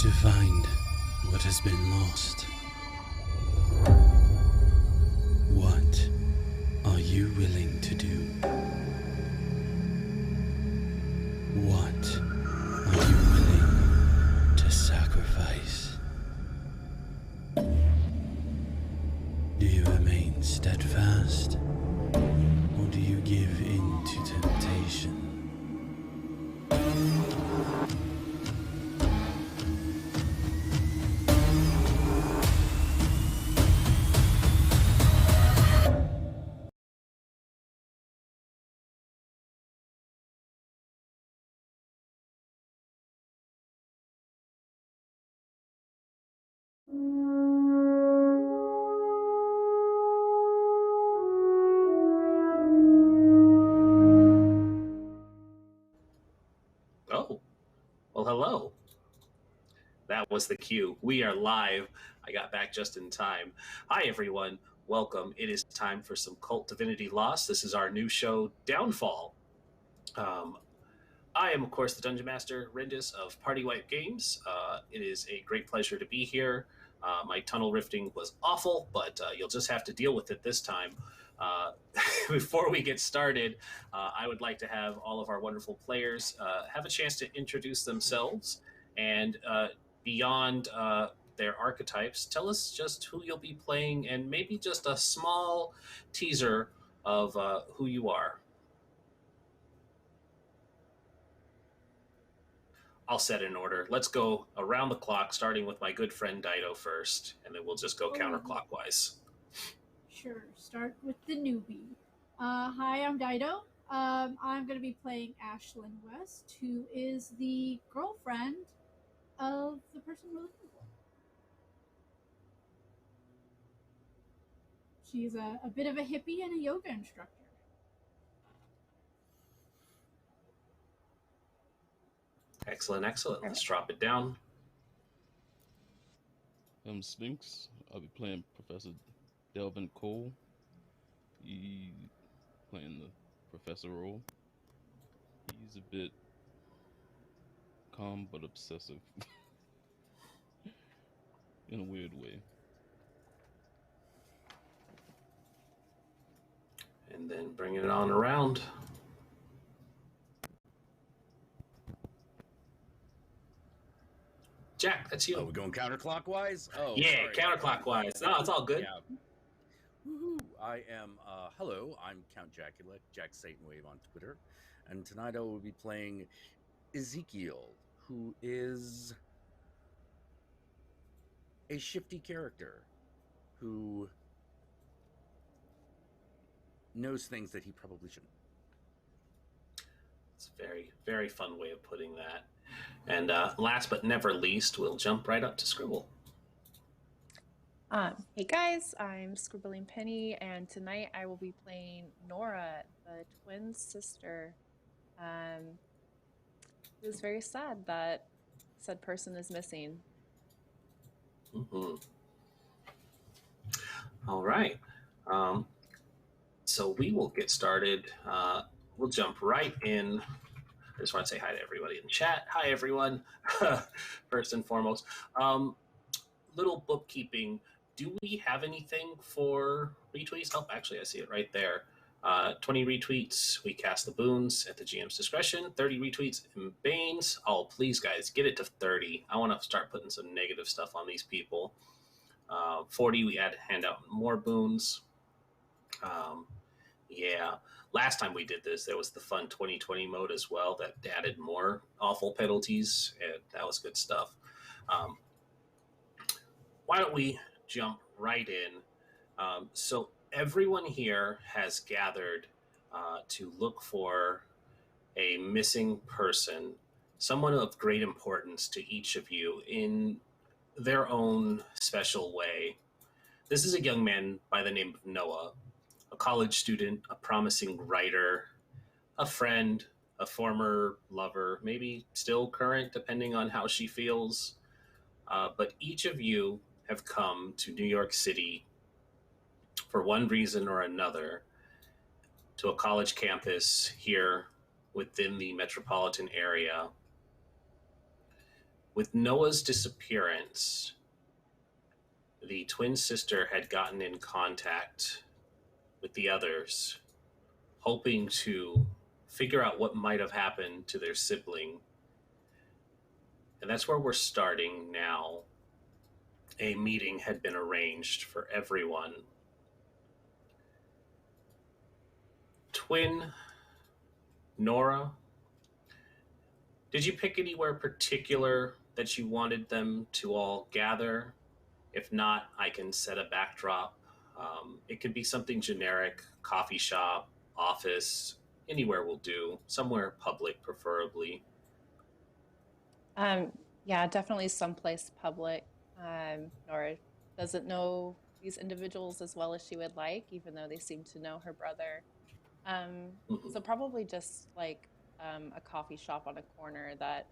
To find what has been lost. What are you willing to do? What are you willing to sacrifice? Do you remain steadfast, or do you give in to temptation? Oh, well, hello. That was the cue. We are live. I got back just in time. Hi, everyone. Welcome. It is time for some Cult Divinity Lost. This is our new show, Downfall. Um, I am, of course, the Dungeon Master, Rindis of Party Wipe Games. It is a great pleasure to be here. My tunnel rifting was awful, but you'll just have to deal with it this time. Uh, Before we get started, I would like to have all of our wonderful players have a chance to introduce themselves and beyond their archetypes, tell us just who you'll be playing and maybe just a small teaser of who you are. I'll set it in order. Let's go around the clock, starting with my good friend Dido first, and then we'll just go counterclockwise. Sure, start with the newbie. Hi, I'm Dido. I'm going to be playing Ashlin West, who is the girlfriend of the person we're looking for. She's a bit of a hippie and a yoga instructor. Excellent, excellent. Let's drop it down. I'm Sphinx. I'll be playing Professor Delvin Cole. He playing the professor role. He's a bit calm but obsessive in a weird way. And then bringing it on around. Jack, that's you. Oh, we're going counterclockwise? Oh, yeah, sorry. counterclockwise. No, it's all good. Yeah. Woohoo! I am, hello, I'm Count Jacula, Jack Satanwave on Twitter, and tonight I will be playing Ezekiel, who is a shifty character who knows things that he probably shouldn't. It's a very, very fun way of putting that. And last but never least, we'll jump right up to Scribble. Hey guys, I'm Scribbling Penny, and tonight I will be playing Norah, the twin sister. It was very sad that said person is missing. Mm-hmm. All right. So we will get started. We'll jump right in. I just want to say hi to everybody in chat. Hi, everyone. First and foremost. Little bookkeeping. Do we have anything for retweets? Oh, actually, I see it right there. 20 retweets. We cast the boons at the GM's discretion. 30 retweets in Banes. Oh, please, guys, get it to 30. I want to start putting some negative stuff on these people. 40, we hand out more boons. Yeah. Last time we did this, there was the fun 2020 mode as well that added more awful penalties, and that was good stuff. Why don't we jump right in? So everyone here has gathered to look for a missing person, someone of great importance to each of you in their own special way. This is a young man by the name of Noah, a college student, a promising writer, a friend, a former lover, maybe still current, depending on how she feels. But each of you have come to New York City for one reason or another, to a college campus here within the metropolitan area. With Noah's disappearance, the twin sister had gotten in contact with the others, hoping to figure out what might have happened to their sibling. And that's where we're starting now. A meeting had been arranged for everyone. Twin Norah, did you pick anywhere particular that you wanted them to all gather? If not, I can set a backdrop. It could be something generic, coffee shop, office, anywhere will do. Somewhere public, preferably. Yeah, definitely someplace public. Nora doesn't know these individuals as well as she would like, even though they seem to know her brother. So probably just like a coffee shop on a corner that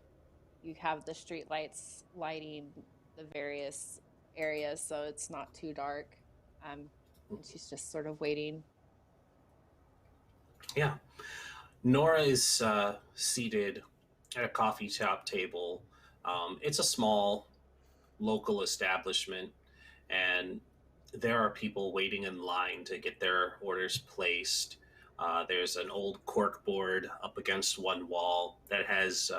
you have the street lights lighting the various areas so it's not too dark. And she's just sort of waiting. Yeah. Norah is seated at a coffee shop table. It's a small local establishment, and there are people waiting in line to get their orders placed. There's an old cork board up against one wall that has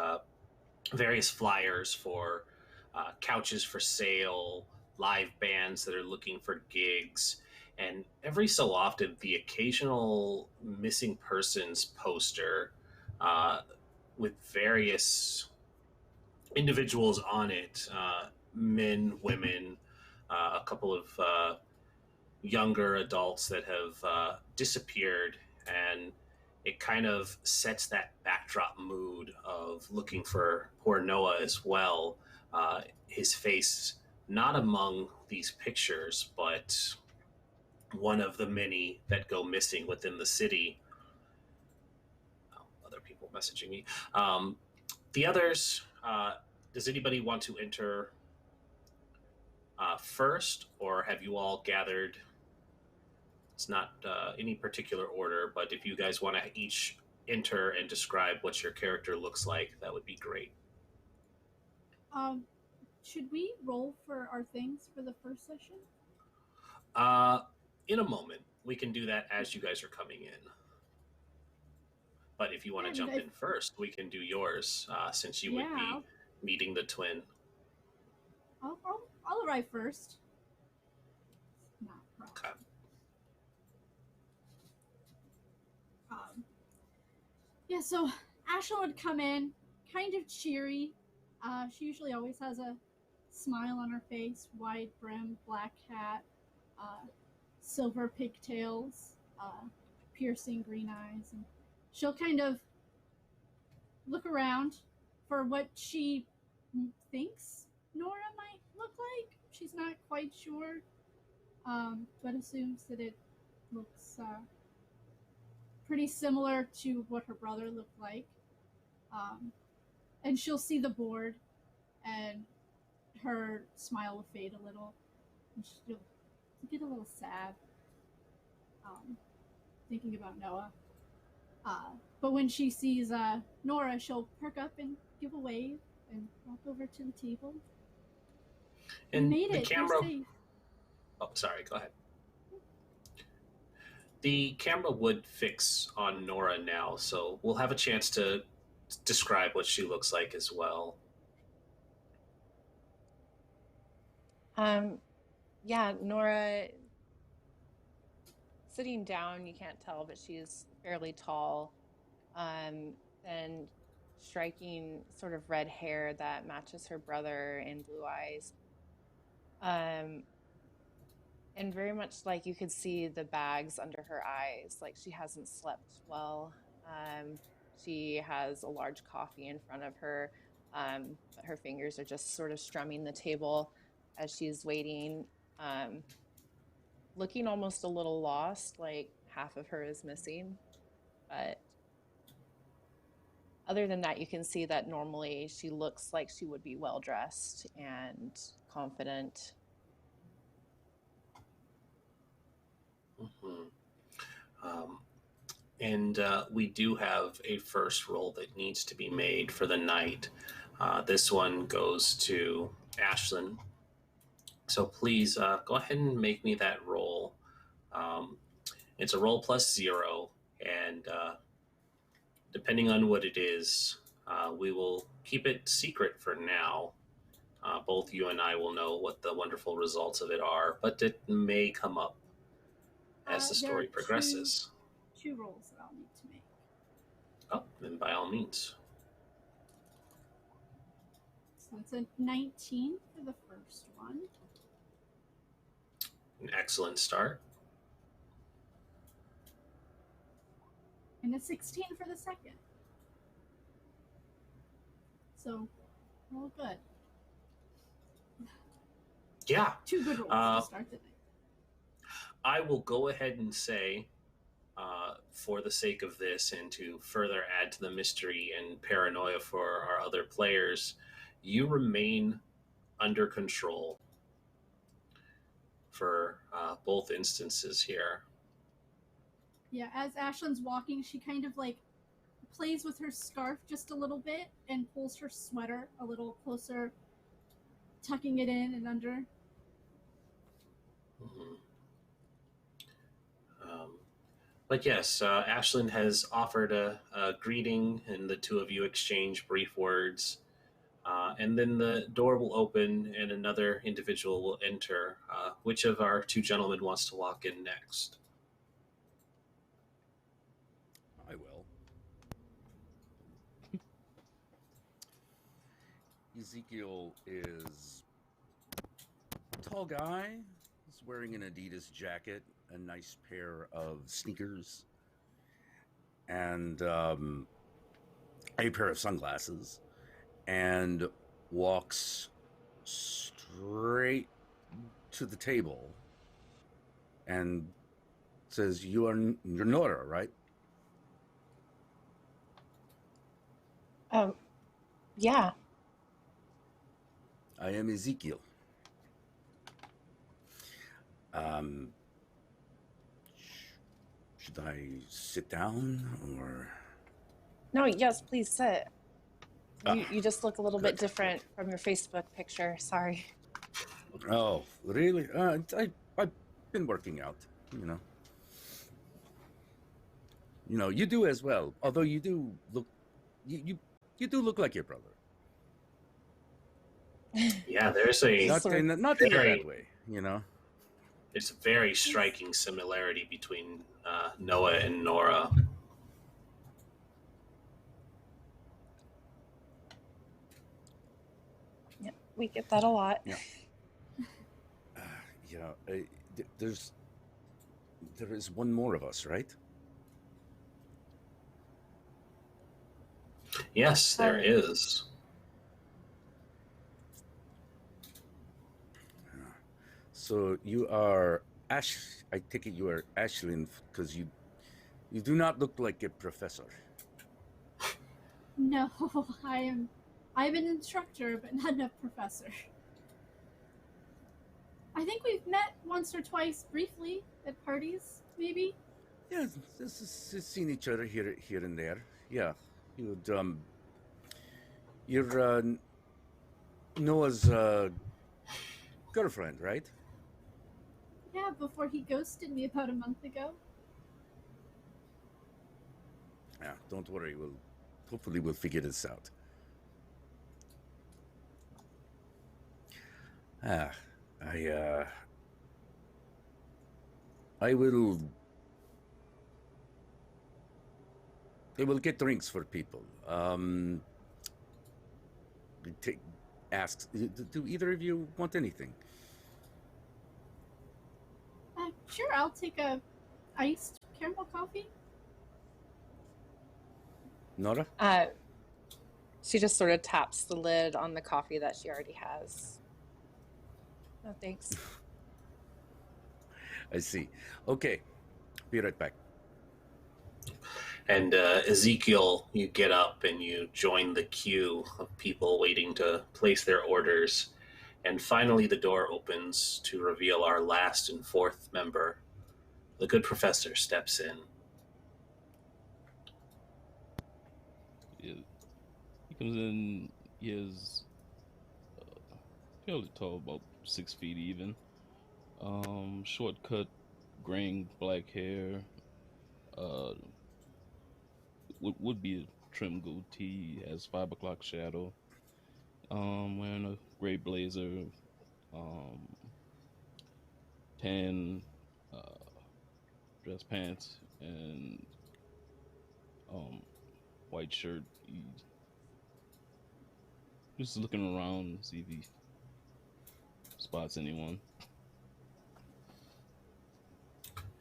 various flyers for couches for sale, live bands that are looking for gigs, and every so often the occasional missing persons poster with various individuals on it, men, women, a couple of younger adults that have disappeared, and it kind of sets that backdrop mood of looking for poor Noah as well. His face not among these pictures, but one of the many that go missing within the city. Oh, other people messaging me. The others, does anybody want to enter first, or have you all gathered? It's not any particular order, but if you guys want to each enter and describe what your character looks like, that would be great. Should we roll for our things for the first session? In a moment, we can do that as you guys are coming in. But if you want to jump in first, we can do yours, since you would be meeting the twin. I'll arrive first. Not Okay. Yeah, so Ashlin would come in, kind of cheery. She usually always has a smile on her face, wide brim, black hat, silver pigtails, piercing green eyes, and she'll kind of look around for what she thinks Norah might look like. She's not quite sure, but assumes that it looks pretty similar to what her brother looked like. And she'll see the board, and her smile will fade a little, and she'll get a little sad, thinking about Noah. But when she sees Norah, she'll perk up and give a wave and walk over to the table. And made the it. camera. You're safe. Oh, sorry. Go ahead. The camera would fix on Norah now, so we'll have a chance to describe what she looks like as well. Yeah, Norah, sitting down, you can't tell, but she's fairly tall, and striking sort of red hair that matches her brother and blue eyes. And very much like you could see the bags under her eyes, like she hasn't slept well. She has a large coffee in front of her, but her fingers are just sort of strumming the table as she's waiting, looking almost a little lost, like half of her is missing. But other than that, you can see that normally she looks like she would be well-dressed and confident. And we do have a first roll that needs to be made for the night. This one goes to Ashlin. So please go ahead and make me that roll. Um, it's a roll plus 0, and depending on what it is, we will keep it secret for now. Both you and I will know what the wonderful results of it are, but it may come up as the story progresses. Two rolls that I'll need to make. Oh, then by all means. So it's a 19 for the first one. An excellent start. And a 16 for the second. So, all good. Yeah. 2 good rolls to start the night. I will go ahead and say, for the sake of this and to further add to the mystery and paranoia for our other players, you remain under control for both instances here. Yeah, as Ashlin's walking, she kind of like plays with her scarf just a little bit and pulls her sweater a little closer, tucking it in and under. Mm-hmm. But yes, Ashlyn has offered a greeting, and the two of you exchange brief words. And then the door will open, and another individual will enter. Which of our two gentlemen wants to walk in next? I will. Ezekiel is a tall guy. He's wearing an Adidas jacket, a nice pair of sneakers, and a pair of sunglasses, and walks straight to the table and says, you're Norah, right? Yeah. I am Ezekiel. Should I sit down or? No, yes, please sit. You just look a little bit good. different from your Facebook picture. Sorry. Oh, really? I've been working out, you know. You know, you do as well. Although you do look, you do look like your brother. Yeah, there's a Not in a bad way, you know. There's a very striking similarity between Noah and Norah. Yeah, we get that a lot. Yeah. There is one more of us, right? Yes, there is. So you are I take it you are Ashlin because you do not look like a professor. No, I'm an instructor, but not a professor. I think we've met once or twice briefly at parties, maybe. Yeah, this is seen each other here and there. Yeah, you're Noah's girlfriend, right? Yeah, before he ghosted me about a month ago. Yeah, don't worry. Hopefully we'll figure this out. I will get drinks for people. Asks, do either of you want anything? Sure, I'll take a iced caramel coffee. Norah? She just sort of taps the lid on the coffee that she already has. No, thanks. I see. Okay, be right back. And Ezekiel, you get up and you join the queue of people waiting to place their orders. And finally the door opens to reveal our last and fourth member. The good professor steps in. Yeah, he comes in. He is fairly tall, about 6 feet even. Shortcut, graying black hair. Uh, would be a trim goatee. Has 5 o'clock shadow. Wearing a gray blazer. Um, tan dress pants and um white shirt. He's just looking around, see if he spots anyone.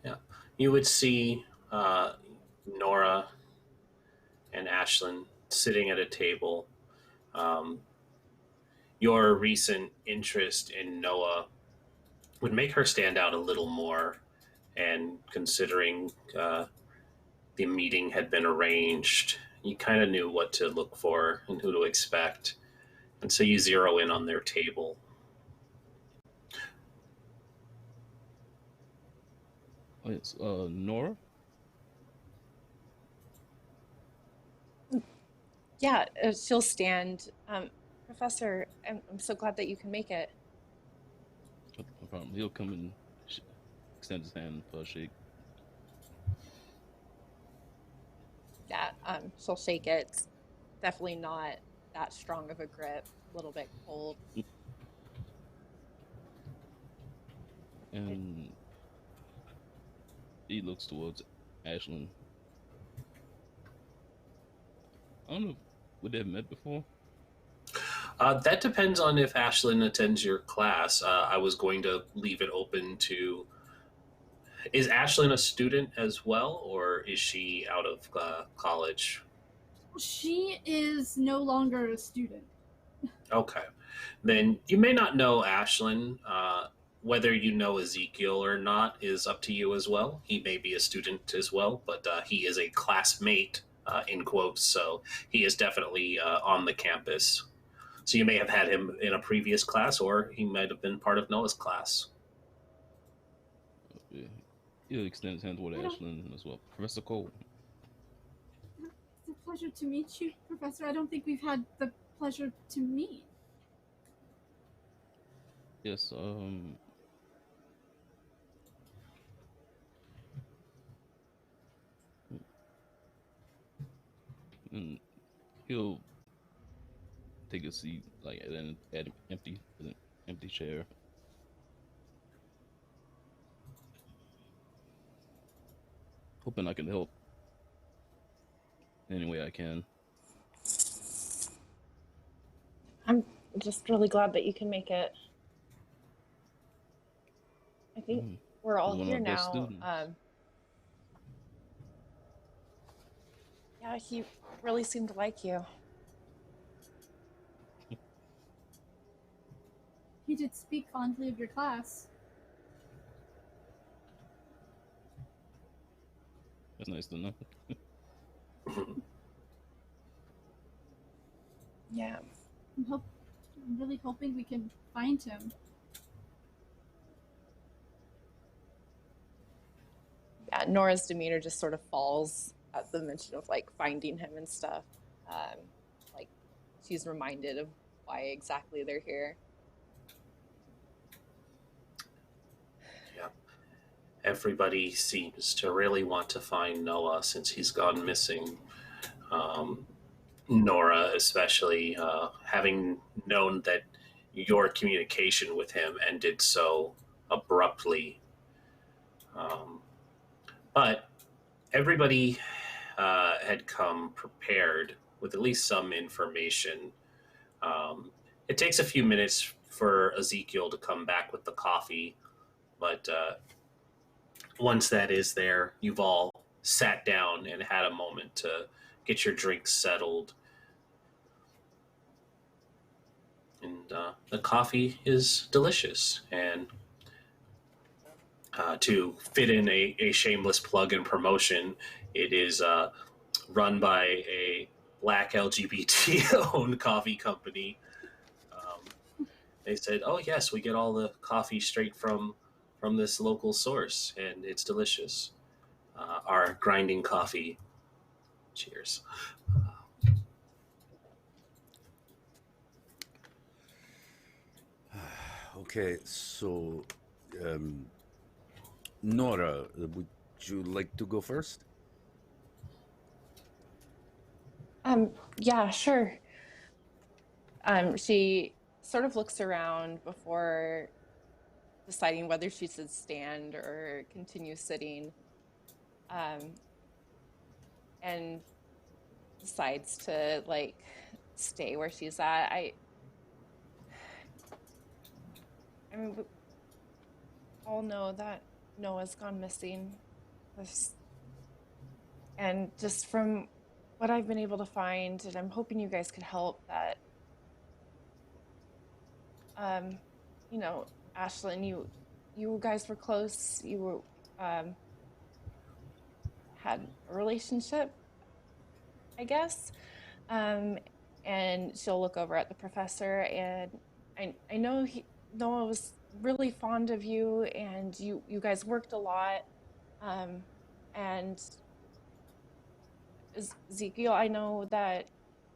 Yeah, you would see Norah and Ashlin sitting at a table. Um, your recent interest in Noah would make her stand out a little more, and considering the meeting had been arranged, you kind of knew what to look for and who to expect. And so you zero in on their table. Oh, it's Nora. Yeah, she'll stand. Professor, I'm so glad that you can make it. No problem. He'll come and extend his hand for a shake. Yeah, she'll shake it. It's definitely not that strong of a grip, a little bit cold. And he looks towards Ashlyn. I don't know, would they have met before? That depends on if Ashlyn attends your class. I was going to leave it open to. Is Ashlyn a student as well, or is she out of college? She is no longer a student. Okay. Then you may not know Ashlyn. Whether you know Ezekiel or not is up to you as well. He may be a student as well, but he is a classmate, in quotes, so he is definitely on the campus. So you may have had him in a previous class, or he might have been part of Noah's class. Yeah. He'll extend his hand toward I don't- Ashlyn as well. Professor Cole. It's a pleasure to meet you, Professor. I don't think we've had the pleasure to meet. Yes, and he'll take a seat like at an empty chair. Hoping I can help any way I can. I'm just really glad that you can make it. I think we're all He's one of here my best now. students. Yeah, he really seemed to like you. He did speak fondly of your class. That's nice to know. Yeah. I'm really hoping we can find him. Yeah, Nora's demeanor just sort of falls at the mention of like finding him and stuff. Like she's reminded of why exactly they're here. Yeah. Everybody seems to really want to find Noah since he's gone missing. Norah, especially, having known that your communication with him ended so abruptly. But everybody had come prepared with at least some information. It takes a few minutes for Ezekiel to come back with the coffee, but once that is there, you've all sat down and had a moment to get your drinks settled. And the coffee is delicious. And to fit in a shameless plug and promotion, it is run by a black LGBT owned coffee company. They said, "Oh yes, we get all the coffee straight from this local source, and it's delicious. Our grinding coffee." Cheers. Okay, so, Nora, would you like to go first? Yeah, sure. She sort of looks around before deciding whether she should stand or continue sitting, um, and decides to like stay where she's at. I mean, we all know that Noah's gone missing. This, and just from what I've been able to find, and I'm hoping you guys could help, that um, you know, Ashlin, you guys were close. You were had a relationship, I guess. Um, and she'll look over at the professor, and I know Noah was really fond of you, and you guys worked a lot. And Ezekiel, I know that.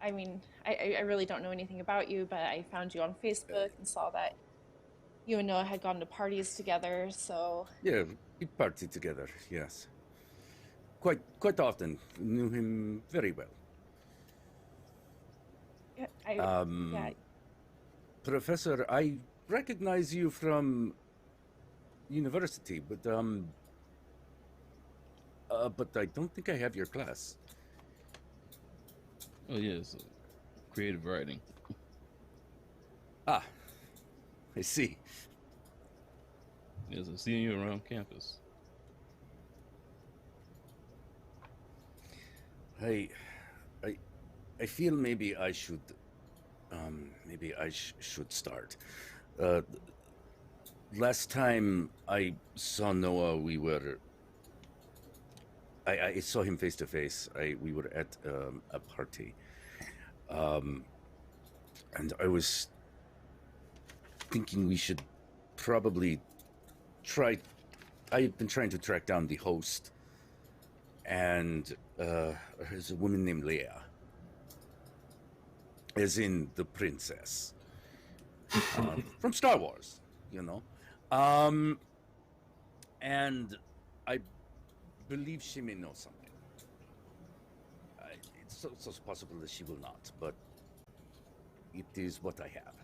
I mean, I really don't know anything about you, but I found you on Facebook and saw that you and Noah had gone to parties together. So Yeah, we partied together, yes. Quite often. Knew him very well. yeah, Professor, I recognize you from university, but I don't think I have your class. Oh yes, creative writing. Ah, I see. Yes, I've seen you around campus. I feel maybe I should should start. Last time I saw Noah, I saw him face to face. We were at a party, and I was thinking we should probably try. I've been trying to track down the host, and there's a woman named Leah, as in the princess from Star Wars, you know. And I believe she may know something. It's also possible that she will not, but it is what I have.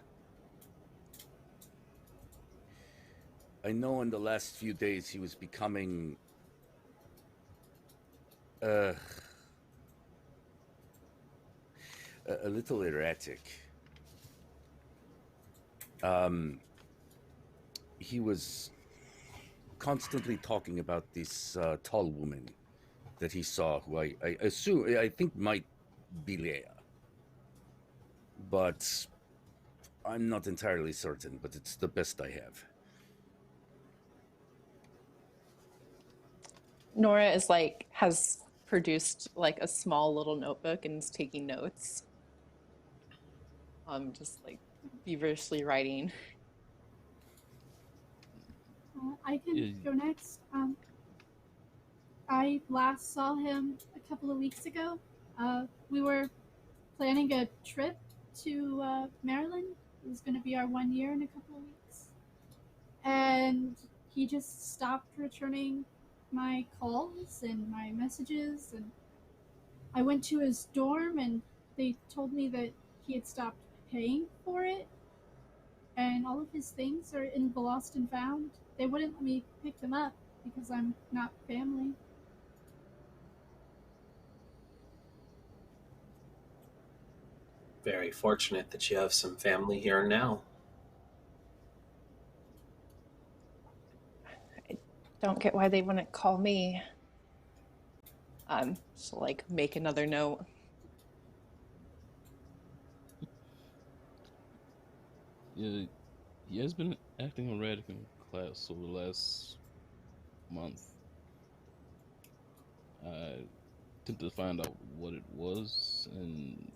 I know in the last few days he was becoming a little erratic. He was constantly talking about this tall woman that he saw, who I think might be Leah. But I'm not entirely certain, but it's the best I have. Nora has produced like a small little notebook and is taking notes. Just like feverishly writing. I can Yeah. go next. I last saw him a couple of weeks ago. We were planning a trip to Maryland. It was going to be our 1 year in a couple of weeks. And he just stopped returning my calls and my messages. And I went to his dorm, and they told me that he had stopped paying for it. And all of his things are in the lost and found. They wouldn't let me pick them up because I'm not family. Very fortunate that you have some family here now. I don't get why they wouldn't call me. She'll like make another note. Yeah, he has been acting erratic in class over the last month. I attempted to find out what it was, and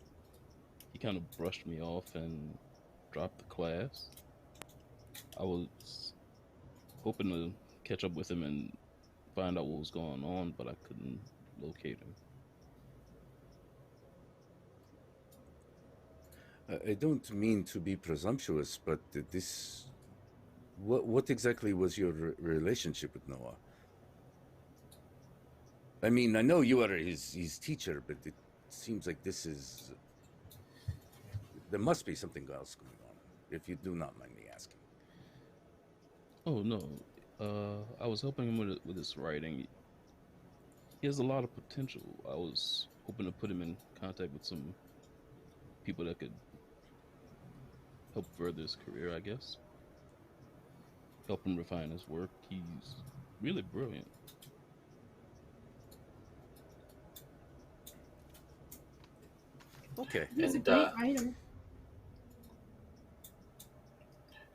he kind of brushed me off and dropped the class. I was hoping to catch up with him and find out what was going on, but I couldn't locate him. I don't mean to be presumptuous, but this what exactly was your relationship with Noah? I mean, I know you are his teacher, but it seems like there must be something else going on, if you do not mind me asking. Oh no, I was helping him with his writing. He has a lot of potential. I was hoping to put him in contact with some people that could help further his career, I guess. Help him refine his work. He's really brilliant. Okay. He's a And great writer.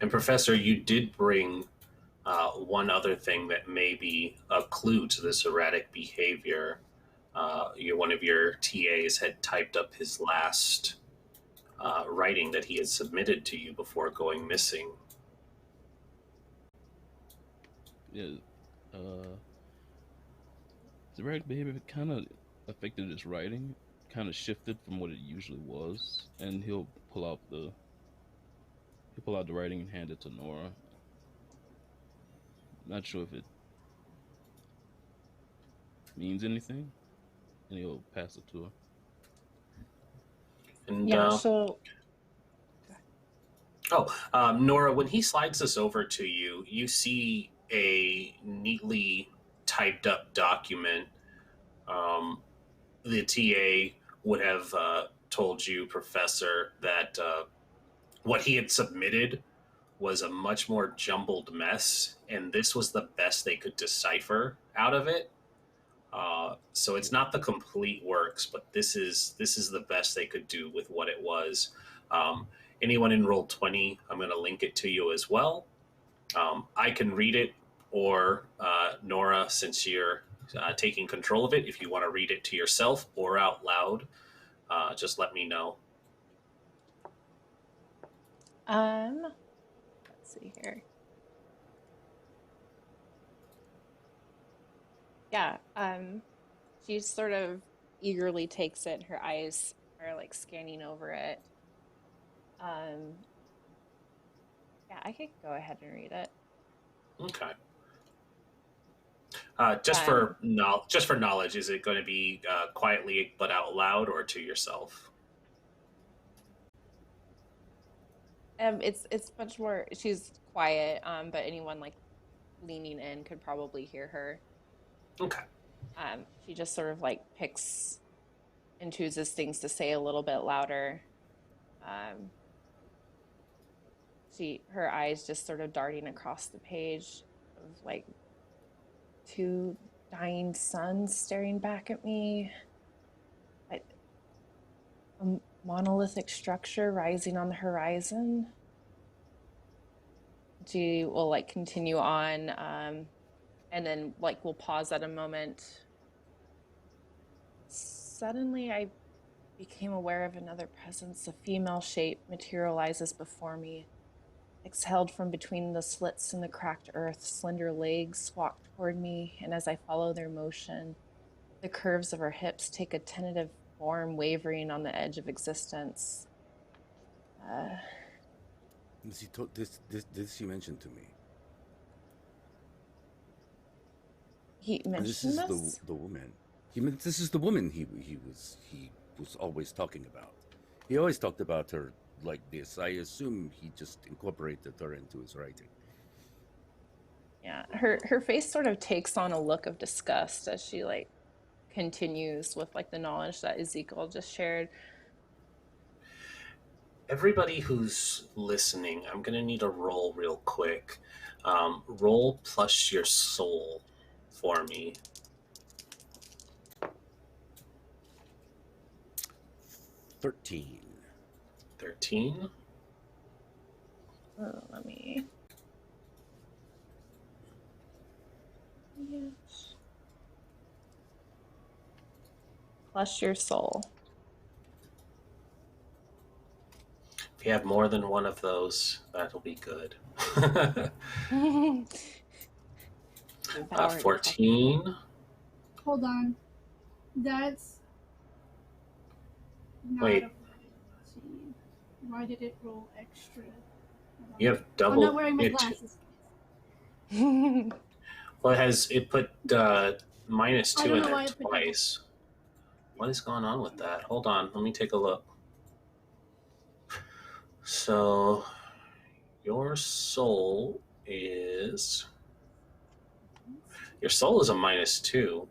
and Professor, you did bring one other thing that may be a clue to this erratic behavior. One of your TAs had typed up his last writing that he had submitted to you before going missing. Yeah, the erratic behavior kind of affected his writing. Kind of shifted from what it usually was, and he'll pull out the writing and hand it to Norah. Not sure if it means anything, and he'll pass it to her. And Yeah, so Norah, when he slides this over to you, you see a neatly typed up document. The TA would have told you, Professor, that what he had submitted was a much more jumbled mess, and this was the best they could decipher out of it. So it's not the complete works, but this is the best they could do with what it was. Anyone in Roll20, I'm going to link it to you as well. I can read it, or Norah, since you're taking control of it, if you want to read it to yourself or out loud, just let me know. let's see here. Yeah, she sort of eagerly takes it. Her eyes are like scanning over it. Yeah, I could go ahead and read it. Okay. Just for knowledge, is it going to be quietly but out loud, or to yourself? It's much more. She's quiet, but anyone like leaning in could probably hear her. Okay. She just sort of like picks and chooses things to say a little bit louder. Her eyes just sort of darting across the page of like two dying suns staring back at me. Like a monolithic structure rising on the horizon. She will like continue on, and then like we'll pause at a moment. Suddenly I became aware of another presence. A female shape materializes before me. Exhaled from between the slits in the cracked earth, slender legs walk toward me, and as I follow their motion, the curves of her hips take a tentative form, wavering on the edge of existence. This he mentioned to me. He mentioned this is the woman. This is the woman he was always talking about. He always talked about her like this. I assume he just incorporated her into his writing. Yeah, her face sort of takes on a look of disgust as she like continues with like the knowledge that Ezekiel just shared. Everybody who's listening, I'm going to need a roll real quick. Roll plus your soul for me. 13. 13. Let me. Yes. Plus your soul. If you have more than one of those, that'll be good. 14. Hold on. That's not Wait. a 14. Why did it roll extra? You have double. I'm not wearing my glasses. Well, it put minus I 2 don't in know there why it put twice. What is going on with that? Hold on, let me take a look. So your soul is a -2.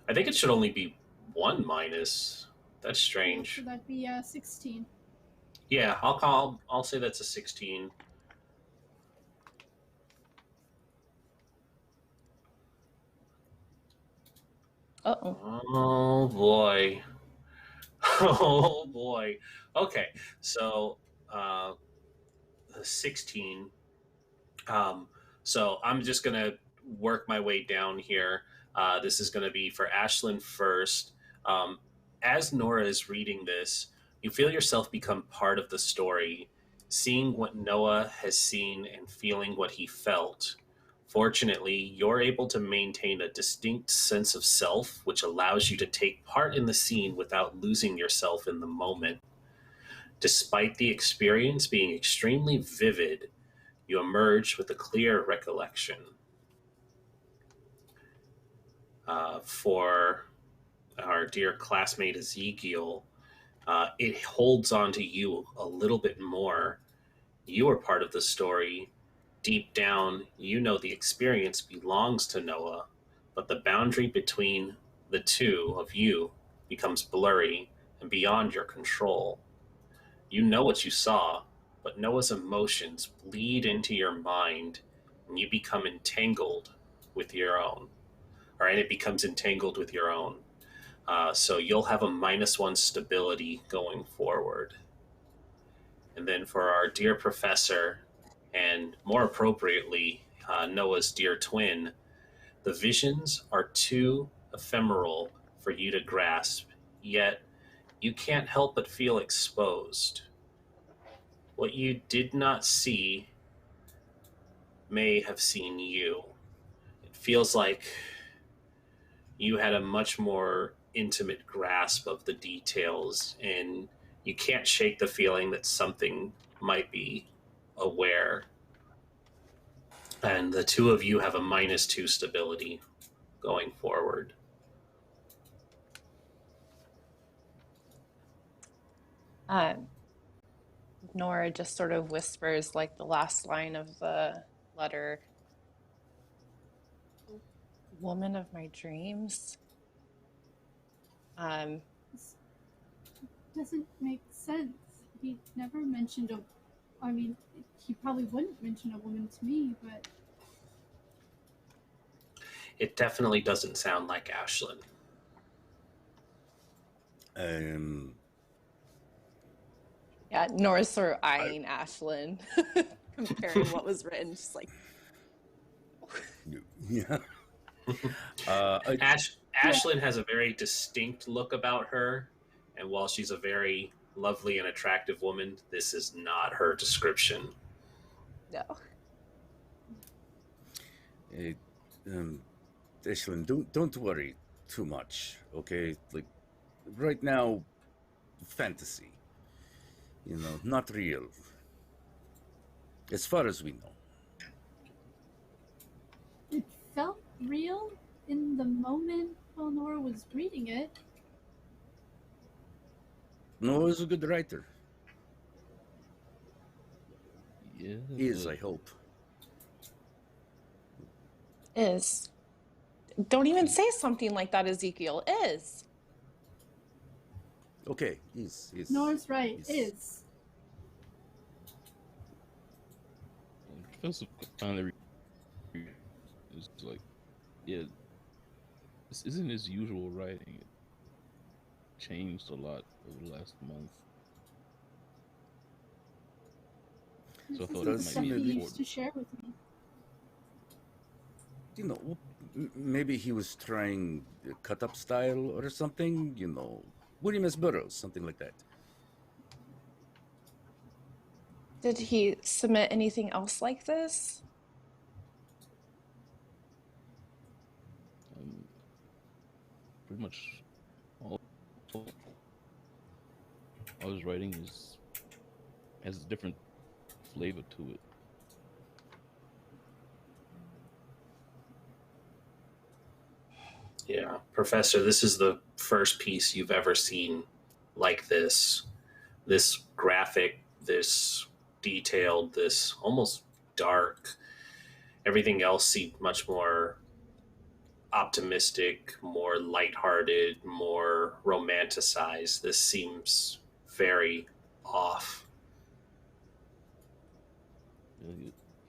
I think it should only be 1 minus. That's So strange. that'd be 16. Yeah, I'll say that's a 16. Uh-oh. Oh boy. Oh boy. Okay, so 16. So I'm just gonna work my way down here. This is gonna be for Ashlin first. Um, as Norah is reading this, you feel yourself become part of the story, seeing what Noah has seen and feeling what he felt. Fortunately, you're able to maintain a distinct sense of self, which allows you to take part in the scene without losing yourself in the moment. Despite the experience being extremely vivid, you emerge with a clear recollection. For our dear classmate Ezekiel, it holds on to you a little bit more. You are part of the story. Deep down, you know the experience belongs to Noah, but the boundary between the two of you becomes blurry and beyond your control. You know what you saw, but Noah's emotions bleed into your mind and you become entangled with your own, and it becomes entangled with your own. So you'll have a -1 stability going forward. And then for our dear professor, and more appropriately, Noah's dear twin, the visions are too ephemeral for you to grasp, yet you can't help but feel exposed. What you did not see may have seen you. It feels like you had a much more intimate grasp of the details, and you can't shake the feeling that something might be aware. And the two of you have a -2 stability going forward. Um, Nora just sort of whispers like the last line of the letter. Woman of my dreams. This doesn't make sense. He never mentioned a. I mean, he probably wouldn't mention a woman to me, but It definitely doesn't sound like Ashlin. Yeah, Nora's sort of eyeing Ashlin, comparing what was written. Just like, Yeah. Ashlyn has a very distinct look about her, and while she's a very lovely and attractive woman, this is not her description. no. Ashlyn, don't worry too much, okay? Like, right now, fantasy. You know, not real. As far as we know. it felt real in the moment while Nora was reading it. Noah's a good writer. Yeah. Is, I hope. Is. Don't even say something like that, Ezekiel. Is. Okay, is. Nora's right. Is. Professor finally is like, yeah, this isn't his usual writing. It changed a lot over the last month. So I thought it might be He used important. to share with me. You know, maybe he was trying cut-up style or something, you know. William S. Burroughs, something like that. Did he submit anything else like this? Pretty much all his writing has a different flavor to it. Yeah, Professor, this is the first piece you've ever seen like this. This graphic, this detailed, this almost dark. Everything else seemed much more optimistic, more lighthearted, more romanticized. This seems very off.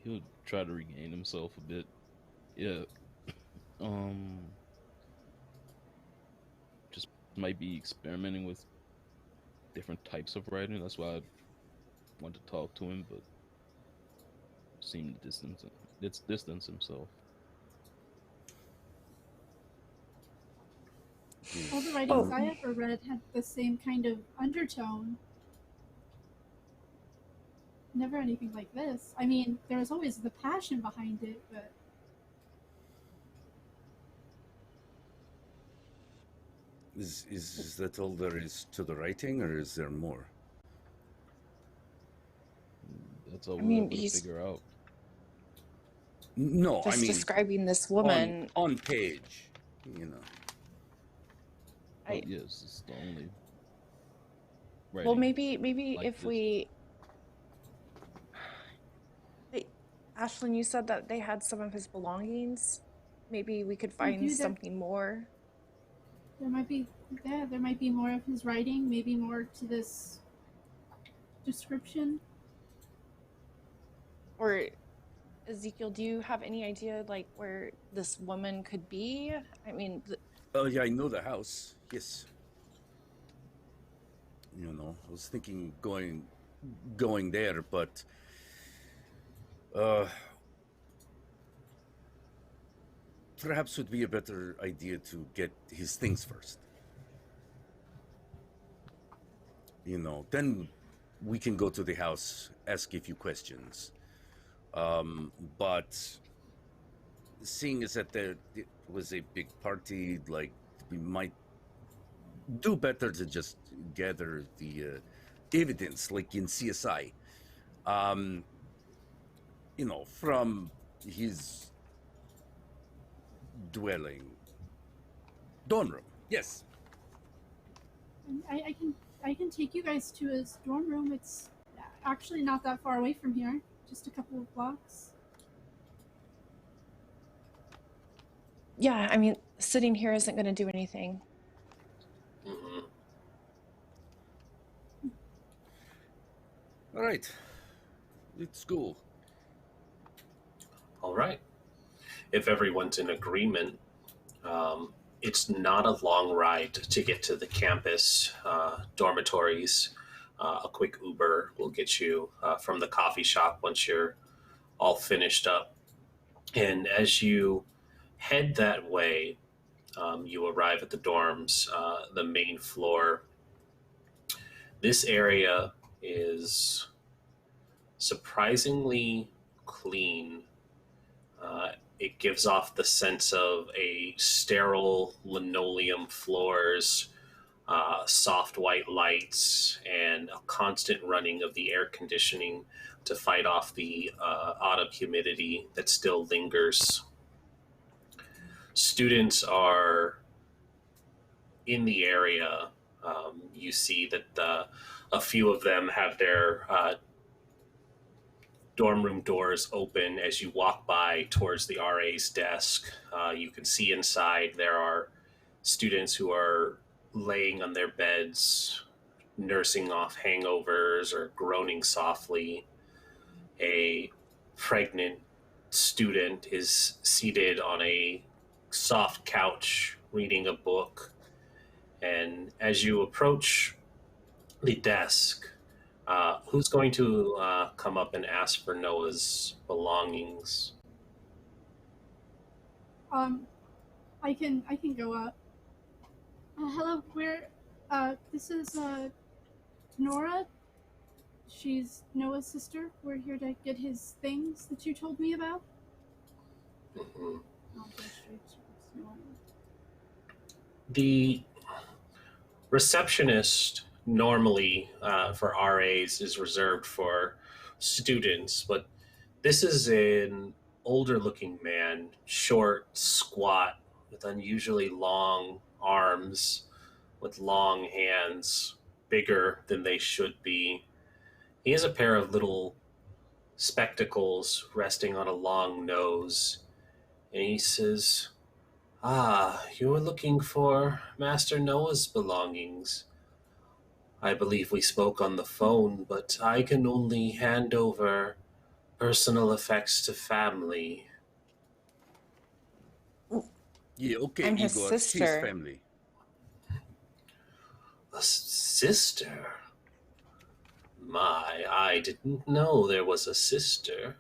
He'll try to regain himself a bit. Yeah. Just might be experimenting with different types of writing. That's why I want to talk to him, but seem to distance himself. All the writings I ever read had the same kind of undertone. Never anything like this. I mean, there was always the passion behind it, but... Is that all there is to the writing, or is there more? That's all I we're mean, able to he's figure out. No, just I mean describing this woman. on page, you know. Well, yes, it's the only. Well, maybe like if this. we. Ashlin, you said that they had some of his belongings. Maybe we could find something more. There might be more of his writing, maybe more to this description. Or Ezekiel, do you have any idea like where this woman could be? I mean, Oh yeah, I know the house. Yes. You know, I was thinking going there, but perhaps would be a better idea to get his things first. You know, then we can go to the house, ask a few questions. But seeing as that it was a big party, like, we might do better to just gather the evidence, like in CSI. You know, from his dwelling, dorm room. Yes. I can take you guys to his dorm room. It's actually not that far away from here, just a couple of blocks. yeah, I mean, sitting here isn't going to do anything. Mm-hmm. All right. Let's go. All right. If everyone's in agreement, it's not a long ride to get to the campus dormitories. A quick Uber will get you from the coffee shop once you're all finished up. And as you head that way, you arrive at the dorms, the main floor. This area is surprisingly clean. It gives off the sense of a sterile linoleum floors, soft white lights, and a constant running of the air conditioning to fight off the autumn humidity that still lingers. Students are in the area. You see that a few of them have their dorm room doors open as you walk by towards the RA's desk. You can see inside there are students who are laying on their beds, nursing off hangovers or groaning softly. A pregnant student is seated on a soft couch reading a book. And as you approach the desk, who's going to come up and ask for Noah's belongings? I can go up. Hello, this is Norah. She's Noah's sister. We're here to get his things that you told me about. Mm-hmm. I'll go straight to Noah. The receptionist normally for RAs is reserved for students, but this is an older looking man, short, squat, with unusually long arms, with long hands, bigger than they should be. He has a pair of little spectacles resting on a long nose, and he says, "Ah, you were looking for Master Noah's belongings. I believe we spoke on the phone, but I can only hand over personal effects to family." Yeah, okay, I'm his Igor. His sister. family. A sister? My, I didn't know there was a sister.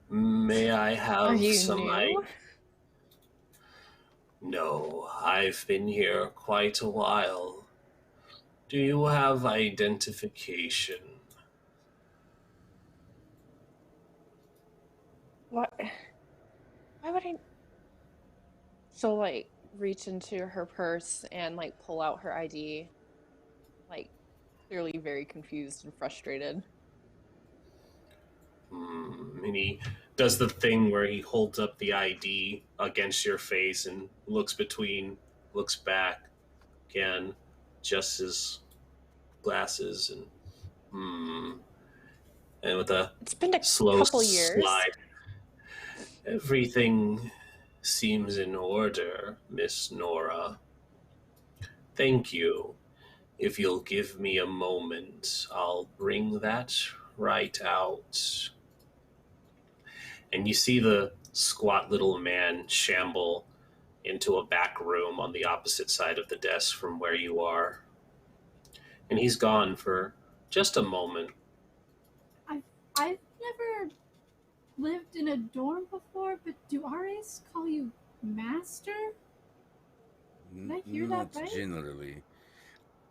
May I Are have you some new? No, I've been here quite a while. Do you have identification? What? Why would I? She'll like reach into her purse and like pull out her ID, like clearly very confused and frustrated. And he does the thing where he holds up the ID against your face and looks back again, adjusts his glasses, and with a It's been a slow couple years. slide, everything seems in order, Miss Norah. Thank you. If you'll give me a moment, I'll bring that right out. And you see the squat little man shamble into a back room on the opposite side of the desk from where you are. And he's gone for just a moment. I've never lived in a dorm before, but do RAs call you master? Did I hear that Not right? generally.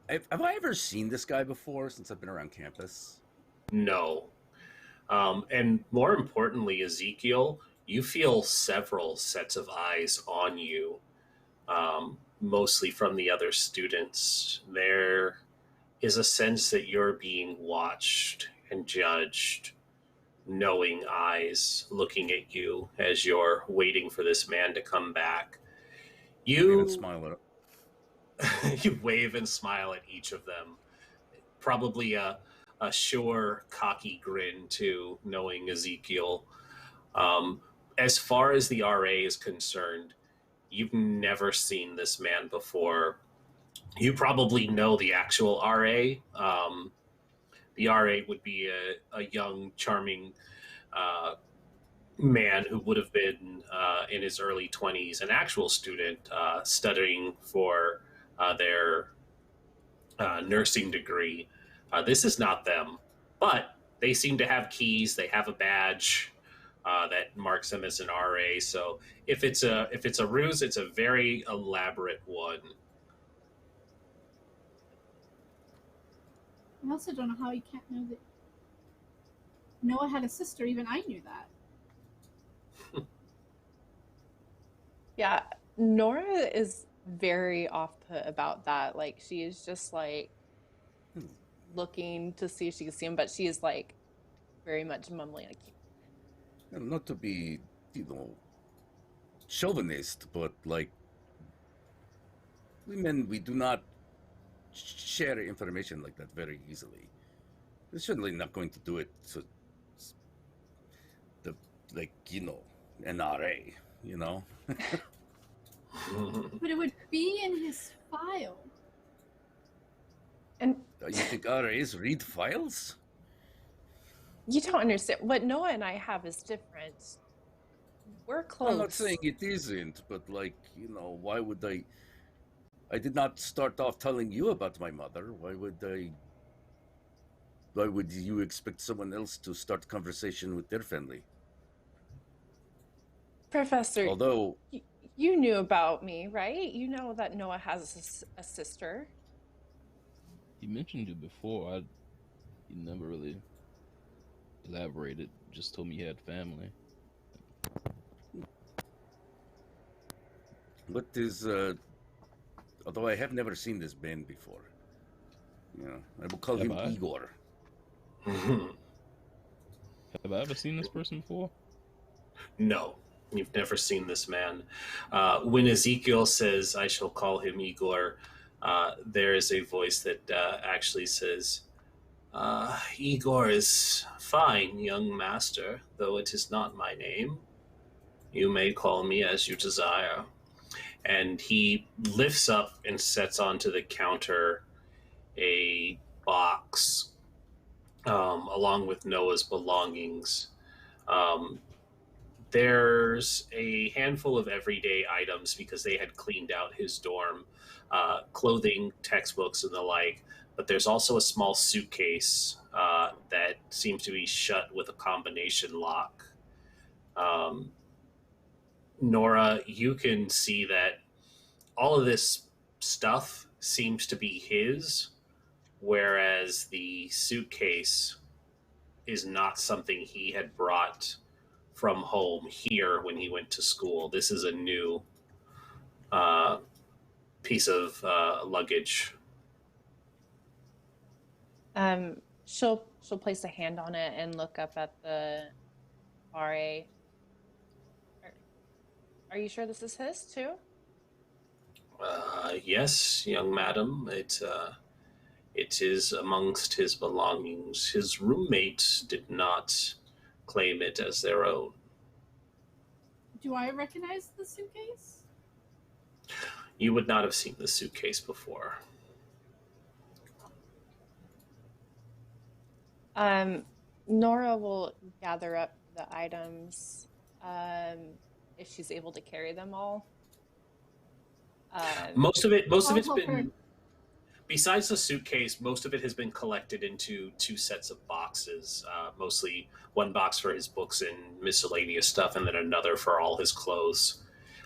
Have I ever seen this guy before since I've been around campus? No. And more importantly, Ezekiel, you feel several sets of eyes on you, mostly from the other students. There is a sense that you're being watched and judged, knowing eyes looking at you as you're waiting for this man to come back. Wave and smile at him. You wave and smile at each of them. Probably a sure, cocky grin, too, knowing Ezekiel. As far as the RA is concerned, you've never seen this man before. You probably know the actual RA. The RA would be a young, charming man who would have been in his early 20s, an actual student studying for their nursing degree. This is not them, but they seem to have keys. They have a badge that marks them as an RA. So if it's a ruse, it's a very elaborate one. I also don't know how he can't know that Noah had a sister. Even I knew that. Yeah, Nora is very off put about that. Like she is just like looking to see if she can see him, but she is like very much mumbling. Like, Not to be, chauvinist, but like we do not share information like that very easily. We're certainly not going to do it to an RA, But it would be in his file. and You think RAs read files? you don't understand. What Noah and I have is different. We're close. I'm not saying it isn't, but why would I did not start off telling you about my mother. Why would you expect someone else to start conversation with their family? Professor, Although you knew about me, right? You know that Noah has a sister. He mentioned you before. He never really elaborated. Just told me he had family. what is although I have never seen this man before. I will call him Igor. Have I ever seen this person before? No. You've never seen this man. When Ezekiel says, I shall call him Igor, there is a voice that actually says, Igor is fine, young master, though it is not my name. You may call me as you desire. And he lifts up and sets onto the counter a box along with Noah's belongings. There's a handful of everyday items because they had cleaned out his dorm, clothing, textbooks, and the like. But there's also a small suitcase that seems to be shut with a combination lock. Norah, you can see that all of this stuff seems to be his, whereas the suitcase is not something he had brought from home here when he went to school. This is a new piece of luggage. She'll place a hand on it and look up at the RA. Are you sure this is his too? Yes, young madam. It is amongst his belongings. His roommate did not claim it as their own. Do I recognize the suitcase? You would not have seen the suitcase before. Norah will gather up the items if she's able to carry them all. Most of it's help her. been, besides the suitcase, most of it has been collected into 2 sets of boxes. Mostly one box for his books and miscellaneous stuff, and then another for all his clothes.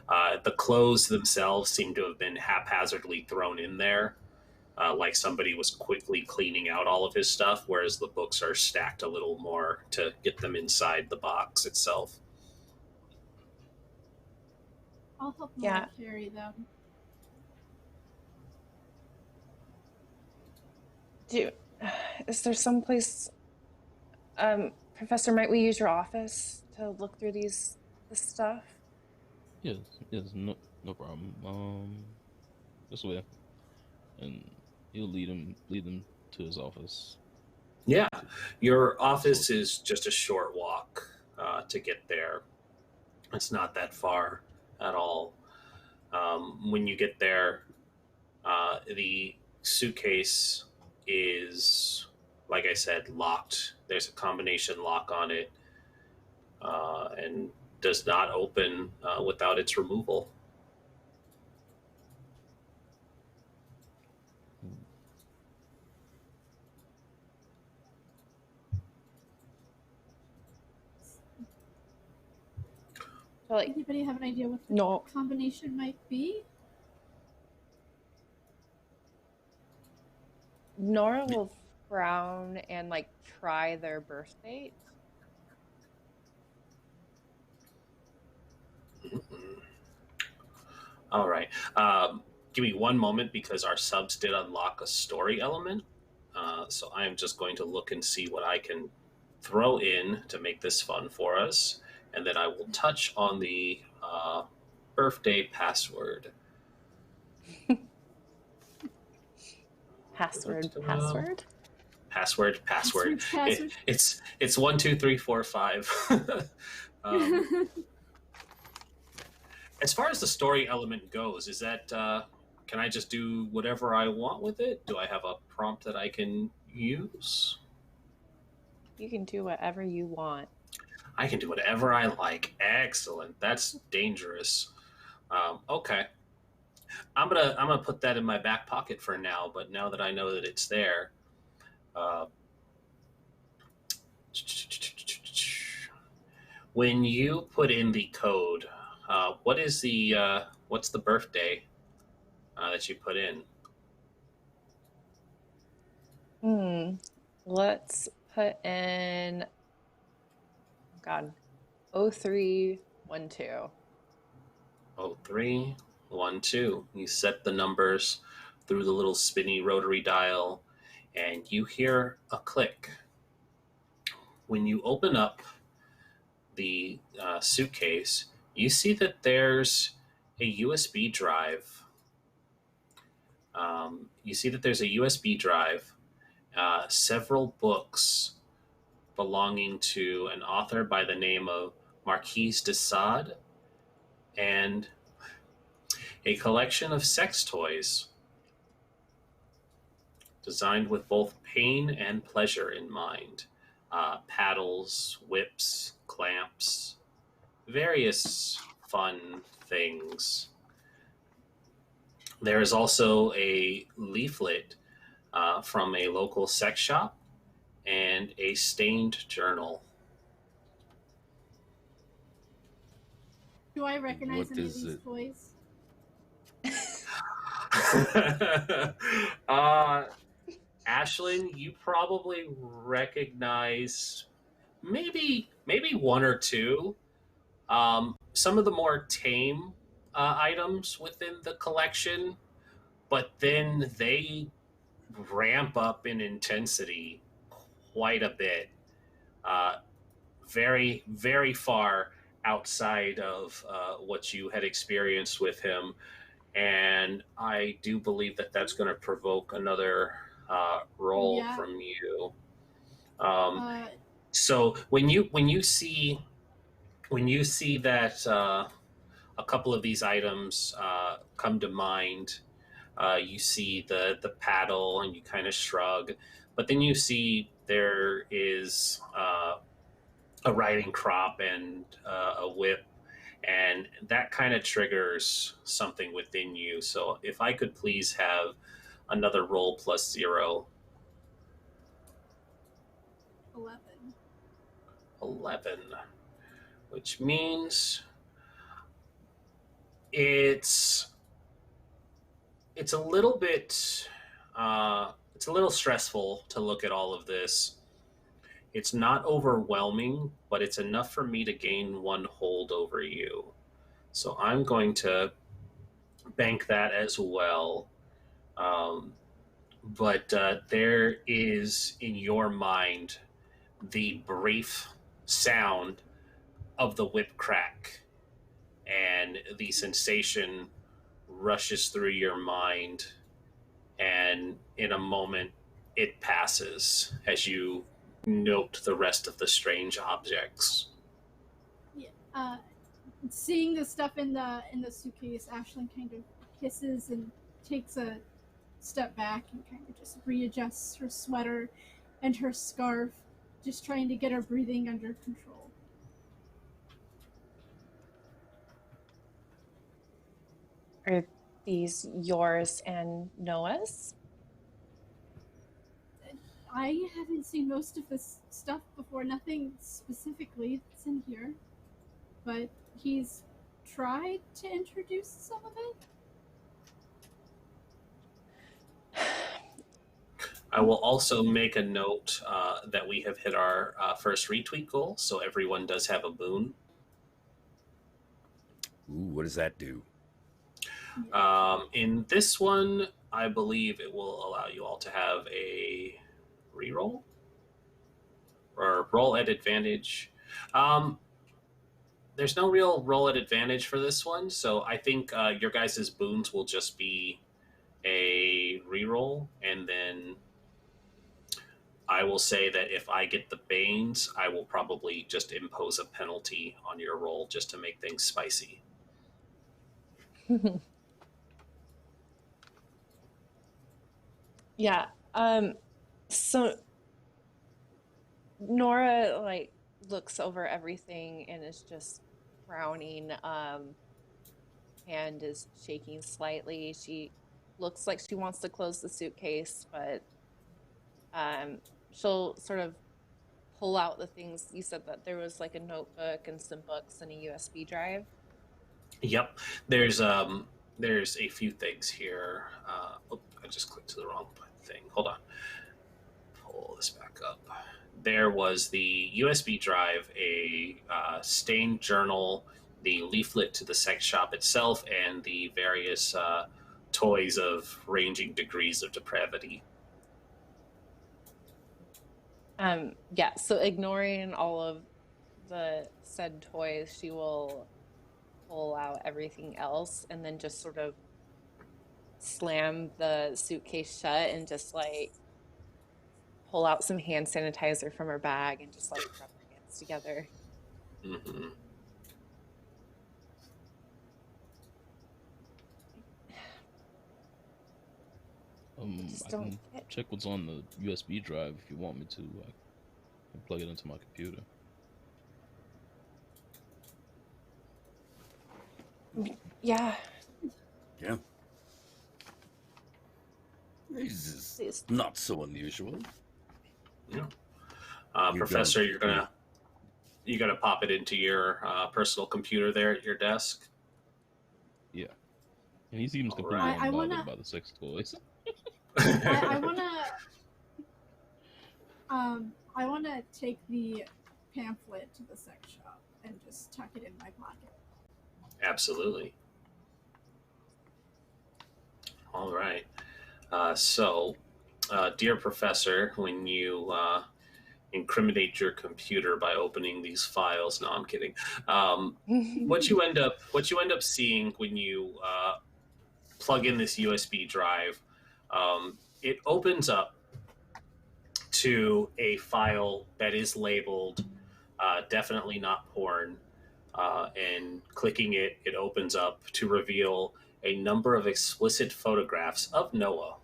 The clothes themselves seem to have been haphazardly thrown in there, like somebody was quickly cleaning out all of his stuff, whereas the books are stacked a little more to get them inside the box itself. I'll help Norah carry them. Is there some place, Professor, might we use your office to look through this stuff? Yes, no problem. This way, and he'll lead them to his office. Yeah, your office is just a short walk to get there. It's not that far at all. When you get there, the suitcase is, like I said, locked. There's a combination lock on it, and does not open without its removal. Anybody have an idea what the combination might be? Norah will frown and try their birth date. All right. Give me one moment because our subs did unlock a story element. So I am just going to look and see what I can throw in to make this fun for us. And then I will touch on the birthday password. Password. It's 1, 2, 3, 4, 5. As far as the story element goes, is that can I just do whatever I want with it? Do I have a prompt that I can use? You can do whatever you want. I can do whatever I like. Excellent. That's dangerous. Okay. I'm gonna put that in my back pocket for now, but now that I know that it's there, when you put in the code, what's the birthday that you put in? Let's put in 0312. 0312. You set the numbers through the little spinny rotary dial, and you hear a click. When you open up the suitcase, you see that there's a USB drive. You see that there's a USB drive, several books belonging to an author by the name of Marquise de Sade, and a collection of sex toys designed with both pain and pleasure in mind. Paddles, whips, clamps, various fun things. There is also a leaflet from a local sex shop and a stained journal. Do I recognize What any of is these it? toys? Ashlyn, you probably recognize maybe one or two. Some of the more tame items within the collection, but then they ramp up in intensity quite a bit. Uh, very far outside of what you had experienced with him, and I do believe that that's going to provoke another roll Yeah. from you. Um, Uh, so when you see that a couple of these items come to mind, you see the paddle and you kind of shrug, but then you see there is a riding crop and a whip, and that kind of triggers something within you. So if I could please have another roll plus 0. 11. 11, which means it's it's a little bit it's a little stressful to look at all of this. It's not overwhelming, but it's enough for me to gain one hold over you. So I'm going to bank that as well. Um, but there is in your mind the brief sound of the whip crack, and the sensation rushes through your mind, and in a moment it passes as you note the rest of the strange objects. Yeah. Seeing the stuff in the suitcase, Ashlyn kind of hisses and takes a step back and kind of just readjusts her sweater and her scarf, just trying to get her breathing under control. Are these yours and Noah's? I haven't seen most of this stuff before, nothing specifically that's in here, but he's tried to introduce some of it. I will also make a note that we have hit our first retweet goal, so everyone does have a boon. Ooh, what does that do? In this one, I believe it will allow you all to have a reroll or roll at advantage. There's no real roll at advantage for this one, so I think your guys' boons will just be a reroll, and then I will say that if I get the Banes, I will probably just impose a penalty on your roll just to make things spicy. Yeah. So Norah like looks over everything and is just frowning. Hand is shaking slightly. She looks like she wants to close the suitcase, but she'll sort of pull out the things. You said that there was like a notebook and some books and a USB drive. Yep, there's a few things here. I just clicked to the wrong thing. Hold on. Pull this back up. There was the USB drive, a stained journal, the leaflet to the sex shop itself, and the various toys of ranging degrees of depravity. Yeah, so ignoring all of the said toys, she will pull out everything else and then just sort of slam the suitcase shut and just like pull out some hand sanitizer from her bag and just like rub her hands together. Mm-hmm. Just I don't can fit. check what's on the USB drive if you want me to. I can plug it into my computer. Yeah, Yeah. This is please. not so unusual. Yeah. You Professor, don't- you're gonna pop it into your personal computer there at your desk. Yeah. And he seems completely Alright. I unbothered wanna- by the sex toys. I wanna take the pamphlet to the sex shop and just tuck it in my pocket. Absolutely. All right. So, dear Professor, when you incriminate your computer by opening these files, no, I'm kidding. What you end up seeing when you plug in this USB drive, it opens up to a file that is labeled definitely not porn. And clicking it, it opens up to reveal a number of explicit photographs of Noah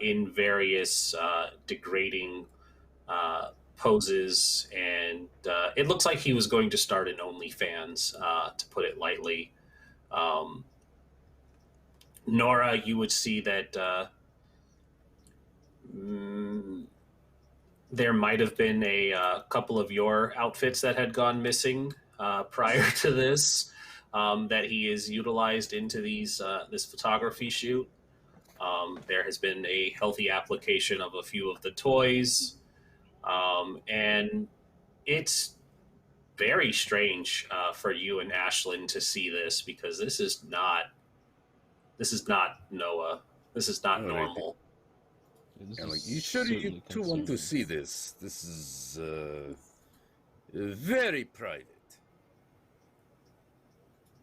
in various degrading poses, and it looks like he was going to start an OnlyFans, to put it lightly. Norah, you would see that there might have been a couple of your outfits that had gone missing prior to this, that he is utilized into these this photography shoot. There has been a healthy application of a few of the toys, and it's very strange for you and Ashlin to see this, because this is not Noah. This is not All right. normal. This Yeah, is like, you sure you certainly two want to concerning. see this? This is very private.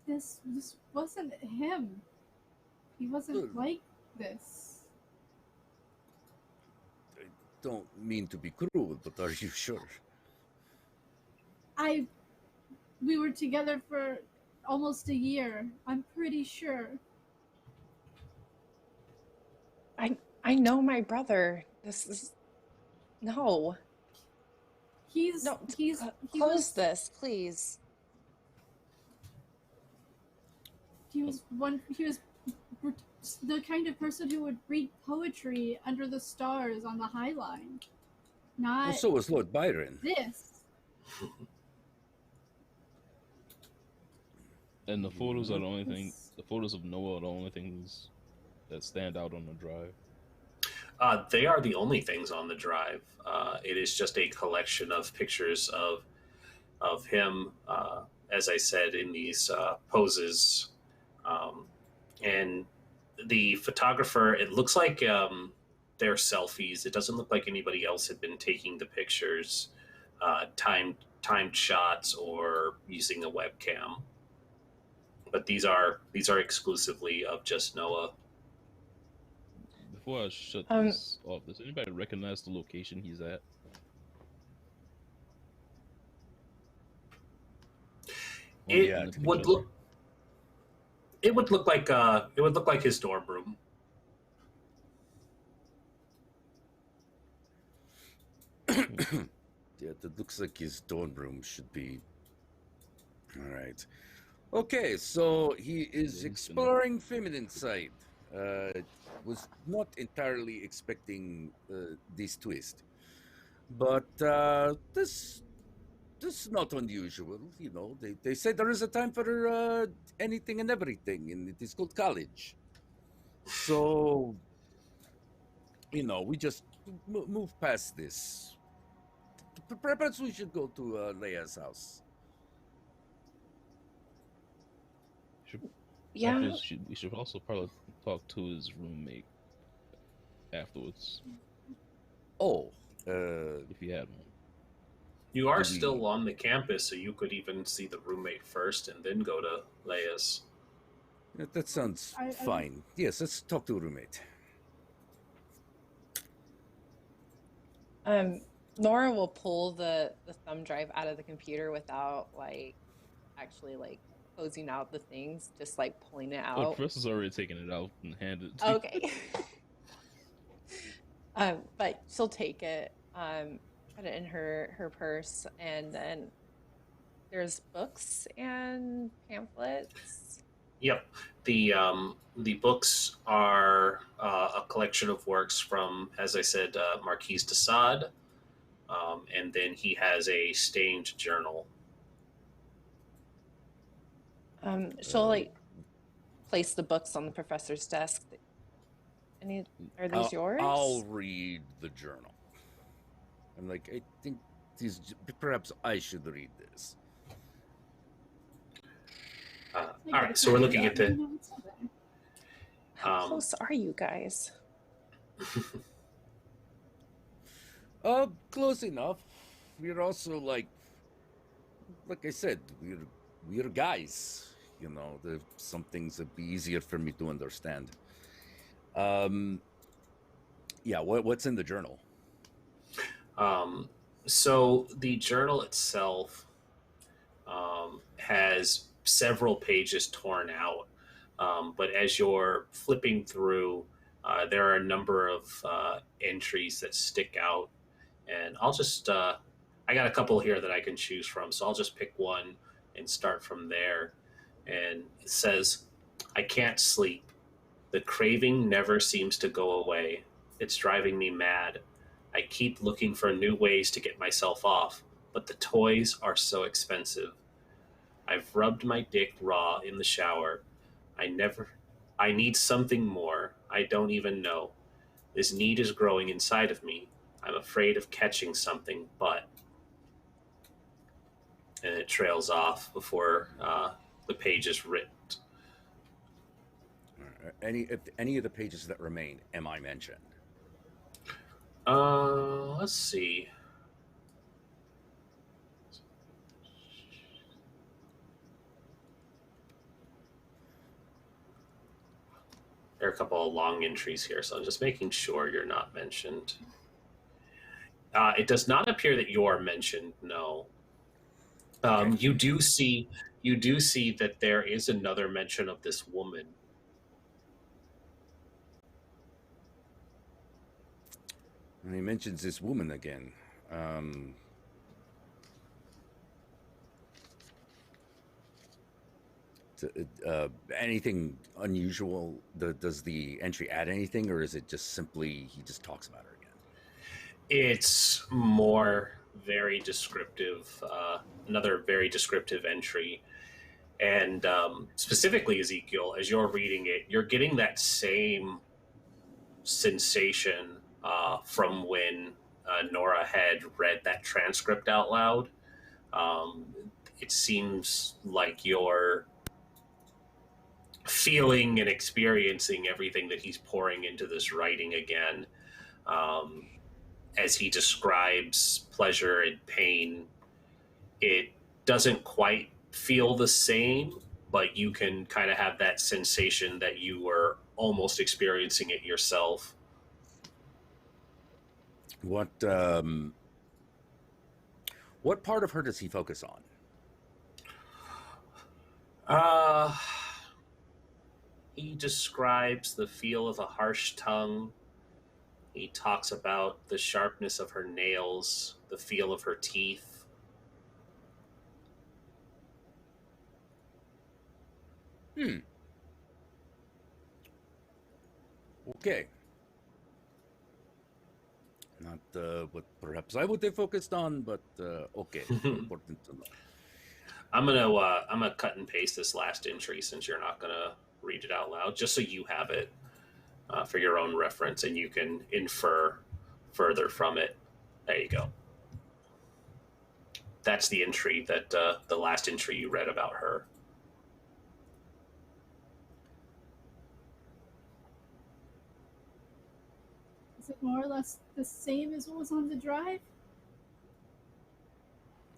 This wasn't him. He wasn't like this. I don't mean to be cruel, but are you sure? We were together for almost a year. I'm pretty sure. I know my brother. This is no. He's No, he close was this, please. he was the kind of person who would read poetry under the stars on the High Line. Not Well, so was Lord Byron. this. And the photos are the only thing. This- The photos of Noah are the only things that stand out on the drive. They are the only things on the drive. It is just a collection of pictures of him, as I said, in these poses. And the photographer, it looks like they're selfies. It doesn't look like anybody else had been taking the pictures, timed shots, or using a webcam. But these are exclusively of just Noah. Before I shut this off, does anybody recognize the location he's at? It yeah, would look. It would look like his dorm room. Yeah, that looks like his dorm room should be. All right. Okay, so he is exploring feminine side. Was not entirely expecting this twist, but this is not unusual. You know, they say there is a time for anything and everything, and it is called college. So, you know, we just move past this. Perhaps we should go to Leah's house. Yeah. We should also probably talk to his roommate afterwards, Oh, if he had one. You are Do we? still on the campus, so you could even see the roommate first and then go to Leia's. That sounds I fine. Yes, let's talk to a roommate. Nora will pull the thumb drive out of the computer without like actually like closing out the things, just like pulling it Oh, out. Professor's already taken it out and handed it to Okay. But she'll take it, put it in her purse, and then there's books and pamphlets. Yep. The books are a collection of works from, as I said, Marquise de Sade, and then he has a stained journal. She'll like place the books on the professor's desk. Are these yours? I'll read the journal. I'm like, I think perhaps I should read this. All right, so we're looking at the. How close are you guys? Close enough. We're also like I said, we're guys. You know, some things would be easier for me to understand. Yeah. What's in the journal? So the journal itself has several pages torn out, but as you're flipping through, there are a number of entries that stick out, and I'll just I got a couple here that I can choose from, so I'll just pick one and start from there. And it says, "I can't sleep. The craving never seems to go away. It's driving me mad. I keep looking for new ways to get myself off, but the toys are so expensive. I've rubbed my dick raw in the shower. I need something more. I don't even know. This need is growing inside of me. I'm afraid of catching something, but..." And it trails off before the page is ripped. If any of the pages that remain, am I mentioned? Let's see. There are a couple of long entries here, so I'm just making sure you're not mentioned. It does not appear that you're mentioned. No. Okay. You do see that there is another mention of this woman. And he mentions this woman again. Anything unusual? Does the entry add anything, or is it just simply he just talks about her again? It's more very descriptive. Another very descriptive entry. And specifically, Ezekiel, as you're reading it, you're getting that same sensation from when Norah had read that transcript out loud. It seems like you're feeling and experiencing everything that he's pouring into this writing again. As he describes pleasure and pain, it doesn't quite feel the same, but you can kind of have that sensation that you were almost experiencing it yourself. What part of her does he focus on? He describes the feel of a harsh tongue. He talks about the sharpness of her nails, the feel of her teeth. Okay. Not what perhaps I would have focused on, but okay. Important to know. I'm gonna cut and paste this last entry since you're not gonna read it out loud, just so you have it for your own reference and you can infer further from it. There you go. That's the entry that the last entry you read about her. Is it more or less the same as what was on the drive?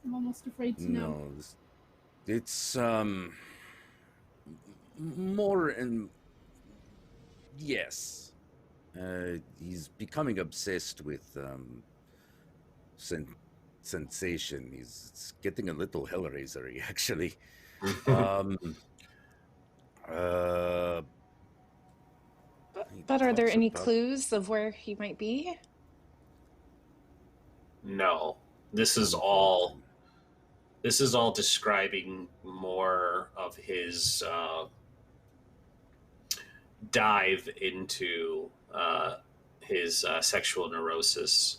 I'm almost afraid to know. No, it's more and yes. He's becoming obsessed with sensation. It's getting a little Hellraiser-y, actually. um, uh, But are there talks any about- clues of where he might be? No, this is all describing more of his dive into his sexual neurosis,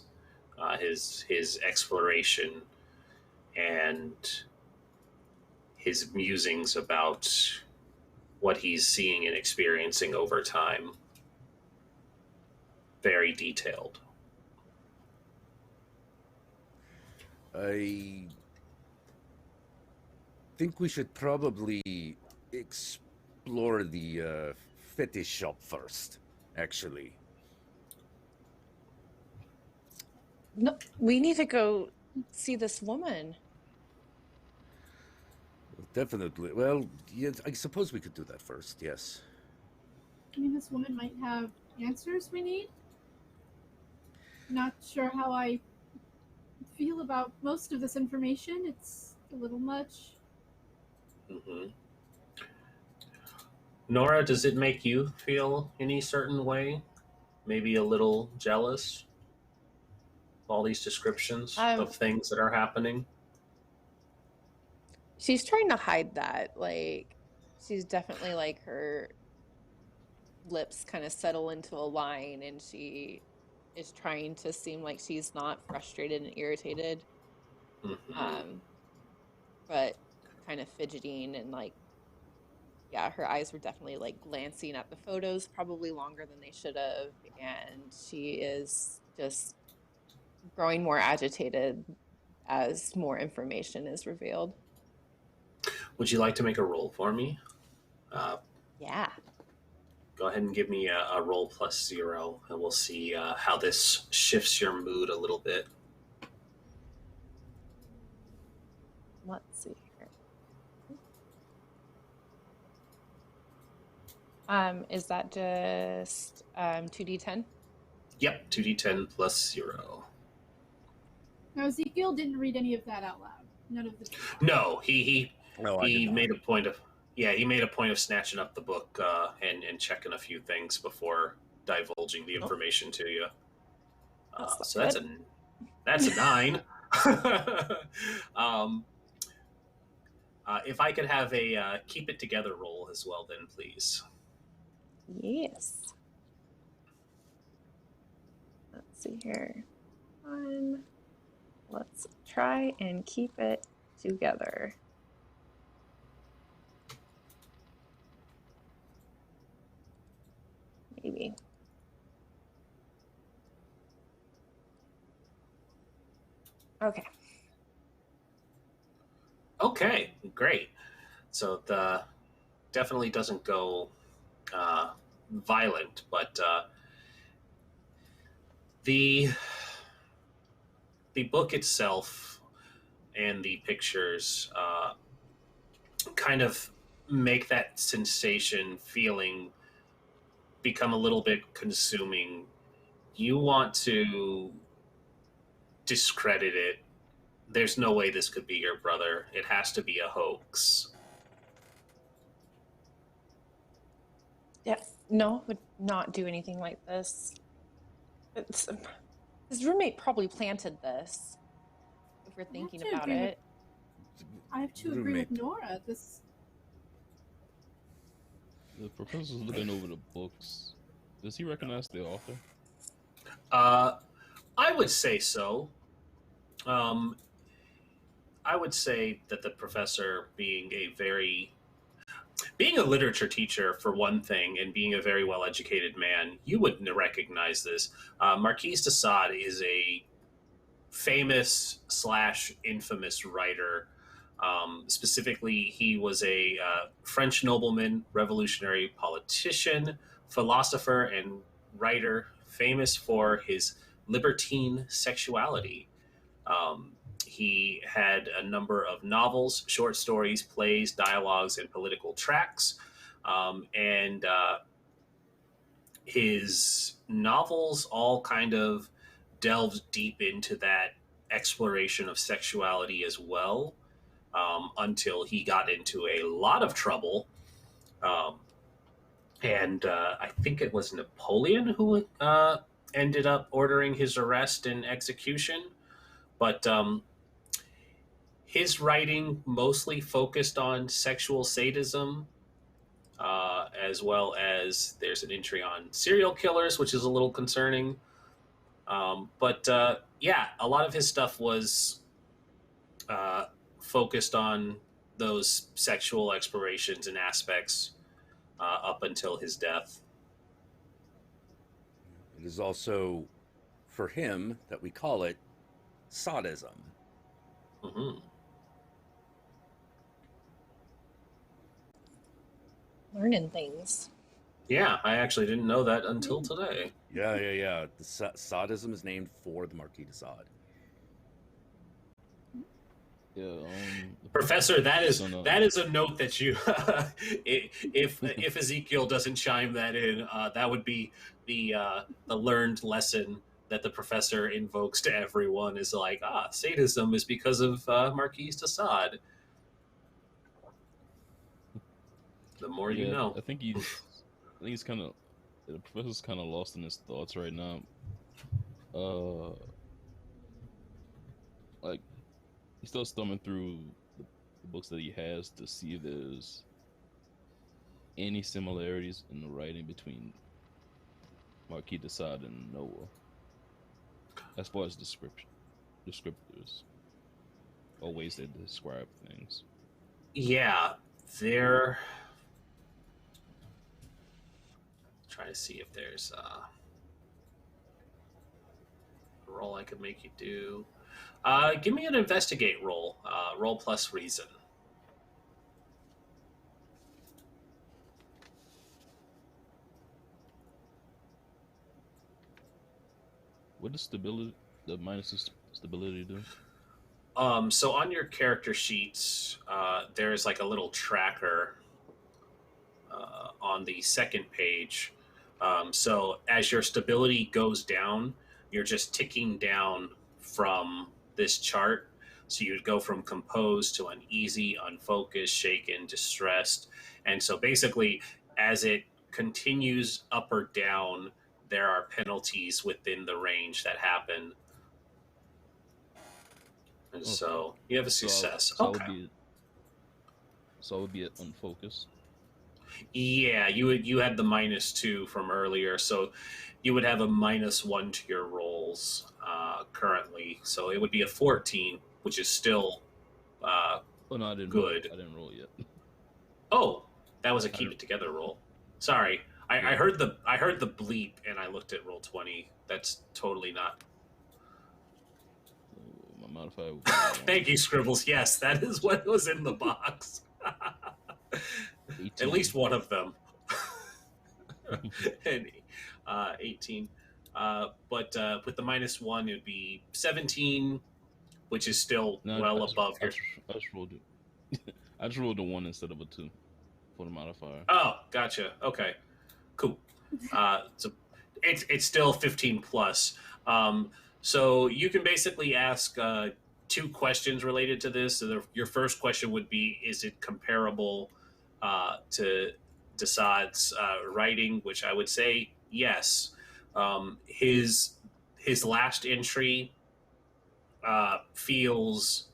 his exploration, and his musings about what he's seeing and experiencing over time. Very detailed. I think we should probably explore the fetish shop first, actually. No, we need to go see this woman. Definitely. Well, yes, I suppose we could do that first, yes. I mean, this woman might have answers we need. Not sure how I feel about most of this information. It's a little much. Mm-hmm. Norah, does it make you feel any certain way? Maybe a little jealous? All these descriptions of things that are happening? She's trying to hide that. Like, she's definitely like her lips kind of settle into a line, and she is trying to seem like she's not frustrated and irritated. Mm-hmm. But kind of fidgeting and like, yeah, her eyes were definitely like glancing at the photos probably longer than they should have, and she is just growing more agitated as more information is revealed. Would you like to make a roll for me? Yeah. Go ahead and give me a roll +0, and we'll see how this shifts your mood a little bit. Let's see here. Is that just 2d10? Yep, 2d10 +0. Now, Ezekiel didn't read any of that out loud. None of the. No, he He made a point of snatching up the book and checking a few things before divulging the information to you. So that's a 9. If I could have a keep it together roll as well, then please. Yes. Let's see here. Let's try and keep it together. Maybe. Okay. Okay, great. So the definitely doesn't go violent, but the book itself and the pictures kind of make that sensation feeling become a little bit consuming. You want to discredit it. There's no way this could be your brother. It has to be a hoax. Yeah, no, would not do anything like this. His roommate probably planted this, if we're thinking about it. I have to agree with Norah. This. The professor's looking over the books. Does he recognize the author? I would say so. I would say that the professor, being a literature teacher for one thing, and being a very well-educated man, you wouldn't recognize this. Marquis de Sade is a famous / infamous writer. Specifically, he was a French nobleman, revolutionary politician, philosopher, and writer, famous for his libertine sexuality. he had a number of novels, short stories, plays, dialogues, and political tracts. And his novels all kind of delved deep into that exploration of sexuality as well, until he got into a lot of trouble. Um, and I think it was Napoleon who ended up ordering his arrest and execution. But his writing mostly focused on sexual sadism, as well as there's an entry on serial killers, which is a little concerning. But yeah, a lot of his stuff was uh, focused on those sexual explorations and aspects up until his death. It is also for him that we call it sadism. Mm-hmm. Learning things. Yeah, I actually didn't know that until today. Yeah. The sadism is named for the Marquis de Sade. Yeah, Professor, that is So no. that is a note that you, if Ezekiel doesn't chime that in, that would be the learned lesson that the professor invokes to everyone. Is like, sadism is because of Marquis de Sade. The more you know. I think he's kind of, the professor's kind of lost in his thoughts right now. Like, he's still thumbing through the books that he has to see if there's any similarities in the writing between Marquis de Sade and Noah, as far as descriptors or ways they describe things. Yeah, they're trying to see if there's a roll I could make you do. Give me an investigate roll. Roll plus reason. What does the minus stability do? So on your character sheets, there's like a little tracker on the second page. So as your stability goes down, you're just ticking down from this chart. So you'd go from composed to uneasy, unfocused, shaken, distressed. And so basically, as it continues up or down, there are penalties within the range that happen. And Okay. so you have a success. So okay. I would be unfocused. Yeah, you had the -2 from earlier, so you would have a -1 to your rolls currently. So it would be a 14, which is still Oh no, I didn't good. I didn't roll yet. Oh, that was a keep it together roll. Sorry, I heard the bleep and I looked at roll 20. That's totally not. My modifier. Thank you, Scribbles. Yes, that is what was in the box. At least one of them. And 18. But with the -1, it would be 17, which is still above your. I just rolled it. I just rolled a 1 instead of a 2 for the modifier. Oh, gotcha. Okay, cool. So it's still 15 plus. So you can basically ask 2 questions related to this. So your first question would be: is it comparable to de Sade's writing? Which I would say yes. His last entry feels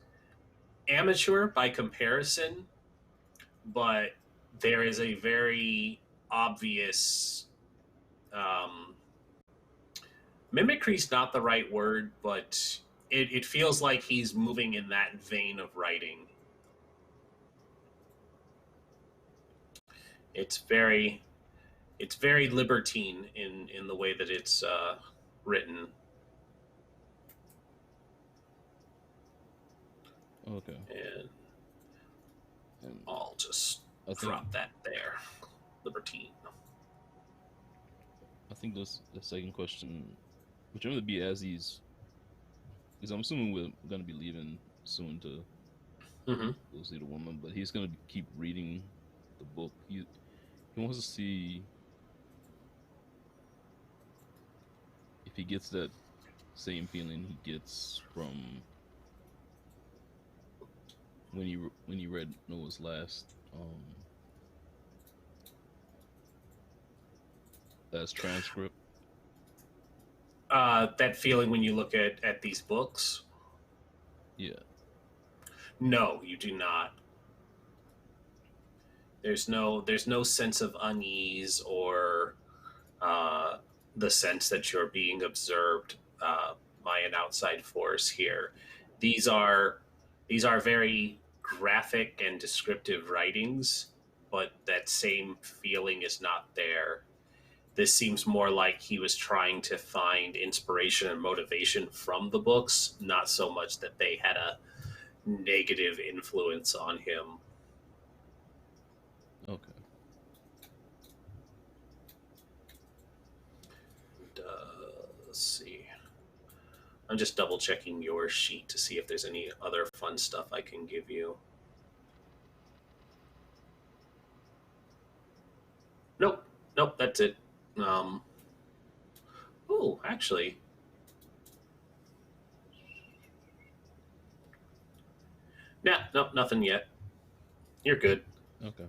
amateur by comparison, but there is a very obvious mimicry's not the right word, but it feels like he's moving in that vein of writing. It's very libertine in the way that it's written. Okay. And I'll just drop that there. Libertine. I think the second question, which would be as he's, because I'm assuming we're going to be leaving soon to Mm-hmm. go see the woman, but he's gonna keep reading the book. He wants to see if he gets that same feeling he gets from when he read Noah's last transcript. That feeling when you look at these books. Yeah. No, you do not. There's no sense of unease or the sense that you're being observed by an outside force here. These are very graphic and descriptive writings, but that same feeling is not there. This seems more like he was trying to find inspiration and motivation from the books, not so much that they had a negative influence on him. Okay. Let's see. I'm just double checking your sheet to see if there's any other fun stuff I can give you. Nope, that's it. Oh, actually, nah, nope, nothing yet. You're good. Okay.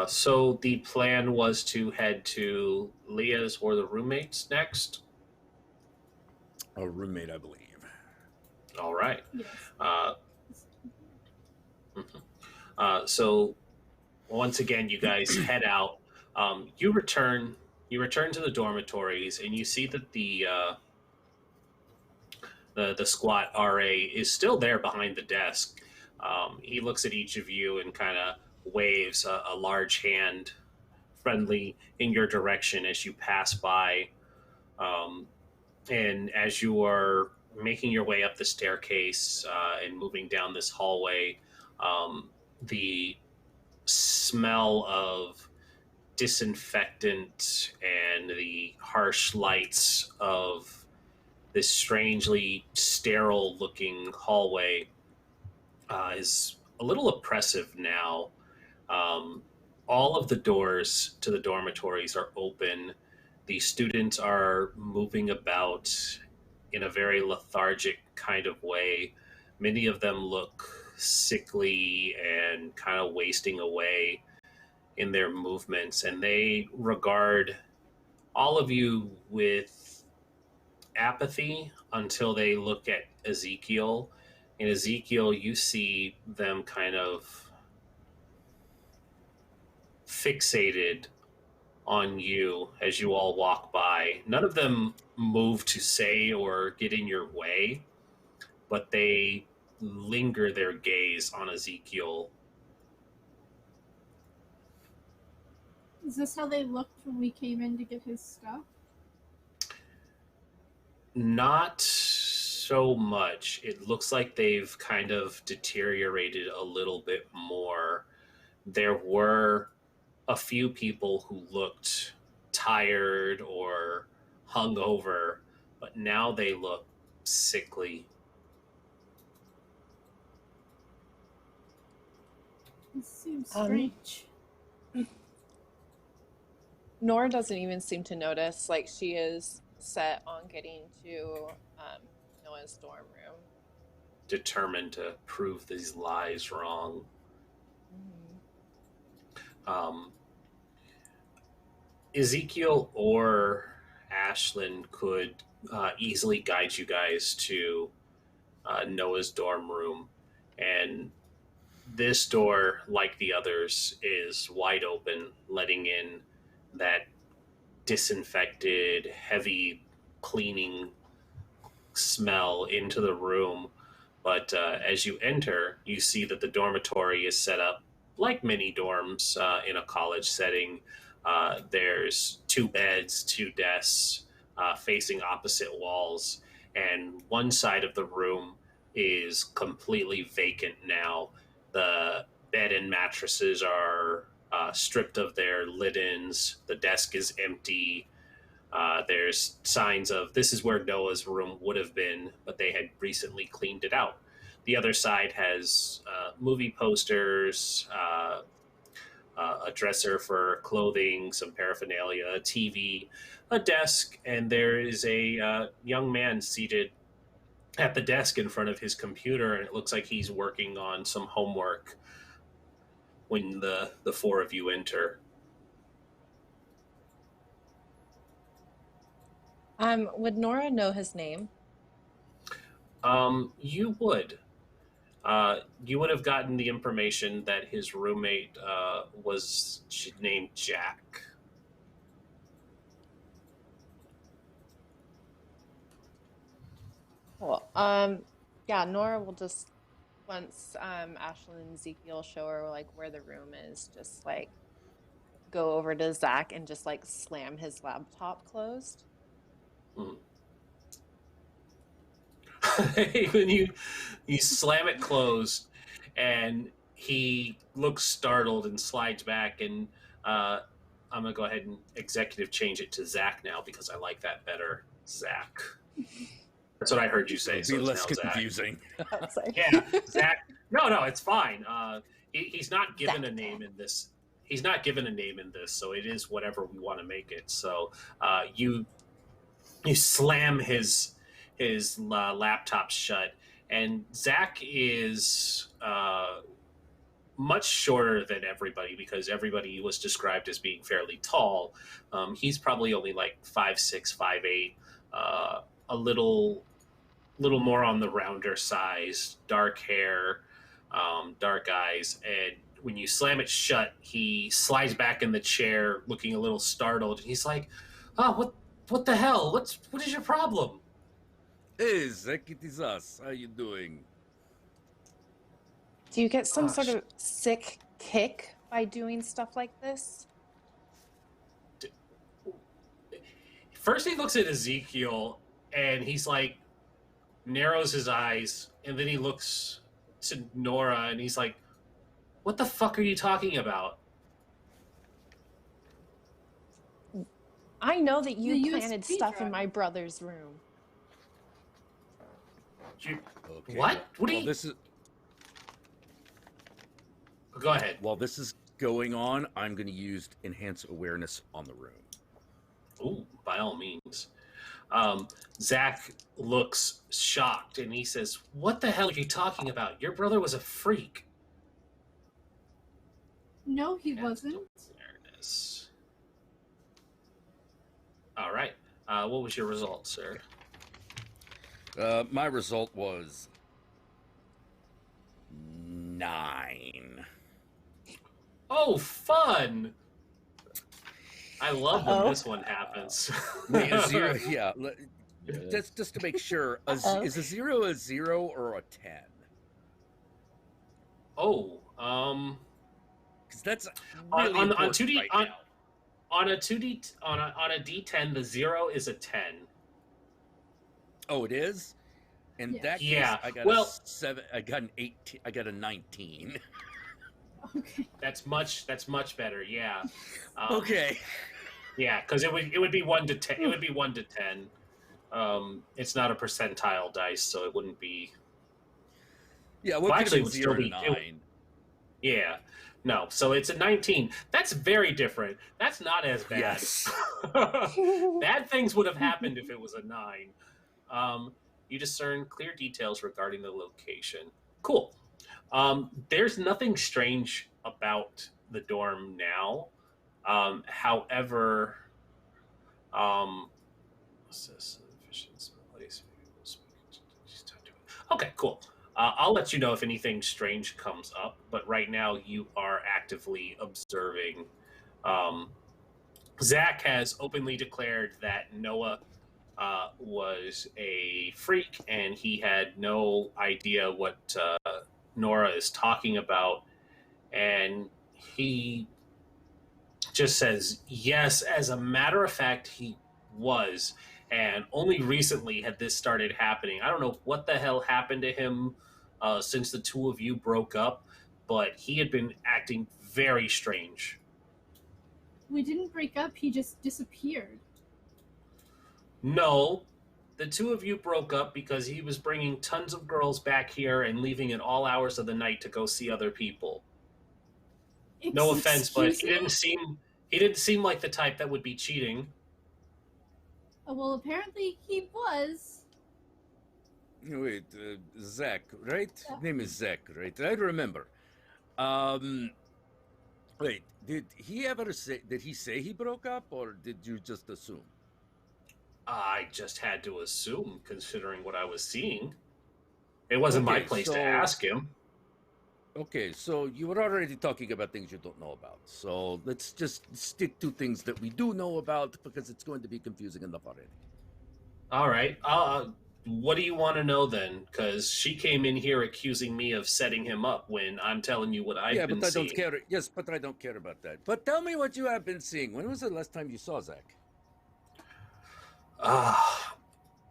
So the plan was to head to Leah's or the roommates next. A roommate, I believe. All right. Yes. So once again, you guys head out. You return to the dormitories, and you see that the squat RA is still there behind the desk. He looks at each of you and kind of waves a large hand, friendly, in your direction as you pass by. And as you are making your way up the staircase and moving down this hallway, the smell of disinfectant and the harsh lights of this strangely sterile looking hallway is a little oppressive now. All of the doors to the dormitories are open. The students are moving about in a very lethargic kind of way. Many of them look sickly and kind of wasting away in their movements, and they regard all of you with apathy until they look at Ezekiel. In Ezekiel, you see them kind of fixated on you as you all walk by. None of them move to say or get in your way, but they linger their gaze on Ezekiel. Is this how they looked when we came in to get his stuff? Not so much. It looks like they've kind of deteriorated a little bit more. There were a few people who looked tired or hungover, but now they look sickly. This seems strange. Nora doesn't even seem to notice. Like, she is set on getting to Noah's dorm room. Determined to prove these lies wrong. Ezekiel or Ashlin could easily guide you guys to Noah's dorm room. And this door, like the others, is wide open, letting in that disinfected, heavy cleaning smell into the room. But as you enter, you see that the dormitory is set up like many dorms in a college setting. There's 2 beds, 2 desks facing opposite walls, and one side of the room is completely vacant now. The bed and mattresses are stripped of their linens. The desk is empty. There's signs of this is where Noah's room would have been, but they had recently cleaned it out. The other side has movie posters, a dresser for clothing, some paraphernalia, a TV, a desk, and there is a young man seated at the desk in front of his computer, and it looks like he's working on some homework when the four of you enter. Would Norah know his name? You would. You would have gotten the information that his roommate was named Jack. Cool. Yeah, Norah will just, once Ashlin and Ezekiel show her like where the room is, just like go over to Zach and just like slam his laptop closed. When you slam it closed, and he looks startled and slides back, and I'm gonna go ahead and executive change it to Zach now because I like that better. Zach. That's what I heard you say. It'll be less Zach. confusing. Yeah, Zach. No, it's fine. He's not given Zach. a name in this. He's not given a name in this, so it is whatever we want to make it. So you slam his laptop shut, and Zach is much shorter than everybody because everybody was described as being fairly tall. He's probably only like 5'6", 5'8", a little more on the rounder size, dark hair, dark eyes, and when you slam it shut, he slides back in the chair looking a little startled, and he's like, "Oh, what the hell? What is your problem?" Hey, Zach, it is us. How you doing? Do you get some sort of sick kick by doing stuff like this? First he looks at Ezekiel and he's like, narrows his eyes, and then he looks to Norah and he's like, "What the fuck are you talking about?" I know that you The planted USB stuff in drive. my brother's room. Okay. What? What do While you... this is Go ahead. while this is going on, I'm going to use enhance awareness on the room. Ooh, by all means. Zach looks shocked and he says, "What the hell are you talking about? Your brother was a freak." No, he Enhanced wasn't. awareness. All right. What was your result, sir? My result was 9. Oh, fun! I love when this one happens. A 0, yeah. Yeah. Just to make sure, Uh-oh. is a 0 or a 10? Oh, Because that's on really on important 2D right on, now. on a 2D on a D10, the 0 is a 10. Oh, it is. In Yeah. that case, Yeah, I got well- a 7. I got an 18. I got a 19. Okay. That's much better. Yeah. Okay. Yeah, because it would be 1 to 10. It would be 1 to 10. It's not a percentile dice, so it wouldn't be. Yeah. What Well, could actually, have it been would 0 still to be- 9? Yeah. No, so it's a 19. That's very different. That's not as bad. Yes. Bad things would have happened if it was a 9. You discern clear details regarding the location. Cool. There's nothing strange about the dorm now. However, what's this? Okay, cool. I'll let you know if anything strange comes up, but right now you are actively observing. Zach has openly declared that Noah was a freak, and he had no idea what Norah is talking about, and he just says, yes, as a matter of fact, he was, and only recently had this started happening. I don't know what the hell happened to him since the two of you broke up, but he had been acting very strange. We didn't break up, he just disappeared. No, the two of you broke up because he was bringing tons of girls back here and leaving at all hours of the night to go see other people. No offense, but Excuse me? he didn't seem like the type that would be cheating. Well, apparently he was. Wait, Zach, right? Yeah. Name is Zach, right? I remember. Wait, did he ever say? Did he say he broke up, or did you just assume? I just had to assume, considering what I was seeing. It wasn't my Okay, place so- to ask him. Okay, so you were already talking about things you don't know about. So let's just stick to things that we do know about, because it's going to be confusing enough already. All right. What do you want to know then? Because she came in here accusing me of setting him up when I'm telling you what I've Yeah, been but I seeing. don't care. Yes, but I don't care about that. But tell me what you have been seeing. When was the last time you saw Zach?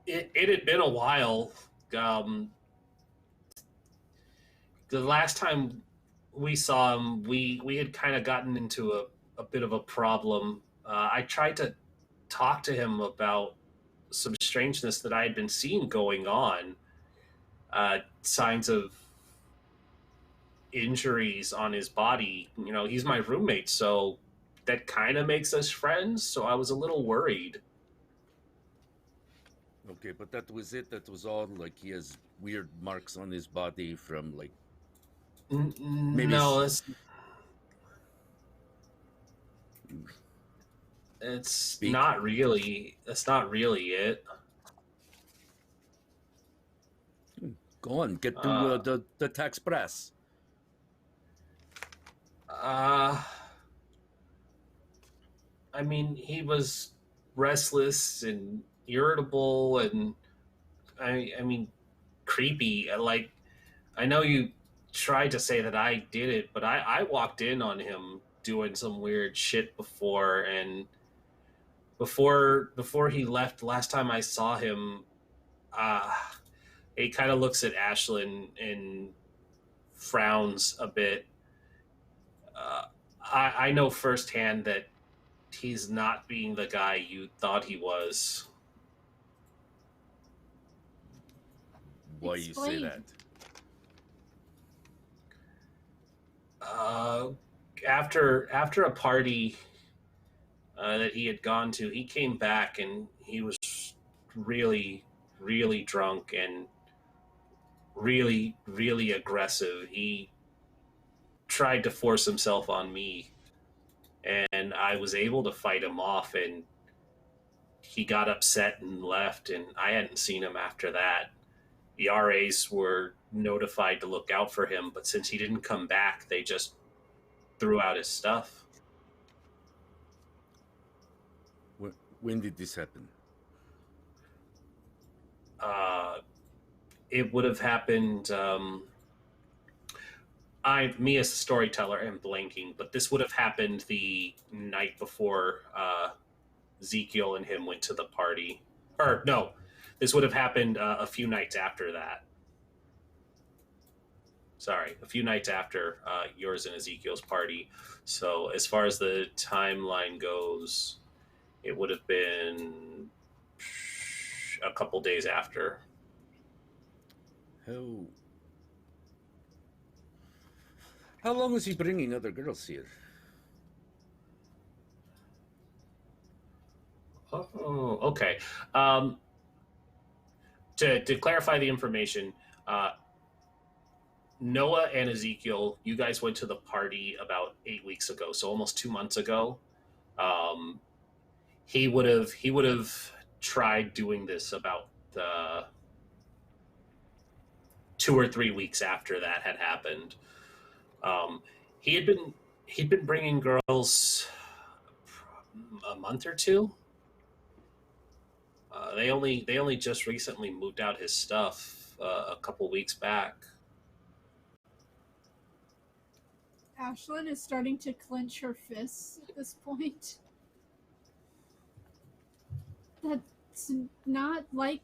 It had been a while. The last time we saw him, we had kind of gotten into a bit of a problem. I tried to talk to him about some strangeness that I had been seeing going on, signs of injuries on his body. You know, he's my roommate, so that kind of makes us friends. So I was a little worried. Okay, but that was it. That was all. Like, he has weird marks on his body from, like, maybe No, it's Speak. not really. That's not really it. Go on, get to the tax brass. I mean, he was restless and irritable, and I mean, creepy. Like, I know you tried to say that I did it, but I walked in on him doing some weird shit before, and before he left, last time I saw him, he kind of looks at Ashlin and frowns a bit. I know firsthand that he's not being the guy you thought he was. Why you say Explain. that? After a party that he had gone to, he came back and he was really, really drunk and really, really aggressive. He tried to force himself on me, and I was able to fight him off, and he got upset and left, and I hadn't seen him after that. The RAs were notified to look out for him, but since he didn't come back, they just threw out his stuff. When did this happen? It would have happened. Me as a storyteller am blanking, but this would have happened the night before Ezekiel and him went to the party. Or no, this would have happened a few nights after that. Sorry, a few nights after yours and Ezekiel's party. So as far as the timeline goes, it would have been a couple days after. How long was he bringing other girls here? Oh, okay. To clarify the information, Noah and Ezekiel, you guys went to the party about 8 weeks ago, so almost 2 months ago. He would have tried doing this about 2 or 3 weeks after that had happened. He'd been bringing girls a month or two. They only just recently moved out his stuff a couple weeks back. Ashlyn is starting to clench her fists at this point. That's not like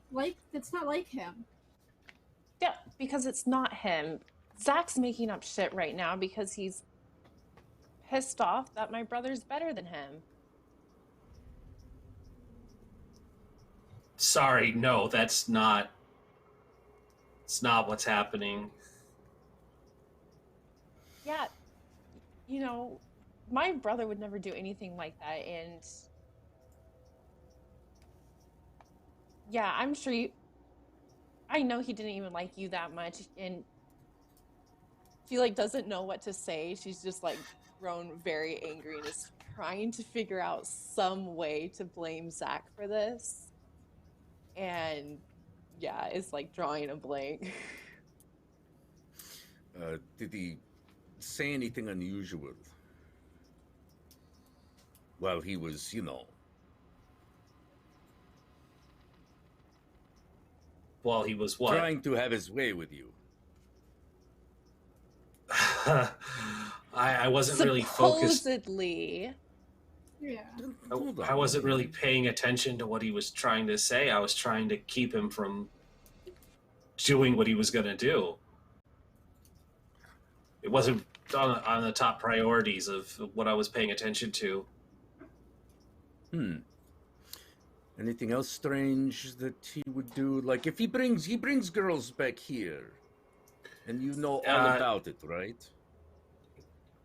that's not like him. Yeah, because it's not him. Zach's making up shit right now because he's pissed off that my brother's better than him. Sorry, no, that's not. It's not what's happening. Yeah, you know, my brother would never do anything like that. And yeah, I'm sure I know he didn't even like you that much. And she like doesn't know what to say. She's just like grown very angry and is trying to figure out some way to blame Zach for this. And yeah, it's like drawing a blank. Did he say anything unusual while he was, Well, he was what? trying to have his way with you? I wasn't really focused. Supposedly. Yeah. Hold on. I wasn't really paying attention to what he was trying to say. I was trying to keep him from doing what he was going to do. It wasn't on the top priorities of what I was paying attention to. Anything else strange that he would do? Like if he brings girls back here, and you know all about it, right?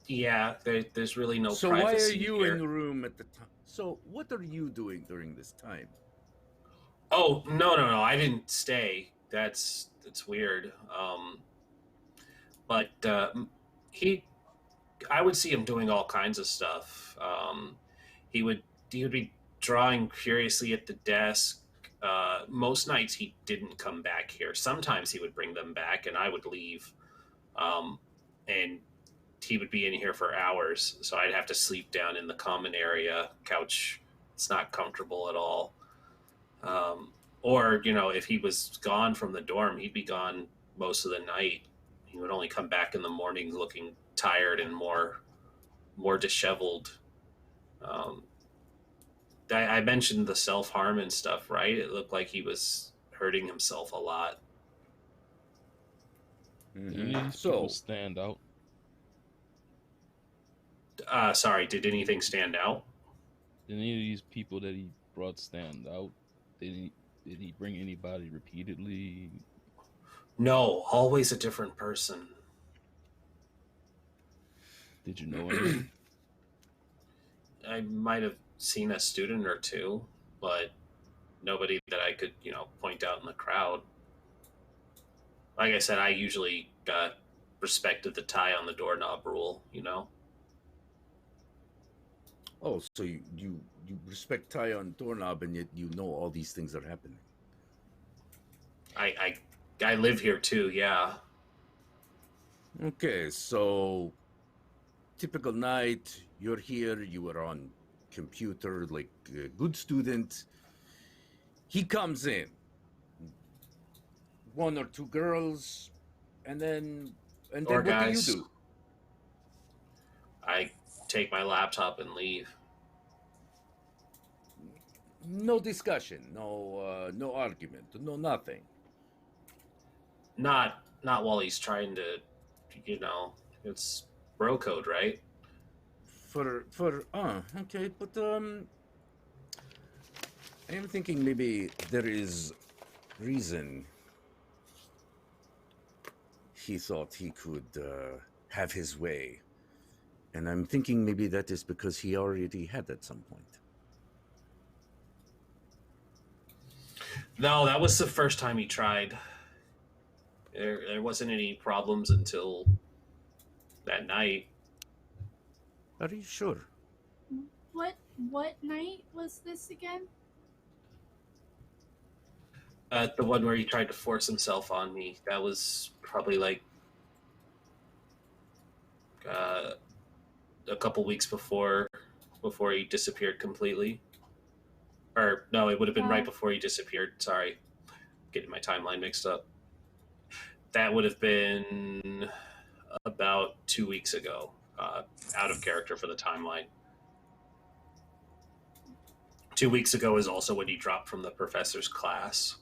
Yeah, there's really no so privacy why are you here. in the room at the time? So what are you doing during this time? Oh, no, I didn't stay. That's weird. But I would see him doing all kinds of stuff. He would be drawing furiously at the desk. Most nights he didn't come back here. Sometimes he would bring them back and I would leave. And he would be in here for hours. So I'd have to sleep down in the common area couch. It's not comfortable at all. Or, if he was gone from the dorm, he'd be gone most of the night. He would only come back in the morning looking tired and more disheveled. I mentioned the self-harm and stuff, right? It looked like he was hurting himself a lot. Did any of these people stand out? Sorry, did anything stand out? Did any of these people that he brought stand out? Did he bring anybody repeatedly? No, always a different person. Did you know anyone? I might have seen a student or two, but nobody that I could, point out in the crowd. Like I said, I usually respected the tie on the doorknob rule, Oh, so you respect tie on doorknob, and yet you know all these things are happening. I live here too, yeah. Okay, so typical night, you're here, you were on computer, like a good student. He comes in, one or two girls, and then what guys. do you do? I take my laptop and leave. No discussion, no argument, no nothing. Not while he's trying to, it's bro code, right? Okay, but I am thinking maybe there is reason he thought he could have his way. And I'm thinking maybe that is because he already had at some point. No, that was the first time he tried. There wasn't any problems until that night. Are you sure? What night was this again? The one where he tried to force himself on me. That was probably like a couple weeks before he disappeared completely. Or no, it would have been right before he disappeared. Sorry, getting my timeline mixed up. That would have been about 2 weeks ago. Out of character for the timeline. 2 weeks ago is also when he dropped from the professor's class.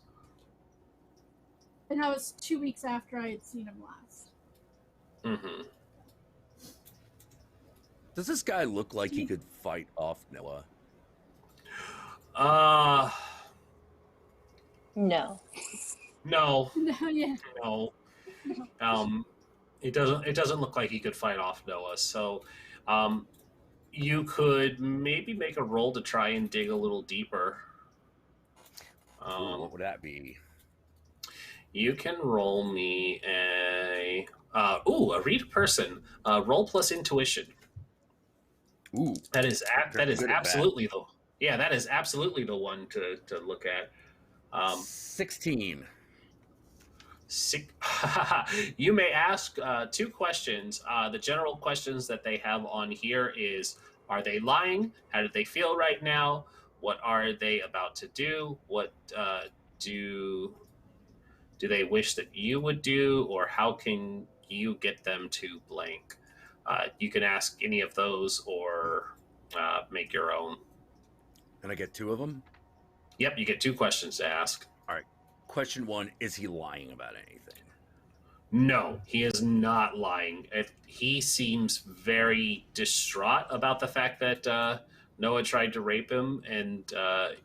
And that was 2 weeks after I had seen him last. Mm-hmm. Does this guy look like he could fight off Noah? No. No, No, yeah. no. No. It doesn't look like he could fight off Noah. So, you could maybe make a roll to try and dig a little deeper. Ooh, what would that be? You can roll me a read person. Roll plus intuition. Ooh, That is good at absolutely that is absolutely the one to look at. 16. You may ask 2 questions. The general questions that they have on here is: are they lying? How do they feel right now? What are they about to do? What do they wish that you would do, or how can you get them to blank? You can ask any of those, or make your own. And I get 2 of them? Yep, you get 2 questions to ask. All right. Question 1, is he lying about anything? No, he is not lying. He seems very distraught about the fact that Noah tried to rape him, and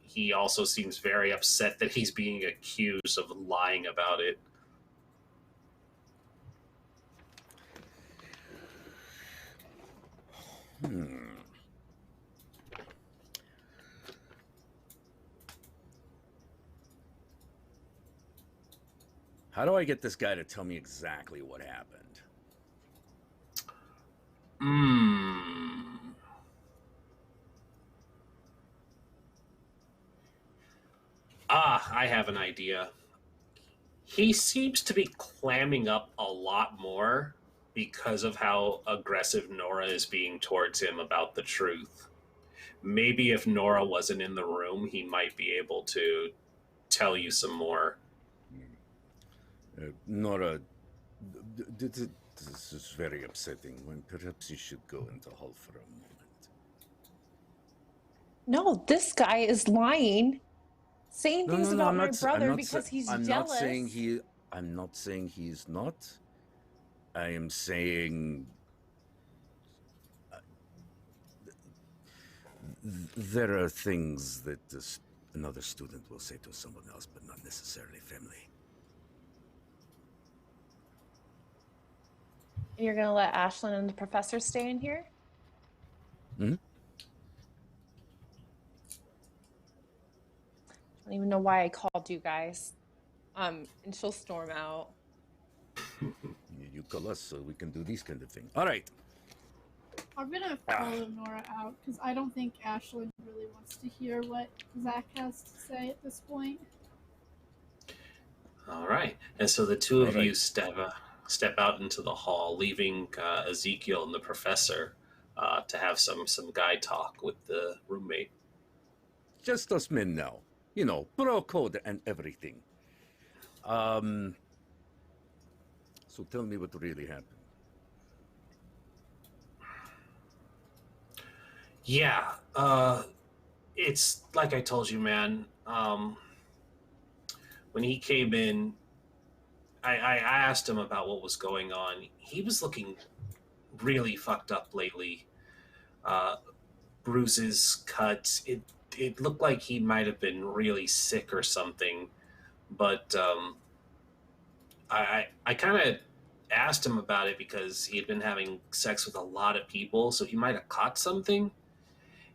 he also seems very upset that he's being accused of lying about it. How do I get this guy to tell me exactly what happened? I have an idea. He seems to be clamming up a lot more because of how aggressive Norah is being towards him about the truth. Maybe if Norah wasn't in the room, he might be able to tell you some more. Norah, this is very upsetting. When perhaps you should go into the hall for a moment. No, this guy is lying, saying things about my brother because he's jealous. I'm not saying he's not. I am saying there are things that another student will say to someone else, but not necessarily family. You're going to let Ashlin and the professor stay in here? Hmm? I don't even know why I called you guys. And she'll storm out. You call us so we can do these kind of things. All right. I'm gonna follow Norah out because I don't think Ashlyn really wants to hear what Zach has to say at this point. All right, and so the two of you step out into the hall, leaving Ezekiel and the professor to have some guy talk with the roommate. Just us men now. You know, bro code and everything. So tell me what really happened. Yeah, it's like I told you, man. When he came in, I asked him about what was going on. He was looking really fucked up lately. Bruises, cuts. It looked like he might have been really sick or something. But I kind of asked him about it because he had been having sex with a lot of people, so he might have caught something.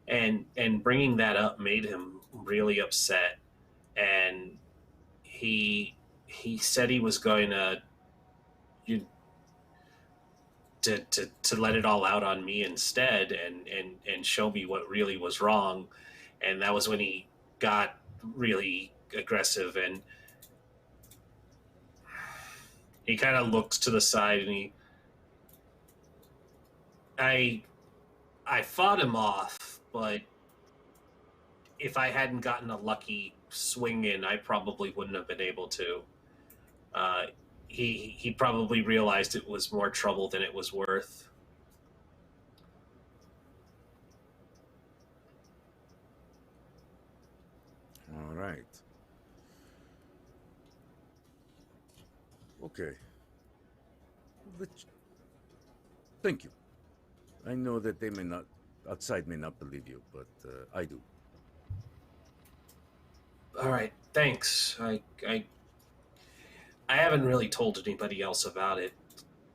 And bringing that up made him really upset. And he said he was going to let it all out on me instead, and show me what really was wrong. And that was when he got really aggressive, and he kind of looked to the side, and I fought him off, but if I hadn't gotten a lucky swing in, I probably wouldn't have been able to. He probably realized it was more trouble than it was worth. All right. Okay. Thank you. I know that they may not, outside may not believe you, but I do. All right. thanks. I haven't really told anybody else about it.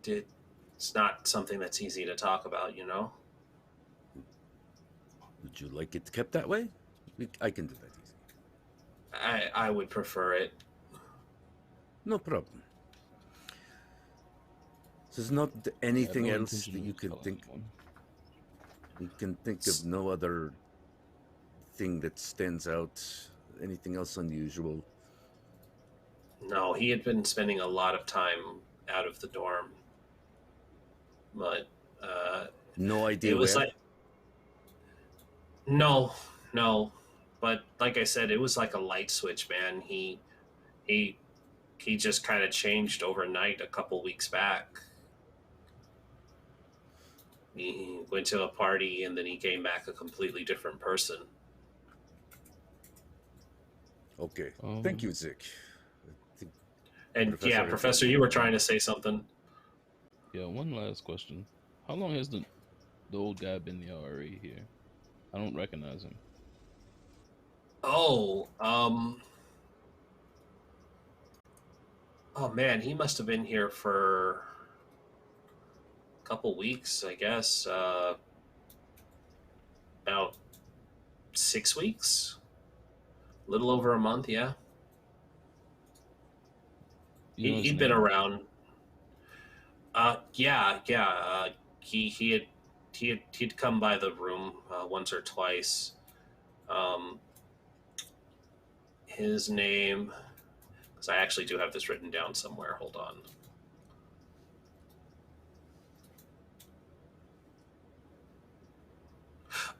It's not something that's easy to talk about, you know? Would you like it kept that way? I can do that easy. I would prefer it. No problem. There's not anything no else that intention you of can telling think. anyone. You can think of no other thing that stands out. Anything else unusual? No, he had been spending a lot of time out of the dorm. But No idea it was where? like no. But like I said, it was like a light switch, man. He just kind of changed overnight a couple weeks back. He went to a party and then he came back a completely different person. Okay. Thank you, Zik. And yeah, Professor, you were trying to say something. Yeah, one last question. How long has the old guy been the RA here? I don't recognize him. Oh man, he must have been here for a couple weeks, I guess. About 6 weeks, a little over a month. Yeah, he'd been around. Yeah. He'd come by the room once or twice. His name, because I actually do have this written down somewhere. Hold on.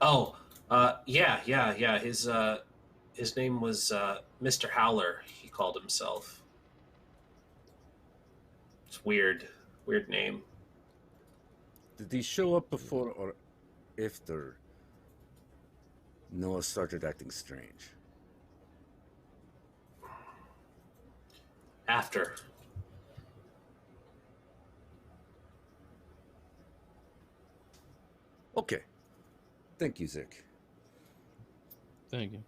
Oh, yeah. His name was Mr. Howler. He called himself. It's weird name. Did he show up before or after Noah started acting strange? After. Okay. Thank you, Zik. Thank you.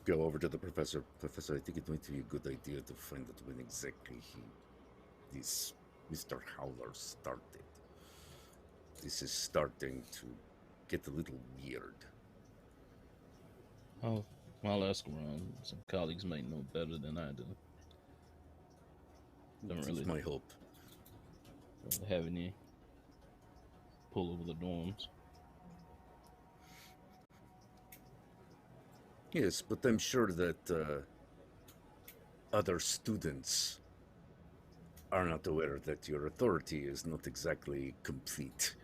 Go over to the professor. Professor, I think it might be a good idea to find out when exactly this Mr. Howler started. This is starting to get a little weird. I'll ask around. Some colleagues might know better than I do. Don't really my hope. Don't have any pull over the dorms. Yes, but I'm sure that other students are not aware that your authority is not exactly complete.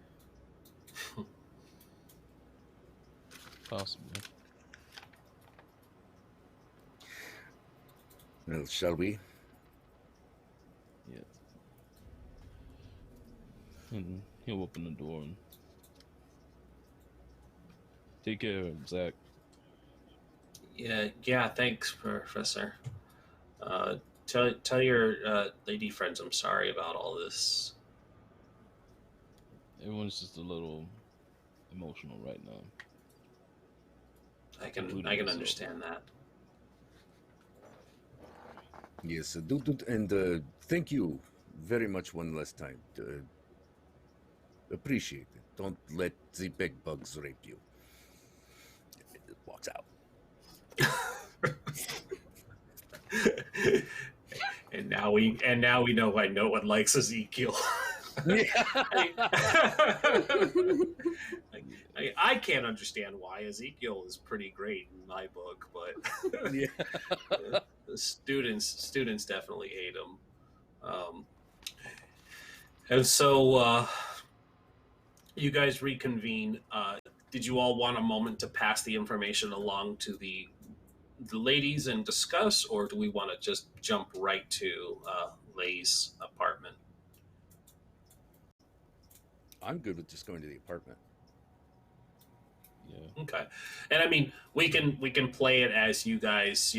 Possibly. Well, shall we? Yeah. And he'll open the door and take care of Zach. Yeah. Thanks, Professor. Tell your lady friends I'm sorry about all this. Everyone's just a little emotional right now. I can understand that. Yes, and thank you very much one last time. Appreciate it. Don't let the big bugs rape you. Walks out. and now we know why no one likes Ezekiel. I can't understand why. Ezekiel is pretty great in my book, but the students definitely hate him. And so you guys reconvene. Did you all want a moment to pass the information along to the ladies and discuss, or do we want to just jump right to Lay's apartment? I'm good with just going to the apartment. Yeah. Okay. And I mean, we can play it as you guys,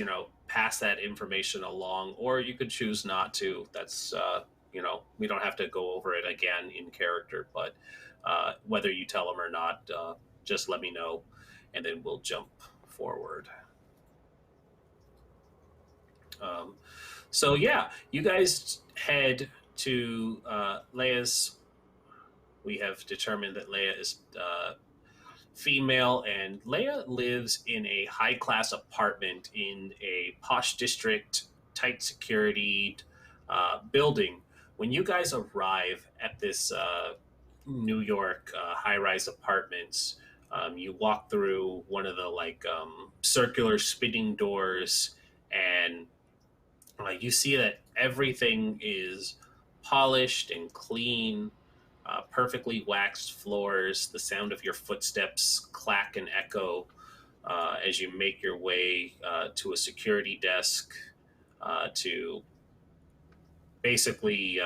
pass that information along, or you could choose not to. That's we don't have to go over it again in character, but whether you tell them or not, just let me know, and then we'll jump forward. Um, so yeah, you guys head to Leia's. We have determined that Leia is female, and Leia lives in a high class apartment in a posh district, tight security building. When you guys arrive at this New York high rise apartments, you walk through one of the circular spinning doors, and you see that everything is polished and clean, perfectly waxed floors. The sound of your footsteps clack and echo as you make your way to a security desk to basically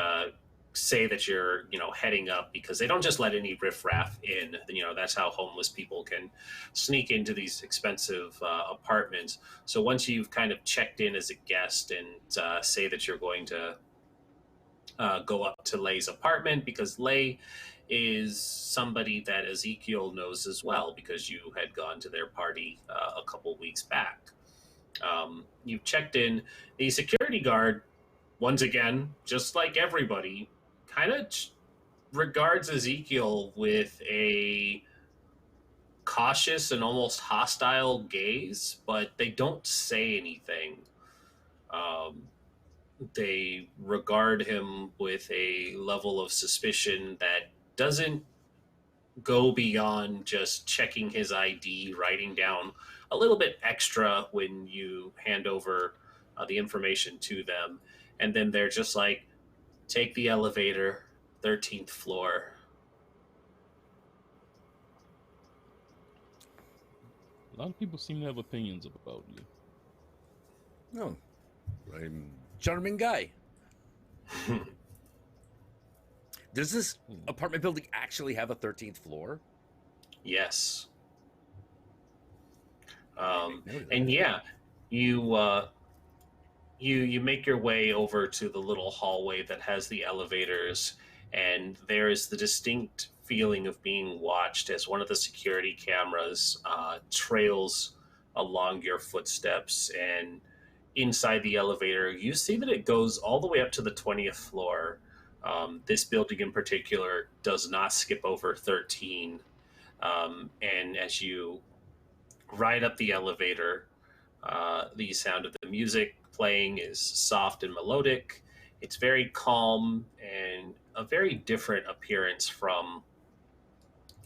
say that you're, heading up, because they don't just let any riffraff in. That's how homeless people can sneak into these expensive apartments. So once you've kind of checked in as a guest and say that you're going to go up to Lay's apartment, because Lay is somebody that Ezekiel knows as well, because you had gone to their party a couple weeks back. You've checked in. The security guard, once again, just like everybody, kind of regards Ezekiel with a cautious and almost hostile gaze, but they don't say anything. Um, they regard him with a level of suspicion that doesn't go beyond just checking his ID, writing down a little bit extra when you hand over the information to them. And then they're just like, take the elevator, 13th floor. A lot of people seem to have opinions about you. No, I'm charming guy. Does this apartment building actually have a 13th floor? Yes. And yeah, you make your way over to the little hallway that has the elevators, and there is the distinct feeling of being watched as one of the security cameras trails along your footsteps. And inside the elevator, you see that it goes all the way up to the 20th floor. This building in particular does not skip over 13. And as you ride up the elevator, the sound of the music playing is soft and melodic. It's very calm and a very different appearance from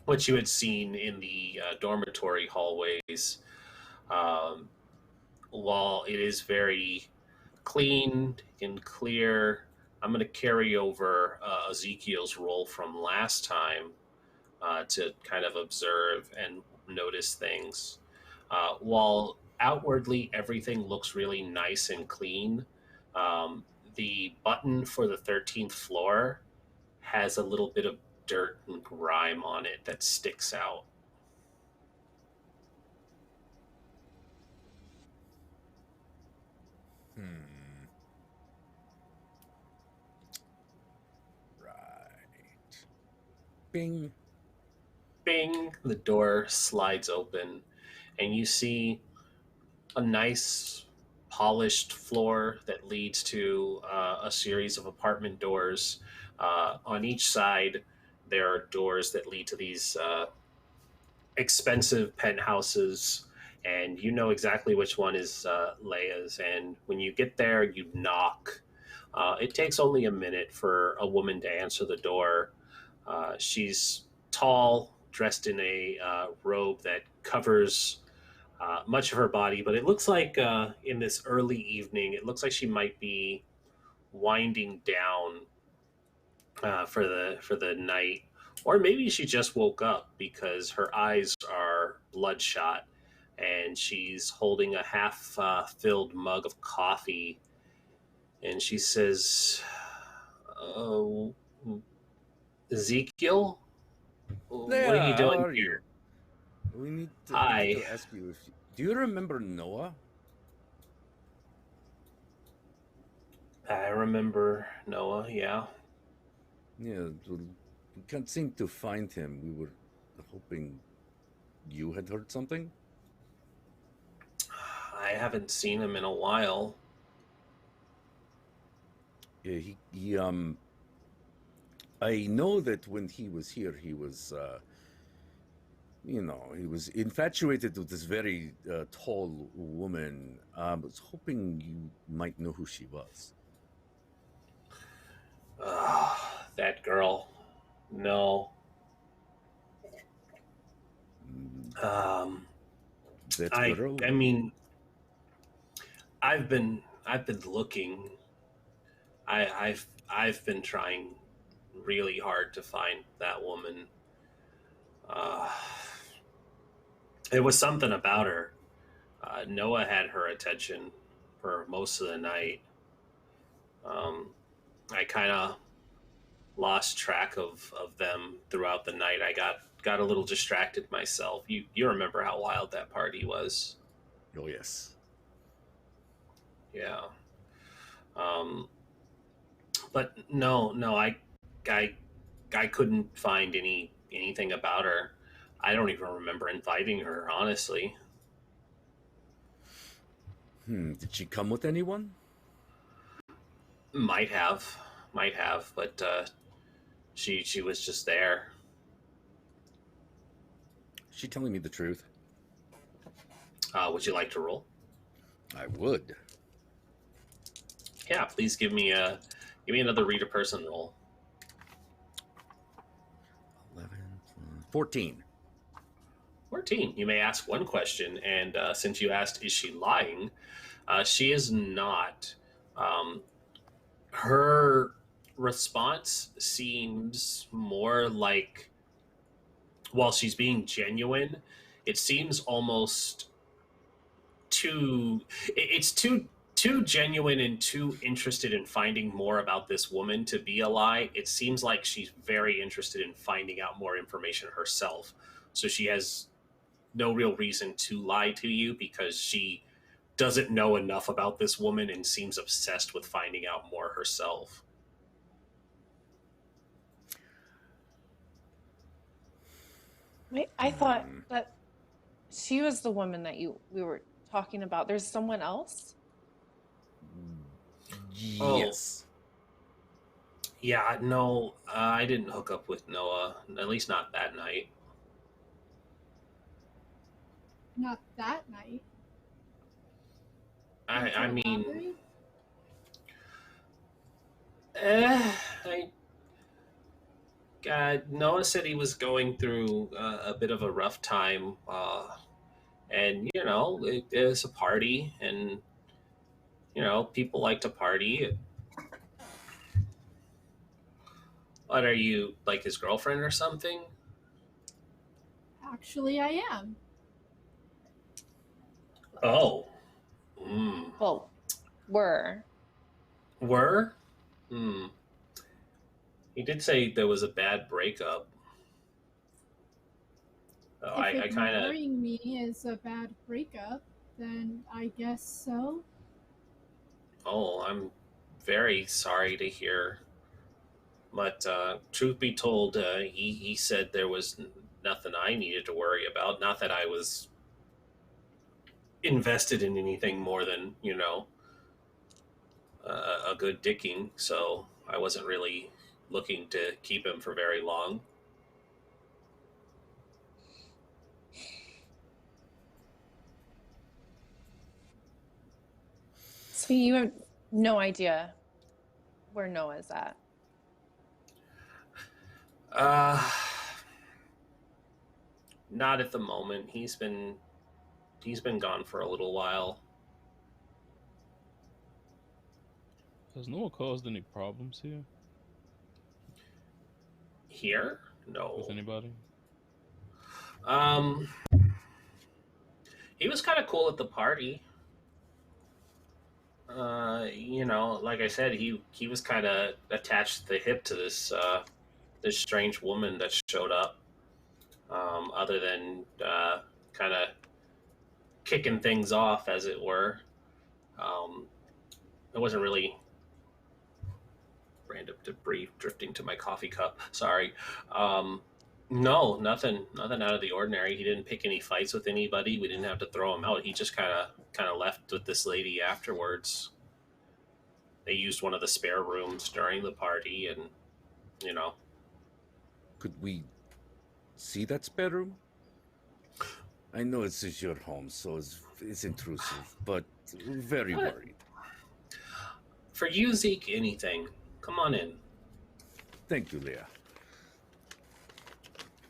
what you had seen in the dormitory hallways. Um, while it is very clean and clear, I'm going to carry over Ezekiel's role from last time to kind of observe and notice things. While outwardly everything looks really nice and clean, um, the button for the 13th floor has a little bit of dirt and grime on it that sticks out. Right. Bing. Bing, the door slides open, and you see a nice polished floor that leads to a series of apartment doors. On each side, there are doors that lead to these expensive penthouses, and you know exactly which one is Leia's. And when you get there, you knock. It takes only a minute for a woman to answer the door. She's tall, dressed in a robe that covers much of her body, but it looks like in this early evening, it looks like she might be winding down for the night, or maybe she just woke up because her eyes are bloodshot, and she's holding a half filled mug of coffee, and she says, "Oh, Ezekiel, what are you Leah, doing how are here?" you? We need Hi. to ask you if do you remember Noah? I remember Noah, yeah. Yeah, we can't seem to find him. We were hoping you had heard something. I haven't seen him in a while. Yeah, I know that when he was here, he was, he was infatuated with this very tall woman. I was hoping you might know who she was. That girl. No. That I girl? mean, I've been looking. I've been trying really hard to find that woman. Uh, it was something about her. Noah had her attention for most of the night. I kind of lost track of them throughout the night. I got a little distracted myself. You remember how wild that party was? Oh, yes. Yeah. Um, but no, I I couldn't find anything about her. I don't even remember inviting her, honestly. Did she come with anyone? Might have, but she was just there. Is she telling me the truth? Would you like to roll? I would. Yeah, please give me another read a person roll. 11, 14. 14. You may ask one question, and since you asked, is she lying? She is not. Her response seems more like, while she's being genuine, it seems almost too. It's too genuine and too interested in finding more about this woman to be a lie. It seems like she's very interested in finding out more information herself. So she has no real reason to lie to you because she doesn't know enough about this woman and seems obsessed with finding out more herself. Wait, I thought that she was the woman that we were talking about. There's someone else? Yes. Yeah, no, I didn't hook up with Noah, at least not that night. Not that night. I mean, Boundary? Noah said he was going through a bit of a rough time, and it's a party, and people like to party. What, are you like his girlfriend or something? Actually, I am. Oh, Well, were. were? Hmm. He did say there was a bad breakup. So If I kind of. ignoring me is a bad breakup, then I guess so. Oh, I'm very sorry to hear. But truth be told, he said there was nothing I needed to worry about. Not that I was invested in anything more than, a good dicking. So I wasn't really looking to keep him for very long. So you have no idea where Noah's at. Not at the moment. He's been gone for a little while. Has Noah caused any problems here Here? No. with anybody? He was kind of cool at the party. Like I said, he was kind of attached to the hip to this strange woman that showed up. Other than kind of kicking things off, as it were. It wasn't really random debris drifting to my coffee cup. Sorry. No, nothing out of the ordinary. He didn't pick any fights with anybody. We didn't have to throw him out. He just kind of left with this lady afterwards. they used one of the spare rooms during the party, and Could we see that spare room? I know this is your home, so it's intrusive, but very What? worried. For you, Zeke, anything. Come on in. Thank you, Leah.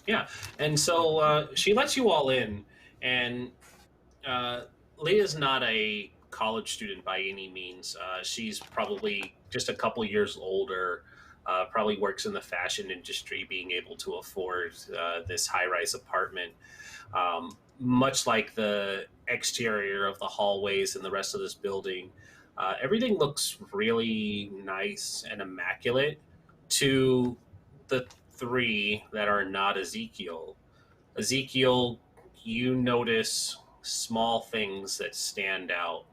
Yeah, and so she lets you all in, and Leah's not a college student by any means. She's probably just a couple years older, probably works in the fashion industry, being able to afford this high-rise apartment. Much like the exterior of the hallways and the rest of this building, everything looks really nice and immaculate to the three that are not Ezekiel. Ezekiel, you notice small things that stand out.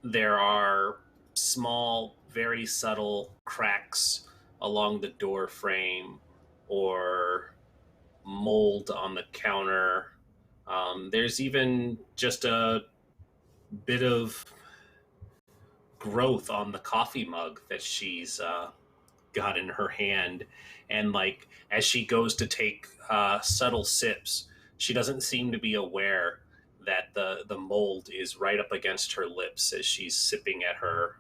There are small, very subtle cracks along the door frame or mold on the counter. There's even just a bit of growth on the coffee mug that she's got in her hand. And like as she goes to take subtle sips, she doesn't seem to be aware that the mold is right up against her lips as she's sipping at her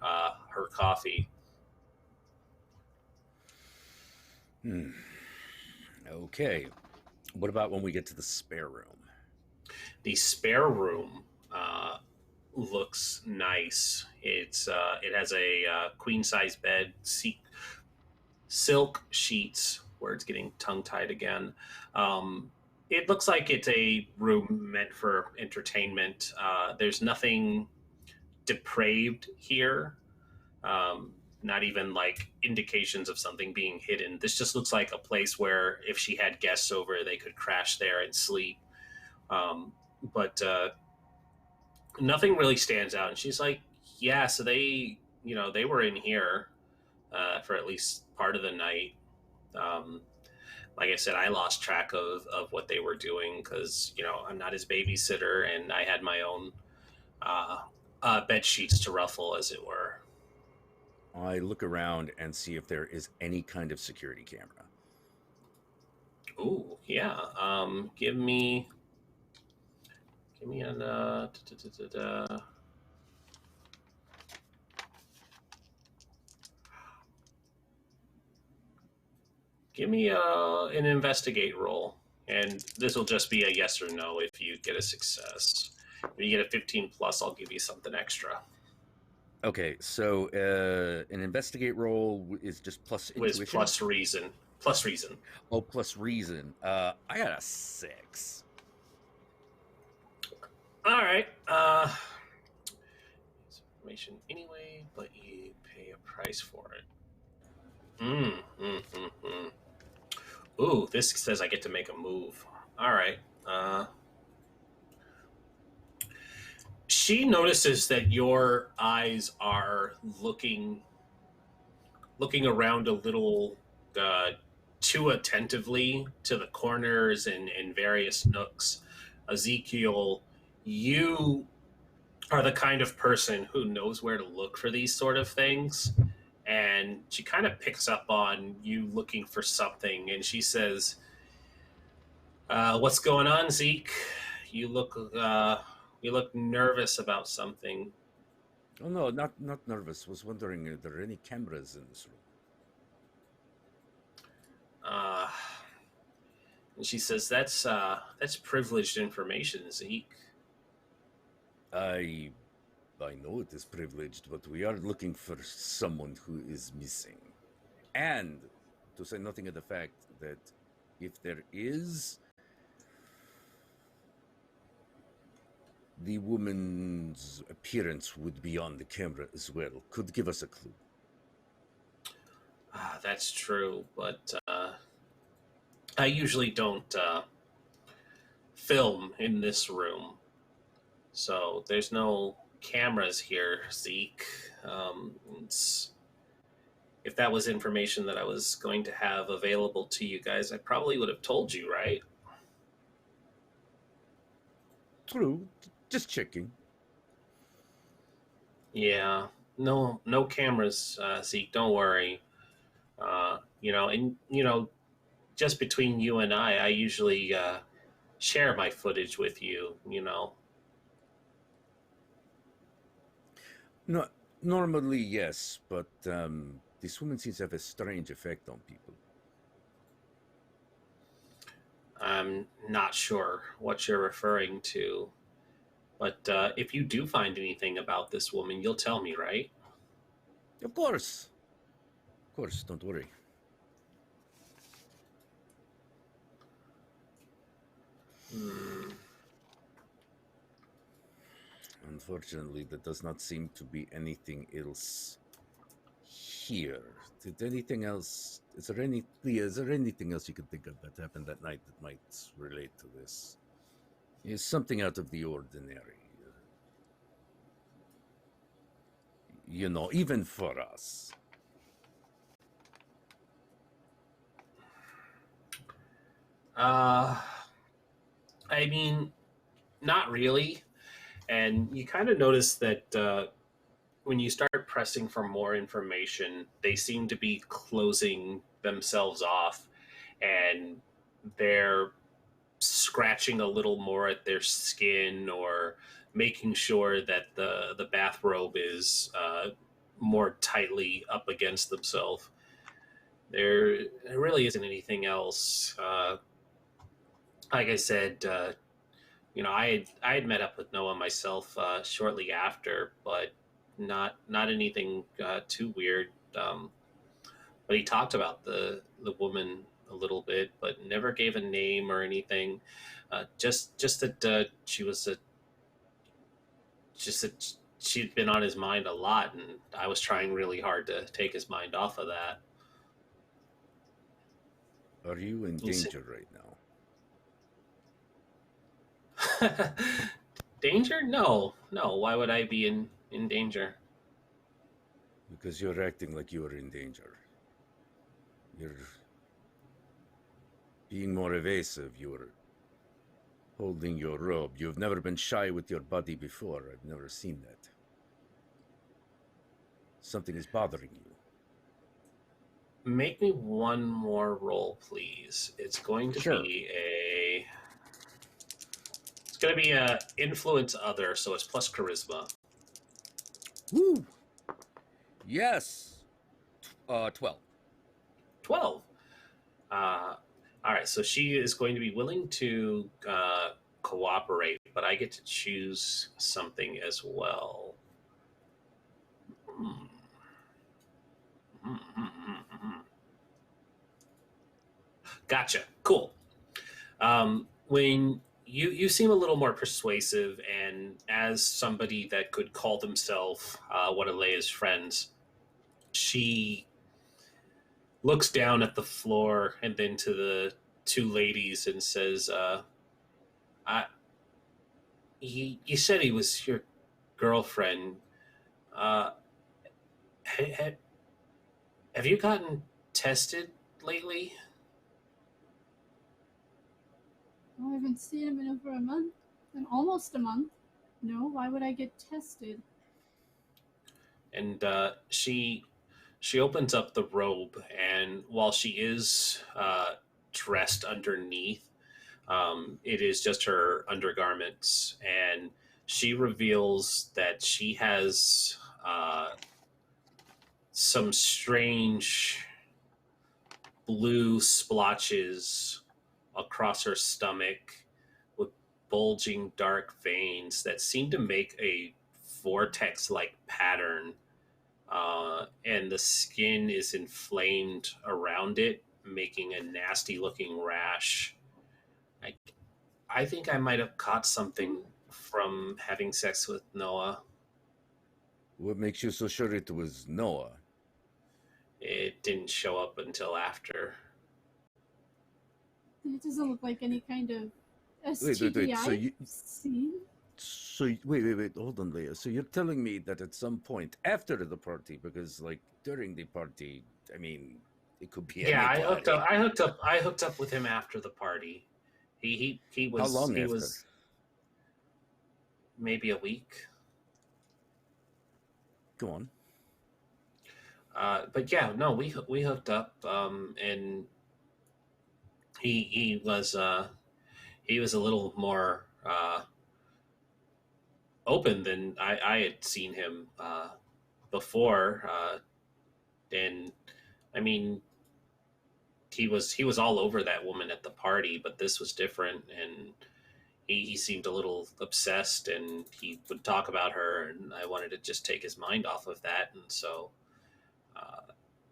coffee. Okay. What about when we get to the spare room? The spare room looks nice. It has a queen size bed, silk sheets. Words getting tongue tied again. It looks like it's a room meant for entertainment. There's nothing depraved here. Not even like indications of something being hidden. This just looks like a place where if she had guests over, they could crash there and sleep. But nothing really stands out. And she's like, yeah, so they were in here for at least part of the night. Like I said, I lost track of what they were doing because, I'm not his babysitter and I had my own bed sheets to ruffle, as it were. I look around and see if there is any kind of security camera. Ooh, yeah. Give me an give me an investigate roll, and this will just be a yes or no if you get a success. If you get a 15 plus, I'll give you something extra. Okay, so an investigate roll is just plus intuition? With plus reason. Plus reason. Oh, plus reason. I got a 6. All right. It's information anyway, but you pay a price for it. Ooh, this says I get to make a move. All right. She notices that your eyes are looking around a little too attentively to the corners and various nooks. Ezekiel, you are the kind of person who knows where to look for these sort of things. And she kind of picks up on you looking for something, and she says, what's going on, Zeke? You look nervous about something. Oh no, not nervous. Was wondering if there are any cameras in this room. And she says, that's privileged information, Zeke. I know it is privileged, but we are looking for someone who is missing. And to say nothing of the fact that if there is, the woman's appearance would be on the camera as well. Could give us a clue. That's true, but I usually don't film in this room. So there's no cameras here, Zeke. If that was information that I was going to have available to you guys, I probably would have told you, right? True. Just checking. Yeah. No cameras, Zeke. Don't worry. And just between you and I usually share my footage with you. No, normally yes, but this woman seems to have a strange effect on people. I'm not sure what you're referring to, but if you do find anything about this woman, you'll tell me, right? Of course. Of course, don't worry. Hmm. Unfortunately, there does not seem to be anything else here. Did anything else? Leah, is there anything else you can think of that happened that night that might relate to this? Is something out of the ordinary. Even for us. I mean, not really. And you kind of notice that when you start pressing for more information, they seem to be closing themselves off, and they're scratching a little more at their skin or making sure that the bathrobe is more tightly up against themselves. There really isn't anything else. Like I said, I had met up with Noah myself shortly after, but not anything too weird. But he talked about the woman a little bit, but never gave a name or anything. Just that she was just that she'd been on his mind a lot, and I was trying really hard to take his mind off of that. Are you in danger right now? Danger? No. Why would I be in danger? Because you're acting like you are in danger. You're being more evasive. You're holding your robe. You've never been shy with your body before. I've never seen that. Something is bothering you. Make me one more roll, please. It's going to be a influence other, so it's plus charisma. Woo! Yes. 12. 12. All right, so she is going to be willing to cooperate, but I get to choose something as well. Gotcha. Cool. When you seem a little more persuasive, and as somebody that could call themselves one of Leia's friends, she looks down at the floor and then to the two ladies and says, you said he was your girlfriend. Ha- have you gotten tested lately? Oh, I haven't seen him in over a month. And almost a month. No, why would I get tested? And she opens up the robe, and while she is dressed underneath, it is just her undergarments, and she reveals that she has some strange blue splotches across her stomach with bulging dark veins that seem to make a vortex like pattern, and the skin is inflamed around it, making a nasty looking rash. I, I think I might have caught something from having sex with Noah. What makes you so sure it was Noah? It didn't show up until after. It doesn't look like any kind of Wait. STD So I've seen. wait. Hold on, Leah. So you're telling me that at some point after the party, because like during the party, I mean, it could be Yeah, anybody. I hooked up with him after the party. He was. How long he after? was maybe a week. Go on. But yeah, no, we hooked up, and he was a little more open than I had seen him before, and I mean he was all over that woman at the party, but this was different, and he seemed a little obsessed, and he would talk about her, and I wanted to just take his mind off of that, and so.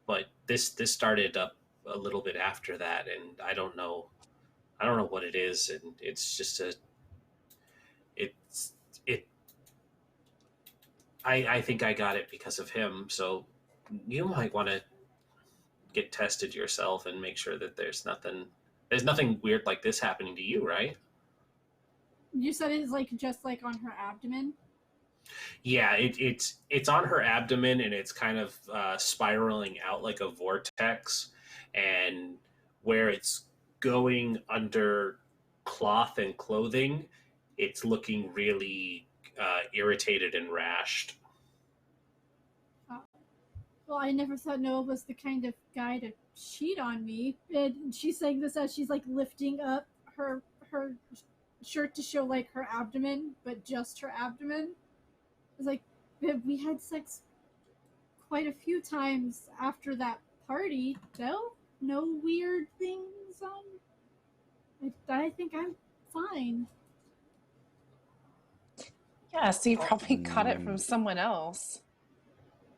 But this started up a little bit after that, and I don't know what it is, and it's just it's it. I think I got it because of him, so you might want to get tested yourself and make sure that there's nothing weird like this happening to you, right? You said it's like just like on her abdomen. Yeah, it's on her abdomen, and it's kind of spiraling out like a vortex, and where it's going under cloth and clothing, it's looking really irritated and rashed. Well, I never thought Noah was the kind of guy to cheat on me. And she's saying this as she's like lifting up her shirt to show like her abdomen, but just her abdomen. It's like we had sex quite a few times after that party. No weird things. I think I'm fine. Yeah, so you probably got it from someone else.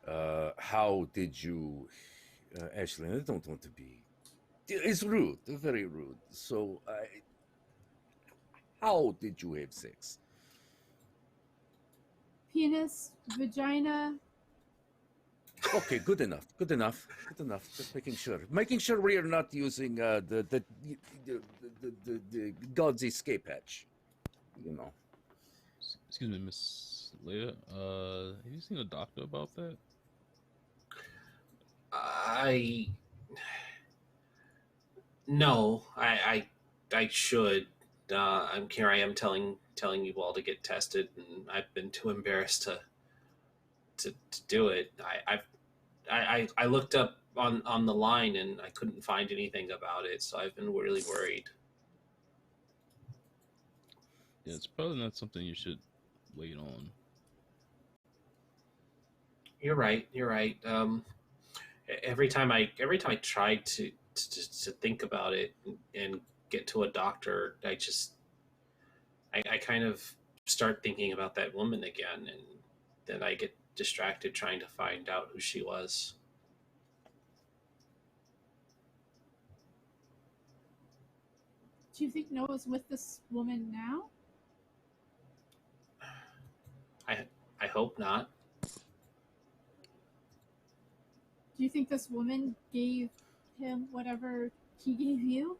How did you, Ashlyn? I don't want to be. It's rude, very rude. So, how did you have sex? Penis, vagina. Okay, good enough. Just making sure we are not using the God's escape hatch. You know. Excuse me, Miss Leah. Have you seen a doctor about that? No, I should. Here I am telling you all to get tested, and I've been too embarrassed to do it. I looked up on the line, and I couldn't find anything about it, so I've been really worried. Yeah, it's probably not something you should wait on. You're right. Every time I try to think about it and get to a doctor, I kind of start thinking about that woman again, and then I get distracted trying to find out who she was. Do you think Noah's with this woman now? I hope not. Do you think this woman gave him whatever he gave you?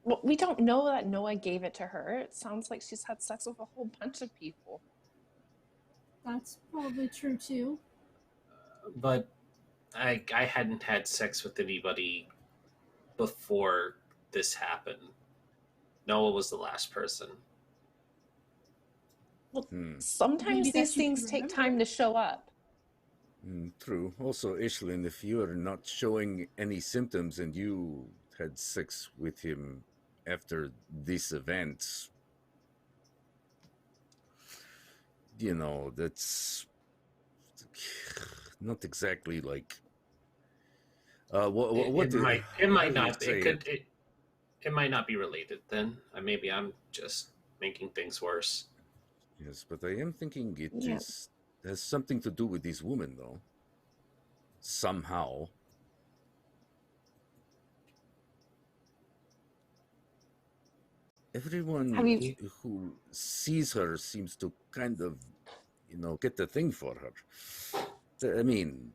Well, we don't know that Noah gave it to her. It sounds like she's had sex with a whole bunch of people. That's probably true too. But I hadn't had sex with anybody before this happened. Noah was the last person. Well, sometimes these things take time to show up. True. Also, Ashlyn, if you are not showing any symptoms and you had sex with him after this event, you know, that's not exactly like. It might not. It might not be related. Then maybe I'm just making things worse. Yes, but I am thinking it has something to do with this woman, though. Somehow. Everyone who sees her seems to kind of, get the thing for her. I mean,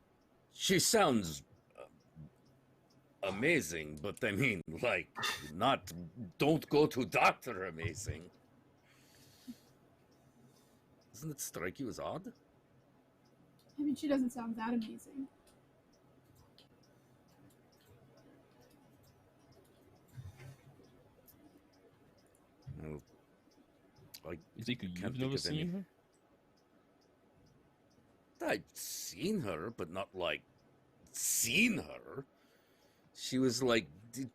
she sounds amazing, but I mean, like, don't go to doctor amazing. Doesn't it strike you as odd? I mean, she doesn't sound that amazing. Well, Ezekiel, you've never seen her? I've seen her, but not like seen her. She was like the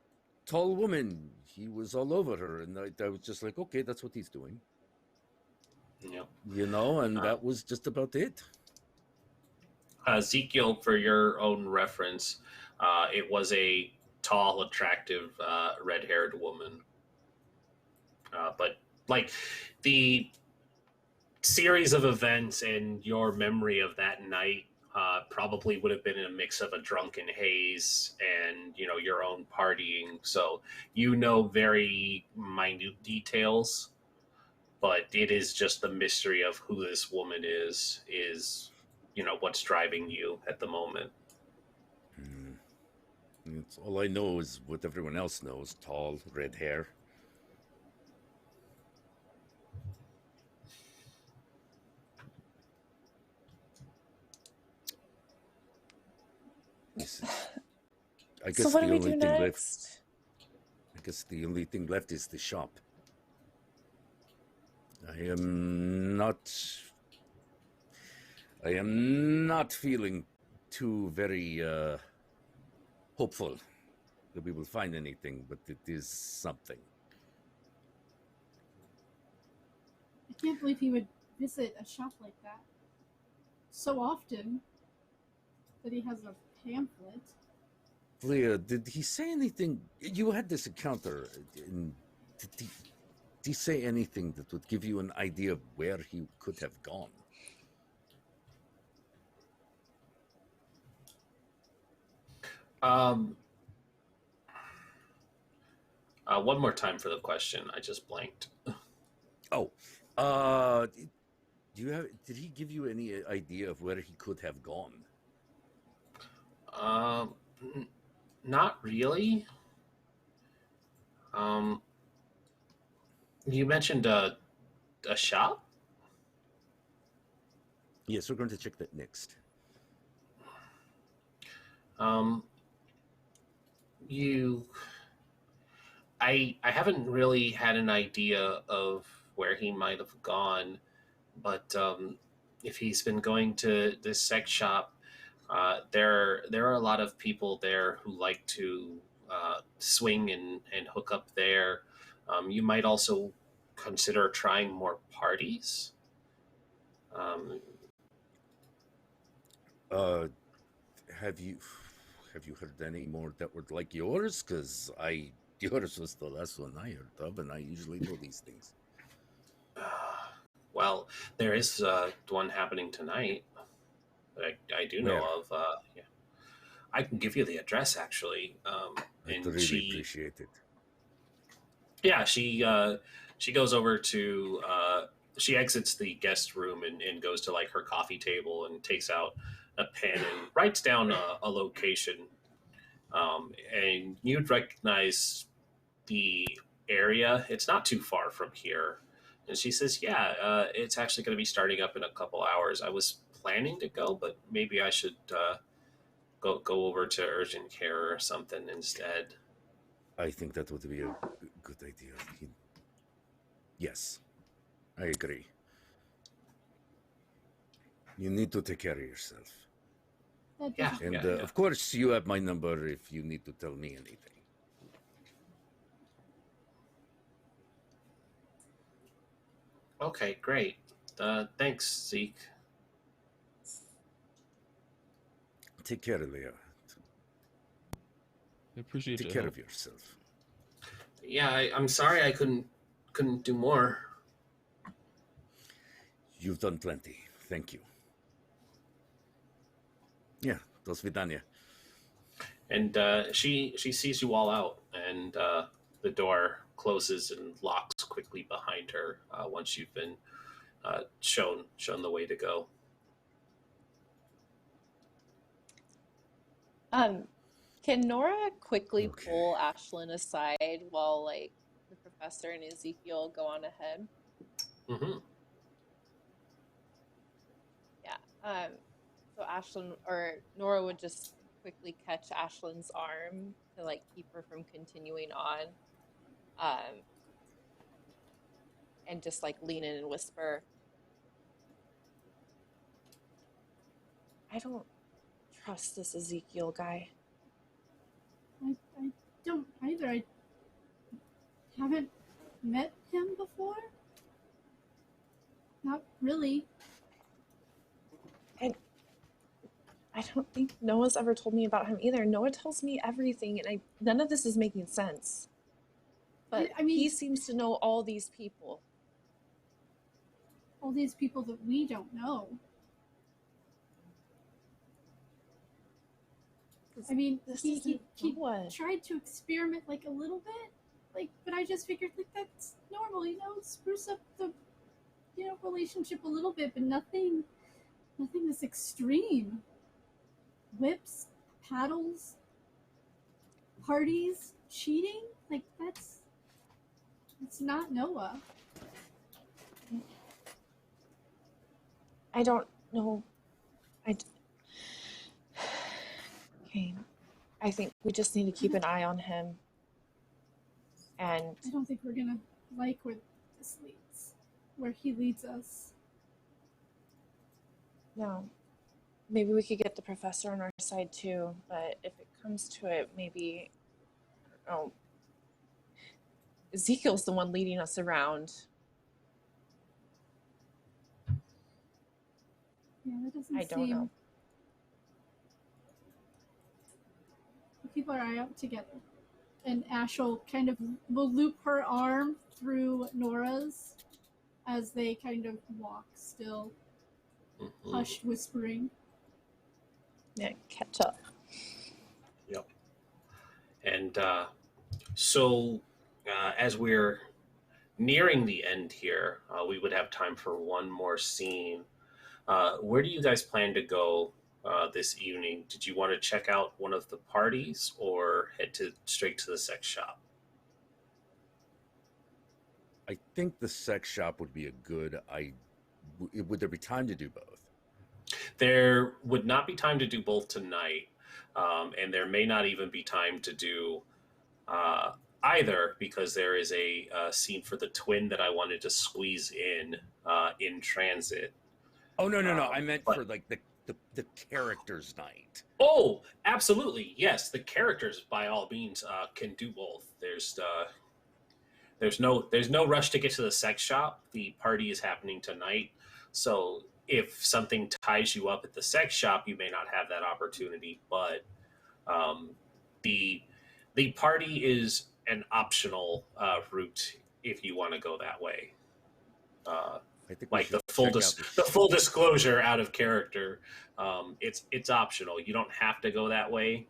tall woman. He was all over her, and I was just like, okay, that's what he's doing. Yep. You know, and that was just about it. Ezekiel, for your own reference, it was a tall, attractive, red-haired woman. But like the series of events and your memory of that night probably would have been a mix of a drunken haze and your own partying. So very minute details, but it is just the mystery of who this woman is what's driving you at the moment. It's all I know is what everyone else knows: tall, red hair. I guess So what the do we only do thing next? left. I guess the only thing left is the shop. I am not feeling too very hopeful that we will find anything, but it is something. I can't believe he would visit a shop like that so often that he has a pamphlet. Leah, did he say anything? You had this encounter. Did he say anything that would give you an idea of where he could have gone? One more time for the question. I just blanked. Did he give you any idea of where he could have gone? Not really. You mentioned a shop? Yes, we're going to check that next. I haven't really had an idea of where he might have gone, but if he's been going to this sex shop, there are a lot of people there who like to swing and hook up there. You might also consider trying more parties. Have you heard any more that were like yours? Because yours was the last one I heard of, and I usually know these things. Well, there is one happening tonight that I do know of. Yeah. I can give you the address, actually. I'd really appreciate it. Yeah, she goes over to she exits the guest room and goes to like her coffee table and takes out a pen and writes down a location. And you'd recognize the area. It's not too far from here. And she says, yeah, it's actually going to be starting up in a couple hours. I was planning to go, but maybe I should go over to urgent care or something instead. I think that would be a good idea. Yes, I agree. You need to take care of yourself. Yeah. And of course, you have my number if you need to tell me anything. Okay, great. Thanks, Zeke. Take care, Leah. I appreciate Take your care help. of yourself. Yeah, I'm sorry I couldn't do more. You've done plenty. Thank you. Yeah, do svidania. And she sees you all out, and the door closes and locks quickly behind her once you've been shown the way to go. Can Norah quickly pull Ashlin aside while like the professor and Ezekiel go on ahead? Mm-hmm. Yeah. So Ashlin or Norah would just quickly catch Ashlin's arm to like keep her from continuing on. And just like lean in and whisper, I don't trust this Ezekiel guy. I don't either. I haven't met him before. Not really. And I don't think Noah's ever told me about him either. Noah tells me everything, and none of this is making sense. But I mean, he seems to know all these people. All these people that we don't know. I mean, he tried to experiment like a little bit, but I just figured like that's normal, spruce up the, relationship a little bit, but nothing this extreme. Whips, paddles, parties, cheating, like that's not Noah. I don't know. Okay. I think we just need to keep an eye on him. And I don't think we're gonna like where this leads, where he leads us. no, maybe we could get the professor on our side too. But if it comes to it, maybe, I don't know, Ezekiel's the one leading us around. Yeah, that doesn't I don't know. We'll keep our eye out together. And Ash will loop her arm through Norah's as they kind of walk still, hushed whispering. Yeah, catch up. Yep. And so as we're nearing the end here, we would have time for one more scene. Where do you guys plan to go this evening? Did you want to check out one of the parties or head straight to the sex shop? I think the sex shop would be a good. Would there be time to do both? There would not be time to do both tonight, and there may not even be time to do either, because there is a scene for the twin that I wanted to squeeze in transit. Oh no! I meant for like the characters' night. Oh, absolutely, yes. The characters, by all means, can do both. There's no rush to get to the sex shop. The party is happening tonight, so if something ties you up at the sex shop, you may not have that opportunity. But the party is an optional route if you want to go that way. I think like the full disclosure out of character, it's optional. You don't have to go that way.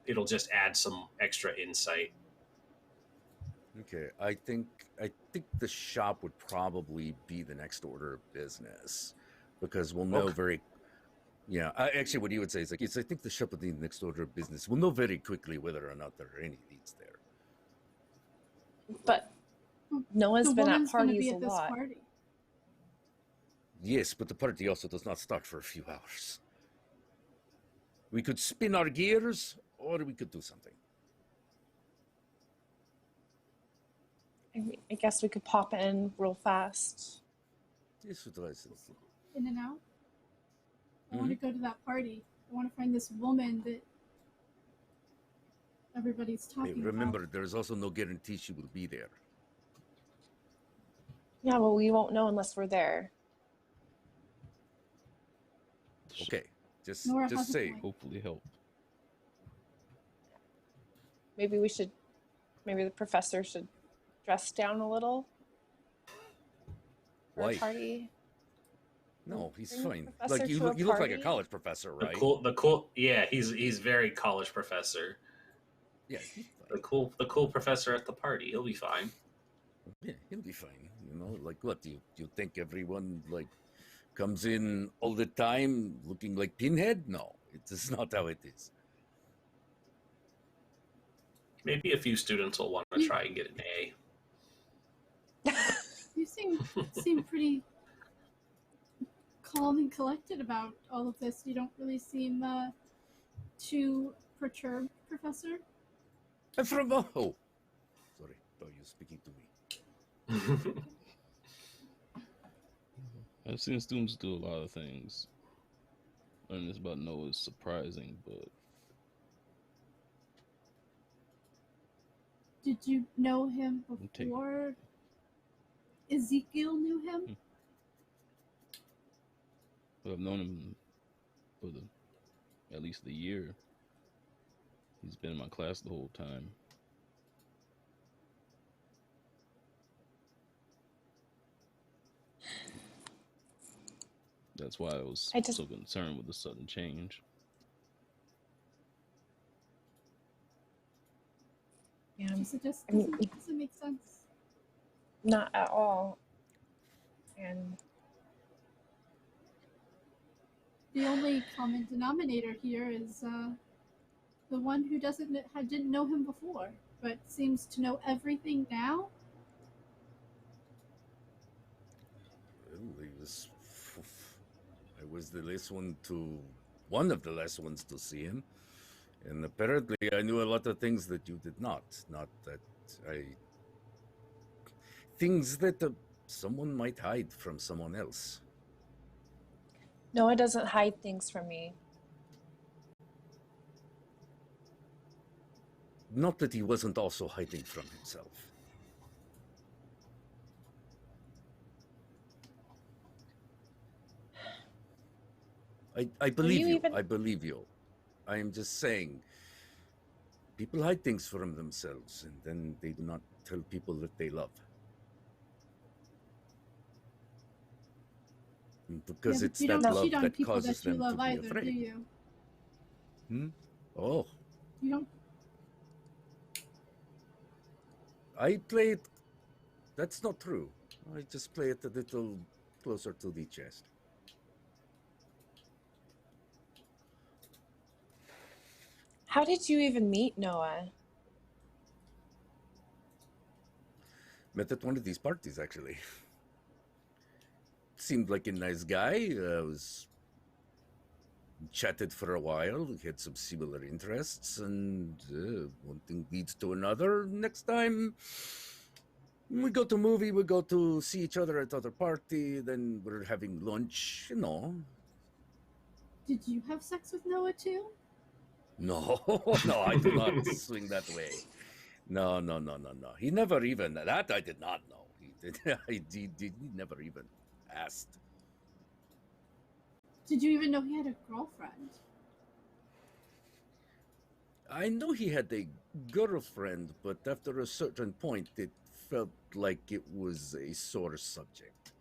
It'll just add some extra insight. Okay, I think the shop would probably be the next order of business, because we'll know very. Yeah, actually, what he would say is I think the shop would be the next order of business. We'll know very quickly whether or not there are any leads there. But Noah's been at parties a lot. Party. Yes, but the party also does not start for a few hours. We could spin our gears, or we could do something. I guess we could pop in real fast. Yes, what I said. In and out. I want to go to that party. I want to find this woman that everybody's talking about. Remember, there's also no guarantee she will be there. Yeah, well, we won't know unless we're there. Okay, just say. Hopefully help. Maybe the professor should dress down a little for a party. No, he's fine. Like you look like a college professor, right? Yeah, he's very college professor. Yeah, the cool professor at the party. He'll be fine. Yeah, he'll be fine. Like what? Do you think everyone comes in all the time looking like Pinhead? No, it's not how it is. Maybe a few students will want to try and get an A. You seem pretty calm and collected about all of this. You don't really seem too perturbed, Professor. I'm from sorry, thought you were speaking to me. I've seen students do a lot of things. learning this about Noah is surprising, but Did you know him I'm taking before Ezekiel knew him? I've known him for at least a year. He's been in my class the whole time. That's why I was so concerned with the sudden change. Yeah, It just doesn't make sense. Not at all. And the only common denominator here is the one who didn't know him before, but seems to know everything now. Well, I was one of the last ones to see him. And apparently I knew a lot of things that you did not. Things that someone might hide from someone else. Noah doesn't hide things from me. Not that he wasn't also hiding from himself. I believe you. I believe you. I am just saying, people hide things from themselves, and then they do not tell people that they love. Because it's that love that causes them to be afraid. Do you? Oh. You don't. I play it. That's not true. I just play it a little closer to the chest. How did you even meet Noah? Met at one of these parties, actually. Seemed like a nice guy. Chatted for a while. We had some similar interests, and one thing leads to another. Next time, we go to a movie, we go to see each other at other party, then we're having lunch, you know. Did you have sex with Noah too? No, no, I do not swing that way. No. He never even, that I did not know. He never even asked. Did you even know he had a girlfriend? I know he had a girlfriend, but after a certain point, it felt like it was a sore subject.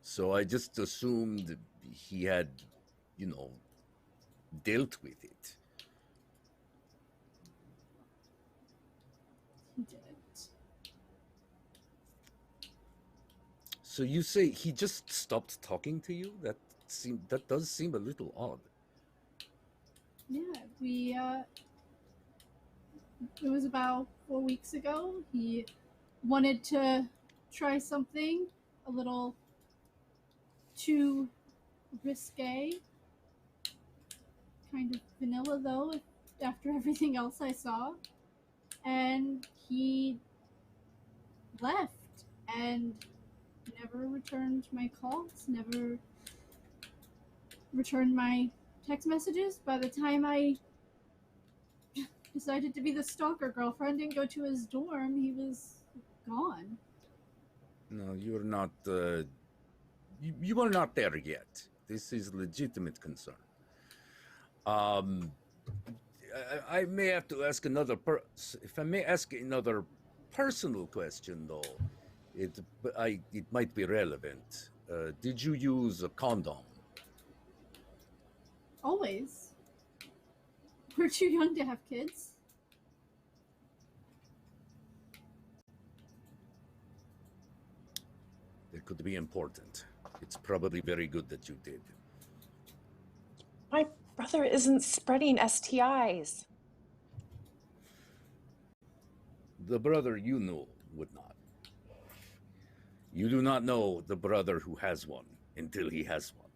So I just assumed he had, dealt with it. He didn't. So you say he just stopped talking to you? That does seem a little odd. Yeah, it was about 4 weeks ago. He wanted to try something a little too risque. Kind of vanilla, though, after everything else I saw. And he left and never returned my calls, never returned my text messages. By the time I decided to be the stalker girlfriend and go to his dorm, he was gone. No, you're not, you are not there yet. This is legitimate concern. I may have to ask if I may ask another personal question, though, it might be relevant. Did you use a condom? Always. We're too young to have kids. It could be important. It's probably very good that you did. My brother isn't spreading STIs. The brother you knew would not. You do not know the brother who has one until he has one.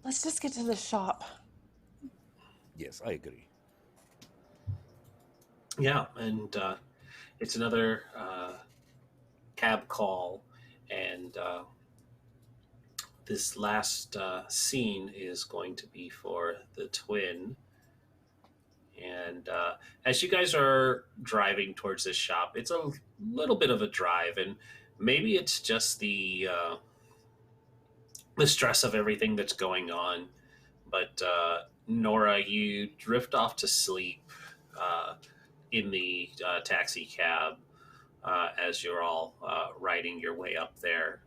Let's just get to the shop. Yes, I agree. Yeah, and it's another cab call, and this last scene is going to be for the twin. And as you guys are driving towards this shop, it's a little bit of a drive, and maybe it's just the stress of everything that's going on. But Norah, you drift off to sleep in the taxi cab as you're all riding your way up there.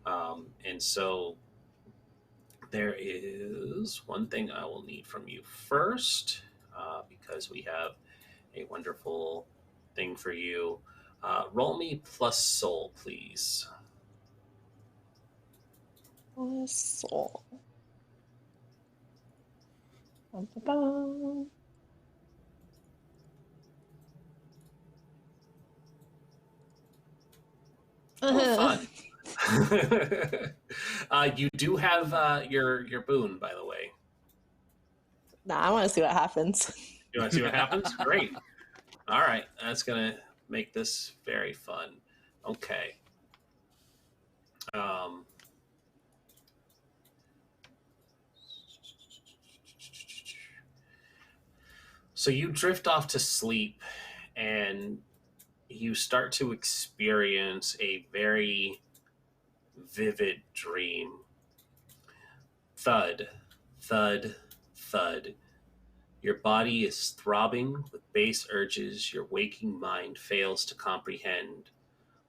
And so there is one thing I will need from you first, because we have a wonderful thing for you. Roll me plus soul, please. Soul. Ba-ba-ba. Oh, fun. You do have your boon, by the way. Nah, I want to see what happens. You want to see what happens? Great. All right, that's gonna make this very fun. Okay. So you drift off to sleep, and you start to experience a very vivid dream. Thud, thud, thud. Your body is throbbing with base urges your waking mind fails to comprehend.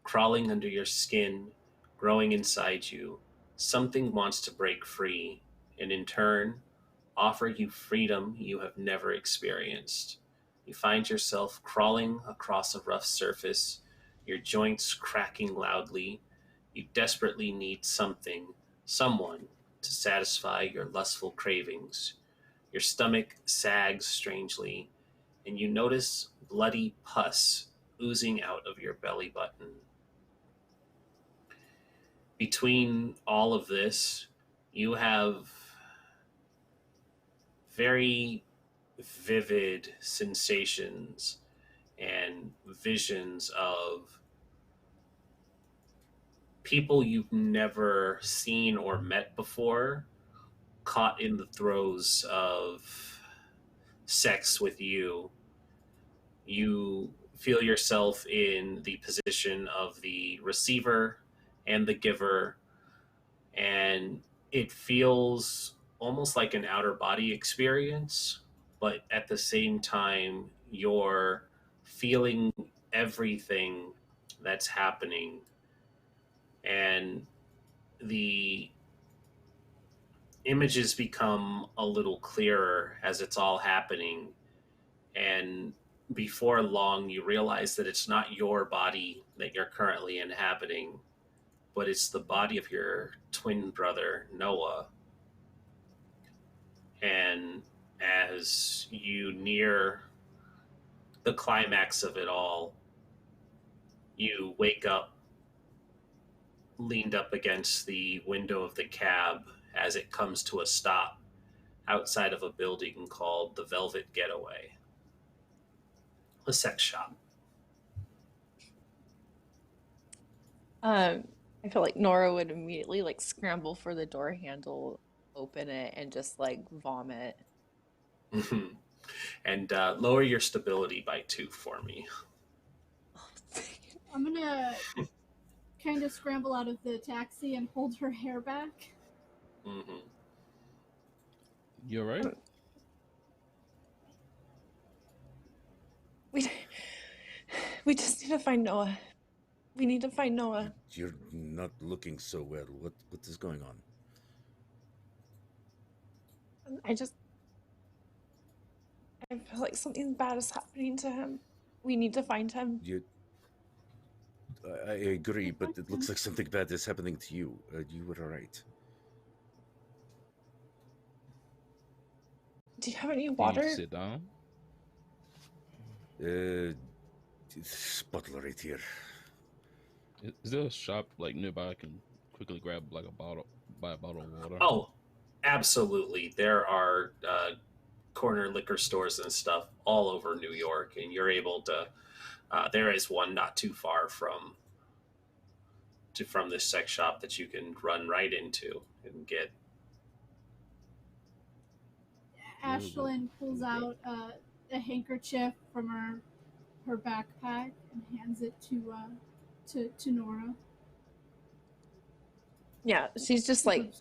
Crawling under your skin, growing inside you, something wants to break free, and in turn, offer you freedom you have never experienced. You find yourself crawling across a rough surface, your joints cracking loudly. You desperately need something, someone, to satisfy your lustful cravings. Your stomach sags strangely, and you notice bloody pus oozing out of your belly button. Between all of this, you have very vivid sensations and visions of people you've never seen or met before, caught in the throes of sex with you. You feel yourself in the position of the receiver and the giver, and it feels almost like an outer body experience, but at the same time, you're feeling everything that's happening. And the images become a little clearer as it's all happening. And before long, you realize that it's not your body that you're currently inhabiting, but it's the body of your twin brother, Noah. And as you near the climax of it all, you wake up leaned up against the window of the cab as it comes to a stop outside of a building called the Velvet Getaway, a sex shop. I feel like Nora would immediately like scramble for the door handle, open it, and just like vomit. And lower your stability by 2 for me. I'm gonna kind of scramble out of the taxi and hold her hair back. Mm-hmm. You alright? We just need to find Noah. We need to find Noah. You're not looking so well. What is going on? I feel like something bad is happening to him. We need to find him. I agree, but it looks like something bad is happening to you. You were alright. Do you have any Can water? you sit down? This bottle right here. Is there a shop like nearby I can quickly grab like buy a bottle of water? Oh, absolutely. There are corner liquor stores and stuff all over New York, and you're able to. There is one not too far from from this sex shop that you can run right into and get. Ashlyn pulls out a handkerchief from her backpack and hands it to Norah. Yeah, she's just like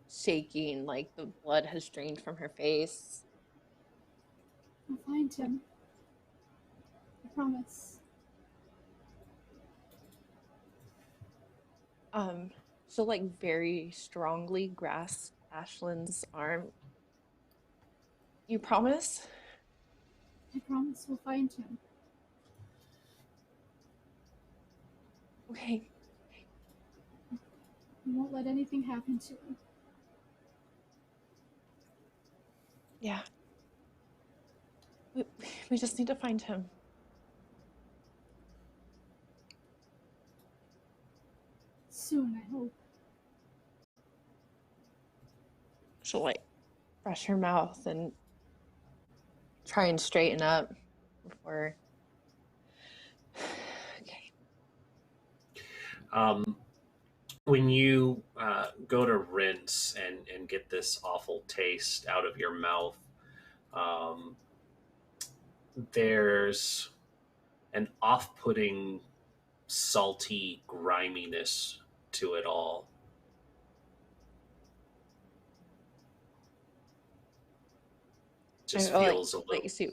shaking, like the blood has drained from her face. I'll find him. I promise. She'll like very strongly grasp Ashlyn's arm. You promise? I promise we'll find him. Okay. We won't let anything happen to him. Yeah. We just need to find him. Soon, I hope. She'll like brush her mouth and try and straighten up before. Okay. When you go to rinse and get this awful taste out of your mouth, there's an off-putting, salty griminess to it all. Just feels a little. Like, see,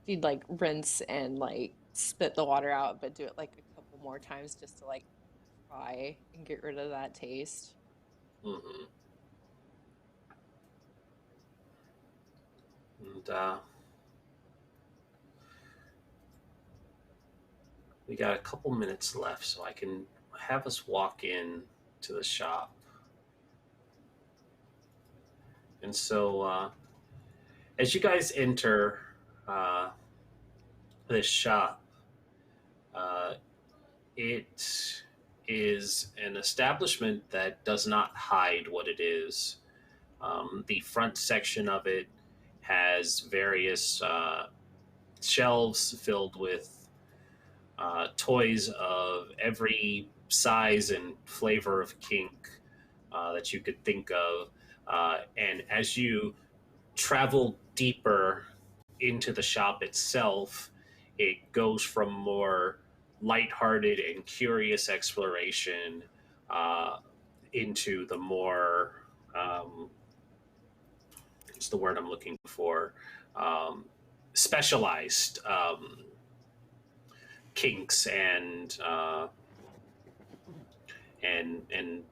she'd like rinse and like spit the water out, but do it like a couple more times just to like try and get rid of that taste. Mm-hmm. And we got a couple minutes left, so I can have us walk in to the shop. And so as you guys enter this shop, it is an establishment that does not hide what it is. The front section of it has various shelves filled with toys of every size and flavor of kink that you could think of. And as you travel deeper into the shop itself, it goes from more lighthearted and curious exploration into the more, what's the word I'm looking for, specialized kinks and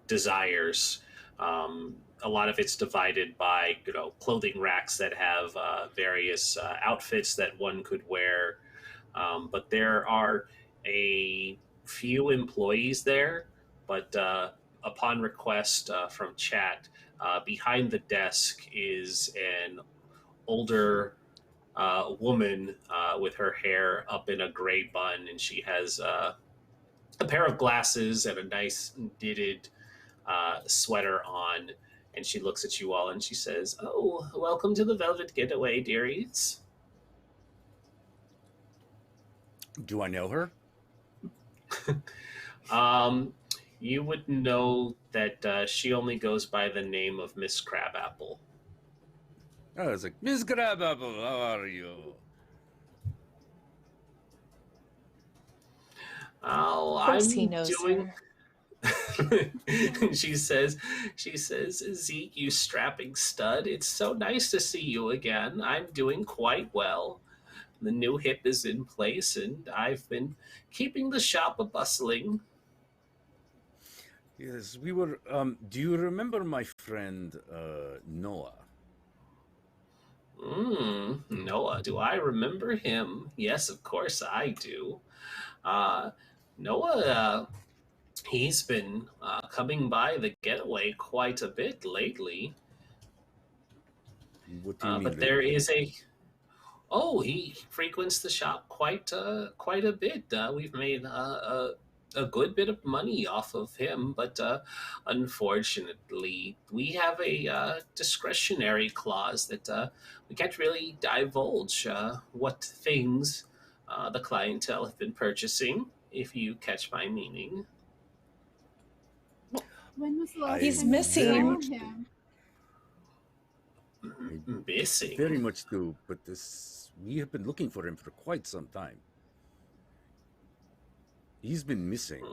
desires. A lot of it's divided by clothing racks that have various outfits that one could wear, but there are a few employees there. But upon request from chat, behind the desk is an older woman with her hair up in a gray bun, and she has a pair of glasses and a nice knitted sweater on. And she looks at you all and she says, "Oh, welcome to the Velvet Getaway, dearies." Do I know her? You would know that she only goes by the name of Miss Crabapple. Oh, it's like, Miss Crabapple, how are you? Oh, Of course I'm he knows doing. her. she says, "Zeke, you strapping stud, it's so nice to see you again. I'm doing quite well. The new hip is in place, and I've been keeping the shop a-bustling." Yes, we were, do you remember my friend, Noah? Noah, do I remember him? Yes, of course I do. Noah, he's been coming by the Getaway quite a bit lately. What do you mean? But there is a... Oh, he frequents the shop quite a bit. We've made a a good bit of money off of him, but unfortunately, we have a discretionary clause that we can't really divulge what things the clientele have been purchasing, if you catch my meaning. When was the last He's time you missing. saw him? Missing? Very much do, but we have been looking for him for quite some time. He's been missing.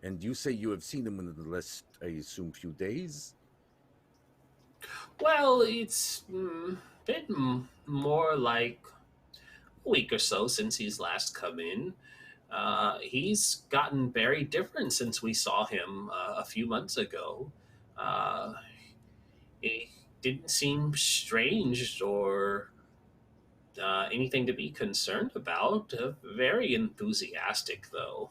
And you say you have seen him in the last, I assume, few days? Well, it's been more like a week or so since he's last come in. He's gotten very different since we saw him a few months ago. Uh, he didn't seem strange or anything to be concerned about. Very enthusiastic, though.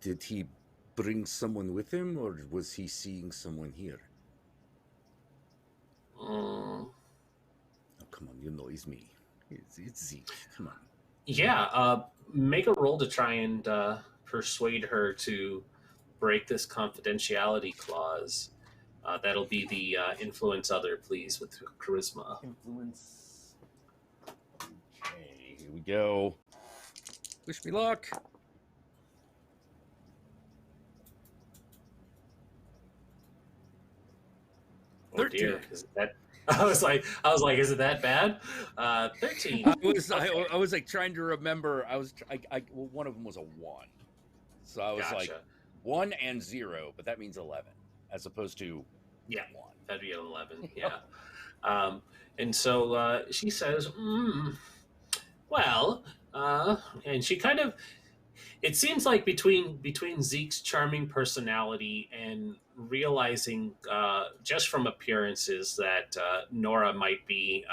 Did he bring someone with him, or was he seeing someone here? Oh, come on, you know it's me. It's Zeke. Come on. Yeah, make a roll to try and persuade her to break this confidentiality clause. That'll be the influence other, please, with charisma. Influence. Okay, here we go. Wish me luck. Oh dear, is that? I was like, is it that bad? 13. I was like trying to remember. Well, one of them was a 1, so I was like 1 and 0, but that means 11, as opposed to 1. That'd be an 11. Yeah. And so she says, well, and she kind of. It seems like between Zeke's charming personality and realizing just from appearances that Norah might be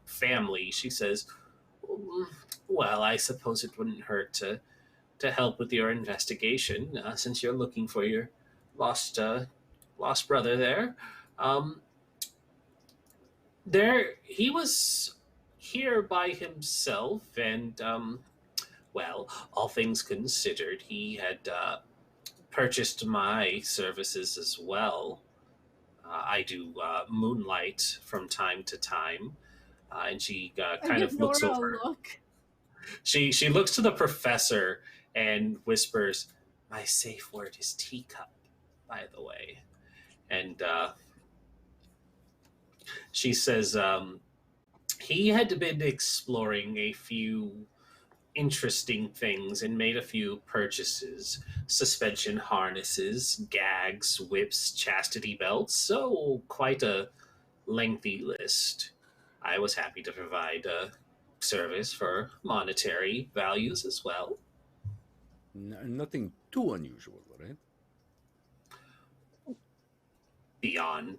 family, she says, well, I suppose it wouldn't hurt to help with your investigation since you're looking for your lost brother there. He was here by himself, and well, all things considered, he had purchased my services as well. I do moonlight from time to time, and she kind of looks Norah over. Look. She looks to the professor and whispers, "My safe word is teacup, by the way." And she says he had been exploring a few interesting things and made a few purchases: suspension harnesses, gags, whips, chastity belts. So quite a lengthy list. I was happy to provide a service for monetary values as well. Nothing too unusual, right? Beyond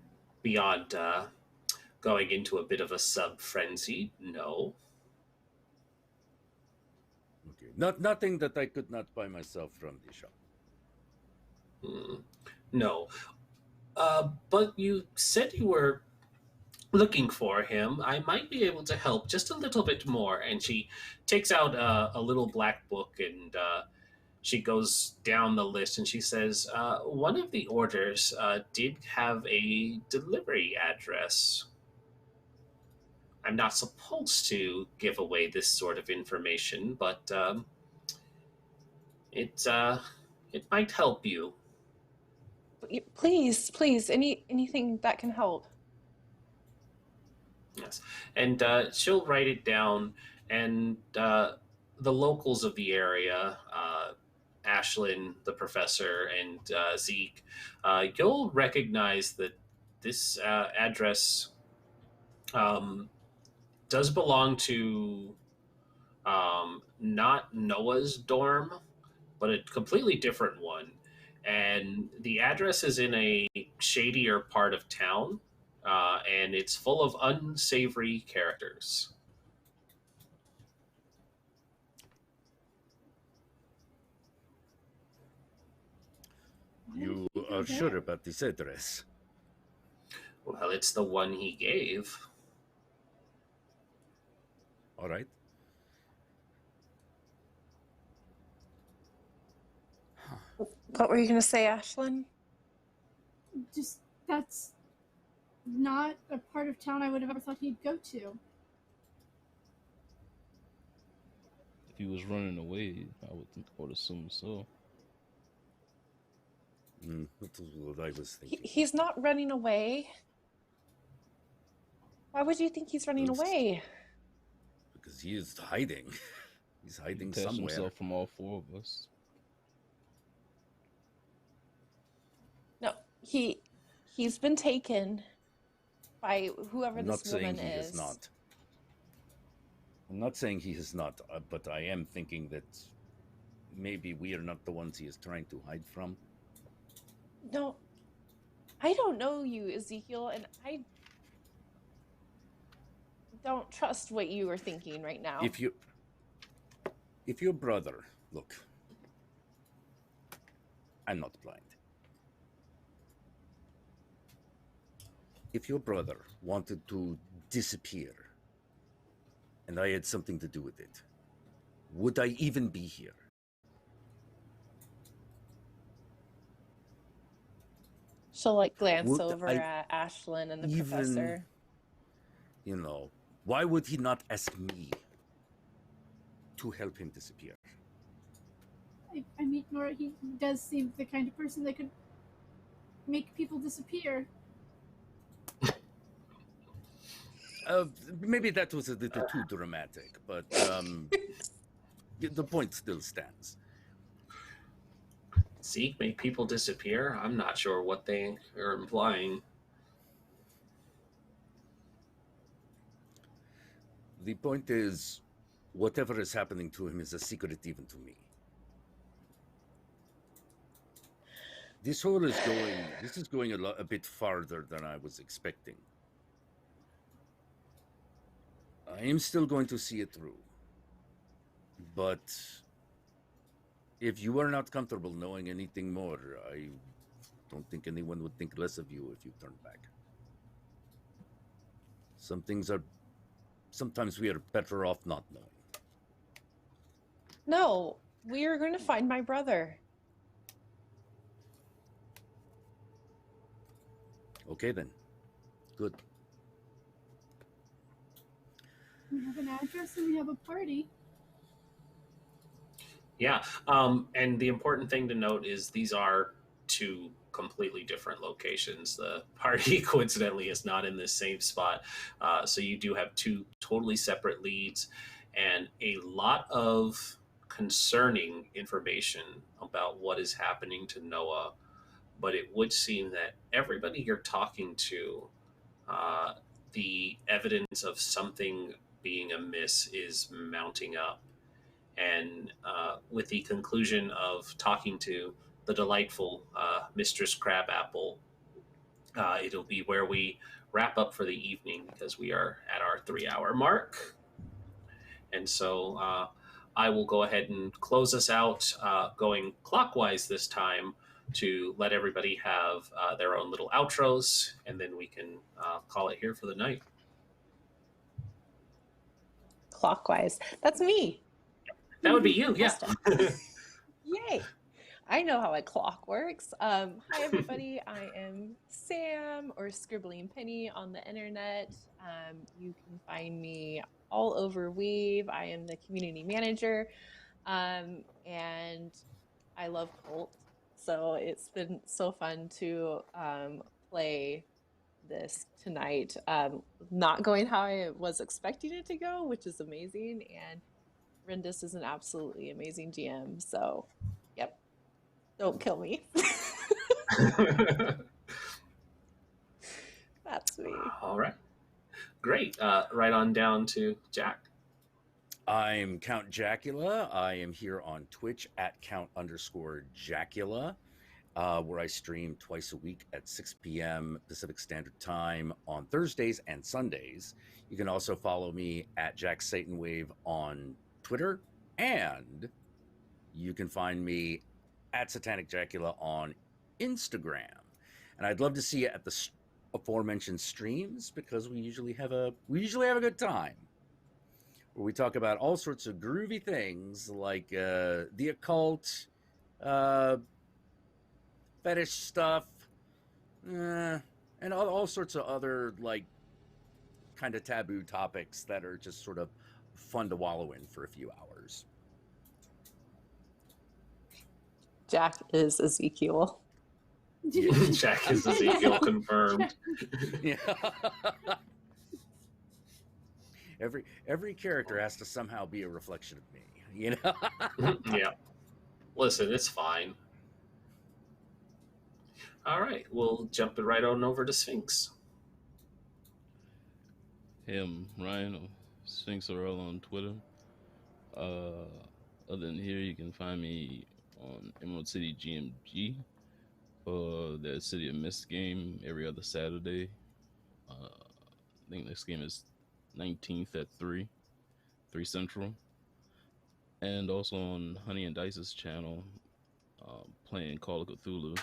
going into a bit of a sub frenzy, no. Okay, nothing that I could not buy myself from the shop. No. But you said you were looking for him. I might be able to help just a little bit more. And she takes out a little black book, and she goes down the list, and she says, one of the orders did have a delivery address. I'm not supposed to give away this sort of information, but it might help you. Please, anything that can help. Yes, and she'll write it down, and the locals of the area, Ashlin, the professor, and Zeke, you'll recognize that this address does belong to not Noah's dorm, but a completely different one. And the address is in a shadier part of town, and it's full of unsavory characters. You are sure about this address? Well, it's the one he gave. All right. What were you going to say, Ashlin? Just, that's not a part of town I would have ever thought he'd go to. If he was running away, I would assume so. That was what I was thinking. He's not running away. Why would you think he's running away? Because he is hiding. He's hiding He detached somewhere. himself from all four of us. No, he's been taken by whoever I'm this not saying woman he is. is not. I'm not saying he is not, but I am thinking that maybe we are not the ones he is trying to hide from. No, I don't know you, Ezekiel, and I don't trust what you are thinking right now. If your brother, look, I'm not blind. If your brother wanted to disappear and I had something to do with it, would I even be here? She'll like glance Would over I at Ashlin and the even, professor. You know, why would he not ask me to help him disappear? I mean, Norah, he does seem the kind of person that could make people disappear. Maybe that was a little too dramatic, but the point still stands. Zeke, make people disappear? I'm not sure what they are implying. The point is, whatever is happening to him is a secret even to me. This is going a bit farther than I was expecting. I am still going to see it through. But if you are not comfortable knowing anything more, I don't think anyone would think less of you if you turn back. Sometimes we are better off not knowing. No, we are going to find my brother. Okay then. Good. We have an address and we have a party. Yeah, and the important thing to note is these are two completely different locations. The party, coincidentally, is not in the same spot. So you do have two totally separate leads and a lot of concerning information about what is happening to Noah. But it would seem that everybody you're talking to, the evidence of something being amiss is mounting up. And with the conclusion of talking to the delightful Mistress Crabapple, it'll be where we wrap up for the evening because we are at our 3-hour mark. And so I will go ahead and close us out going clockwise this time to let everybody have their own little outros, and then we can call it here for the night. Clockwise. That's me. That would be you, yeah. Yay. I know how a clock works. Hi, everybody. I am Sam, or Scribbling Penny on the internet. You can find me all over Weave. I am the community manager, and I love KULT. So it's been so fun to play this tonight. Not going how I was expecting it to go, which is amazing. And Rendis is an absolutely amazing GM. So, yep. Don't kill me. That's me. All right. Great. Right on down to Jack. I'm Count Jackula. I am here on Twitch at Count_Jackula, where I stream twice a week at 6 p.m. Pacific Standard Time on Thursdays and Sundays. You can also follow me at Jack Satanwave on Twitter, and you can find me at Satanic Jackula on Instagram. And I'd love to see you at the aforementioned streams because we usually have a good time where we talk about all sorts of groovy things like the occult, fetish stuff, and all sorts of other like kind of taboo topics that are just sort of fun to wallow in for a few hours. Jack is Ezekiel. Yeah. Jack is Ezekiel confirmed. Yeah. Every character has to somehow be a reflection of me, you know? Yeah. Listen, it's fine. All right, we'll jump it right on over to Sphinx. Hey, I'm Ryan, Sphinx Orel on Twitter. Other than here, you can find me on Emerald City GMG for the City of Mist game every other Saturday. I think this game is 19th at 3 Central. And also on Honey and Dice's channel, playing Call of Cthulhu,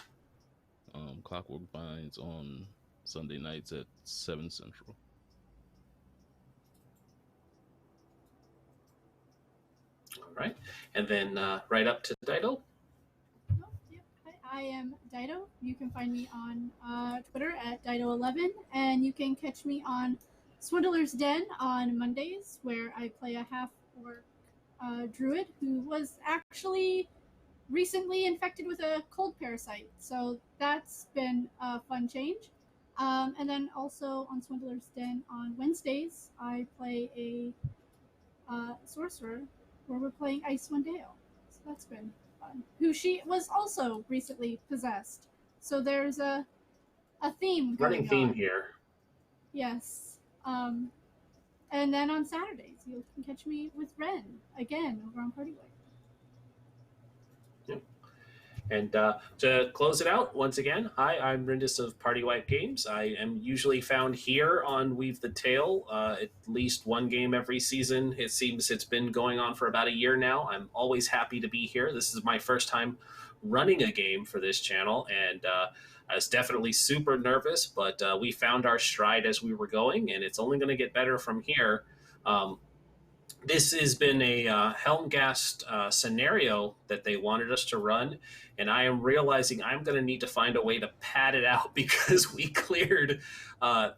Clockwork Vines on Sunday nights at 7 Central. All right, and then right up to Dido. Oh, yep. I am Dido. You can find me on Twitter at Dido11, and you can catch me on Swindler's Den on Mondays, where I play a half-orc druid who was actually recently infected with a cold parasite. So that's been a fun change. And then also on Swindler's Den on Wednesdays, I play a sorcerer where we're playing Icewind Dale. So that's been fun. Who she was also recently possessed. So there's a theme going Running theme on. here. Yes. And then on Saturdays, you can catch me with Ren again over on Partyway. Yep. And to close it out, once again, hi, I'm Rindis of Party Wipe Games. I am usually found here on Weave the Tale, at least one game every season. It seems it's been going on for about a year now. I'm always happy to be here. This is my first time running a game for this channel, and I was definitely super nervous, but we found our stride as we were going, and it's only going to get better from here. This has been a Helmgast scenario that they wanted us to run, and I am realizing I'm going to need to find a way to pad it out because we cleared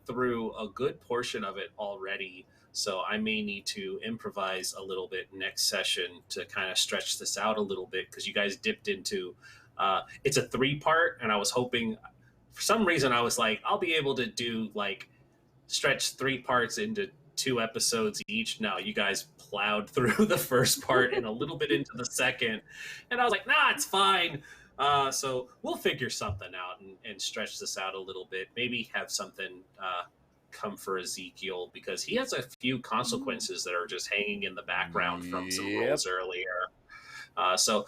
through a good portion of it already. So I may need to improvise a little bit next session to kind of stretch this out a little bit because you guys dipped into it's a 3-part, and I was hoping for some reason I was like, I'll be able to do like stretch 3 parts into 2 episodes each. No, you guys plowed through the first part and a little bit into the second, and I was like, nah, it's fine. So we'll figure something out and stretch this out a little bit. Maybe have something come for Ezekiel because he has a few consequences that are just hanging in the background from some rolls earlier. So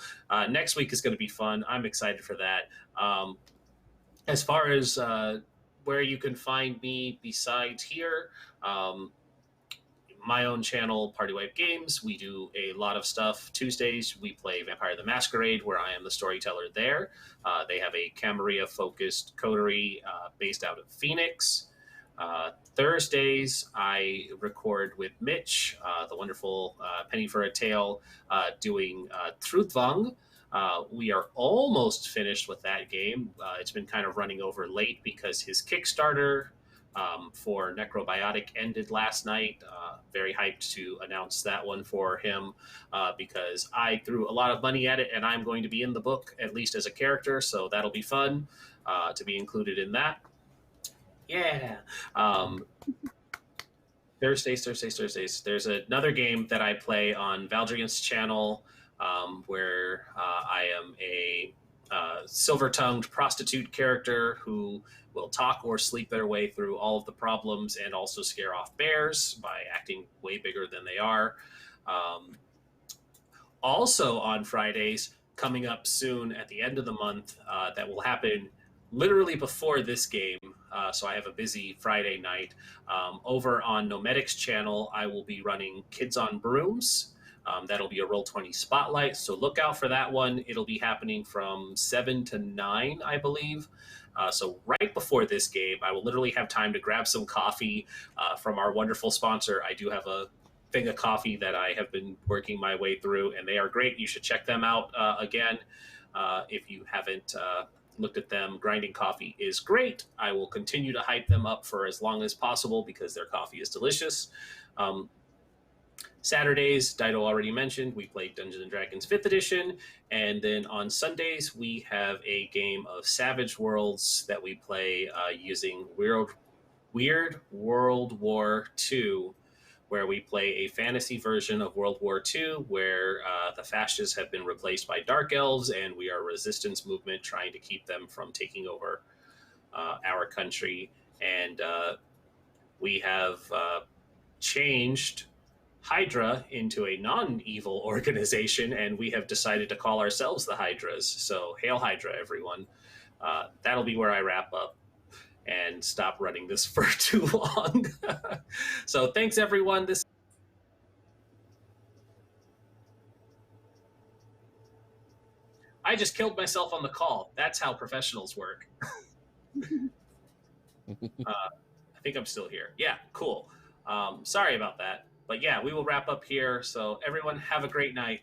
next week is going to be fun. I'm excited for that. As far as where you can find me besides here, my own channel, Party Wipe Games, we do a lot of stuff. Tuesdays, we play Vampire the Masquerade, where I am the storyteller there. They have a Camarilla-focused coterie based out of Phoenix. Thursdays, I record with Mitch, the wonderful Penny for a Tale, doing Truthvang. We are almost finished with that game. It's been kind of running over late because his Kickstarter for Necrobiotic ended last night. Very hyped to announce that one for him because I threw a lot of money at it, and I'm going to be in the book, at least as a character, so that'll be fun to be included in that. Yeah. Thursdays. There's another game that I play on Valdrian's channel where I am a silver-tongued prostitute character who will talk or sleep their way through all of the problems and also scare off bears by acting way bigger than they are. Also on Fridays, coming up soon at the end of the month, that will happen literally before this game, so I have a busy Friday night. Over on Nomedic's channel, I will be running Kids on Brooms. That'll be a Roll20 spotlight, so look out for that one. It'll be happening from 7 to 9, I believe. So right before this game, I will literally have time to grab some coffee from our wonderful sponsor. I do have a thing of coffee that I have been working my way through, and they are great. You should check them out again if you haven't looked at them. Grinding coffee is great. I will continue to hype them up for as long as possible because their coffee is delicious. Saturdays, Dido already mentioned, we play Dungeons & Dragons 5th edition. And then on Sundays, we have a game of Savage Worlds that we play using Weird World War II, where we play a fantasy version of World War II, where the fascists have been replaced by dark elves, and we are a resistance movement trying to keep them from taking over our country. And we have changed Hydra into a non-evil organization, and we have decided to call ourselves the Hydras. So hail Hydra, everyone. That'll be where I wrap up and stop running this for too long. So thanks, everyone. I just killed myself on the call. That's how professionals work. I think I'm still here. Yeah, cool. Sorry about that. But yeah, we will wrap up here. So everyone have a great night.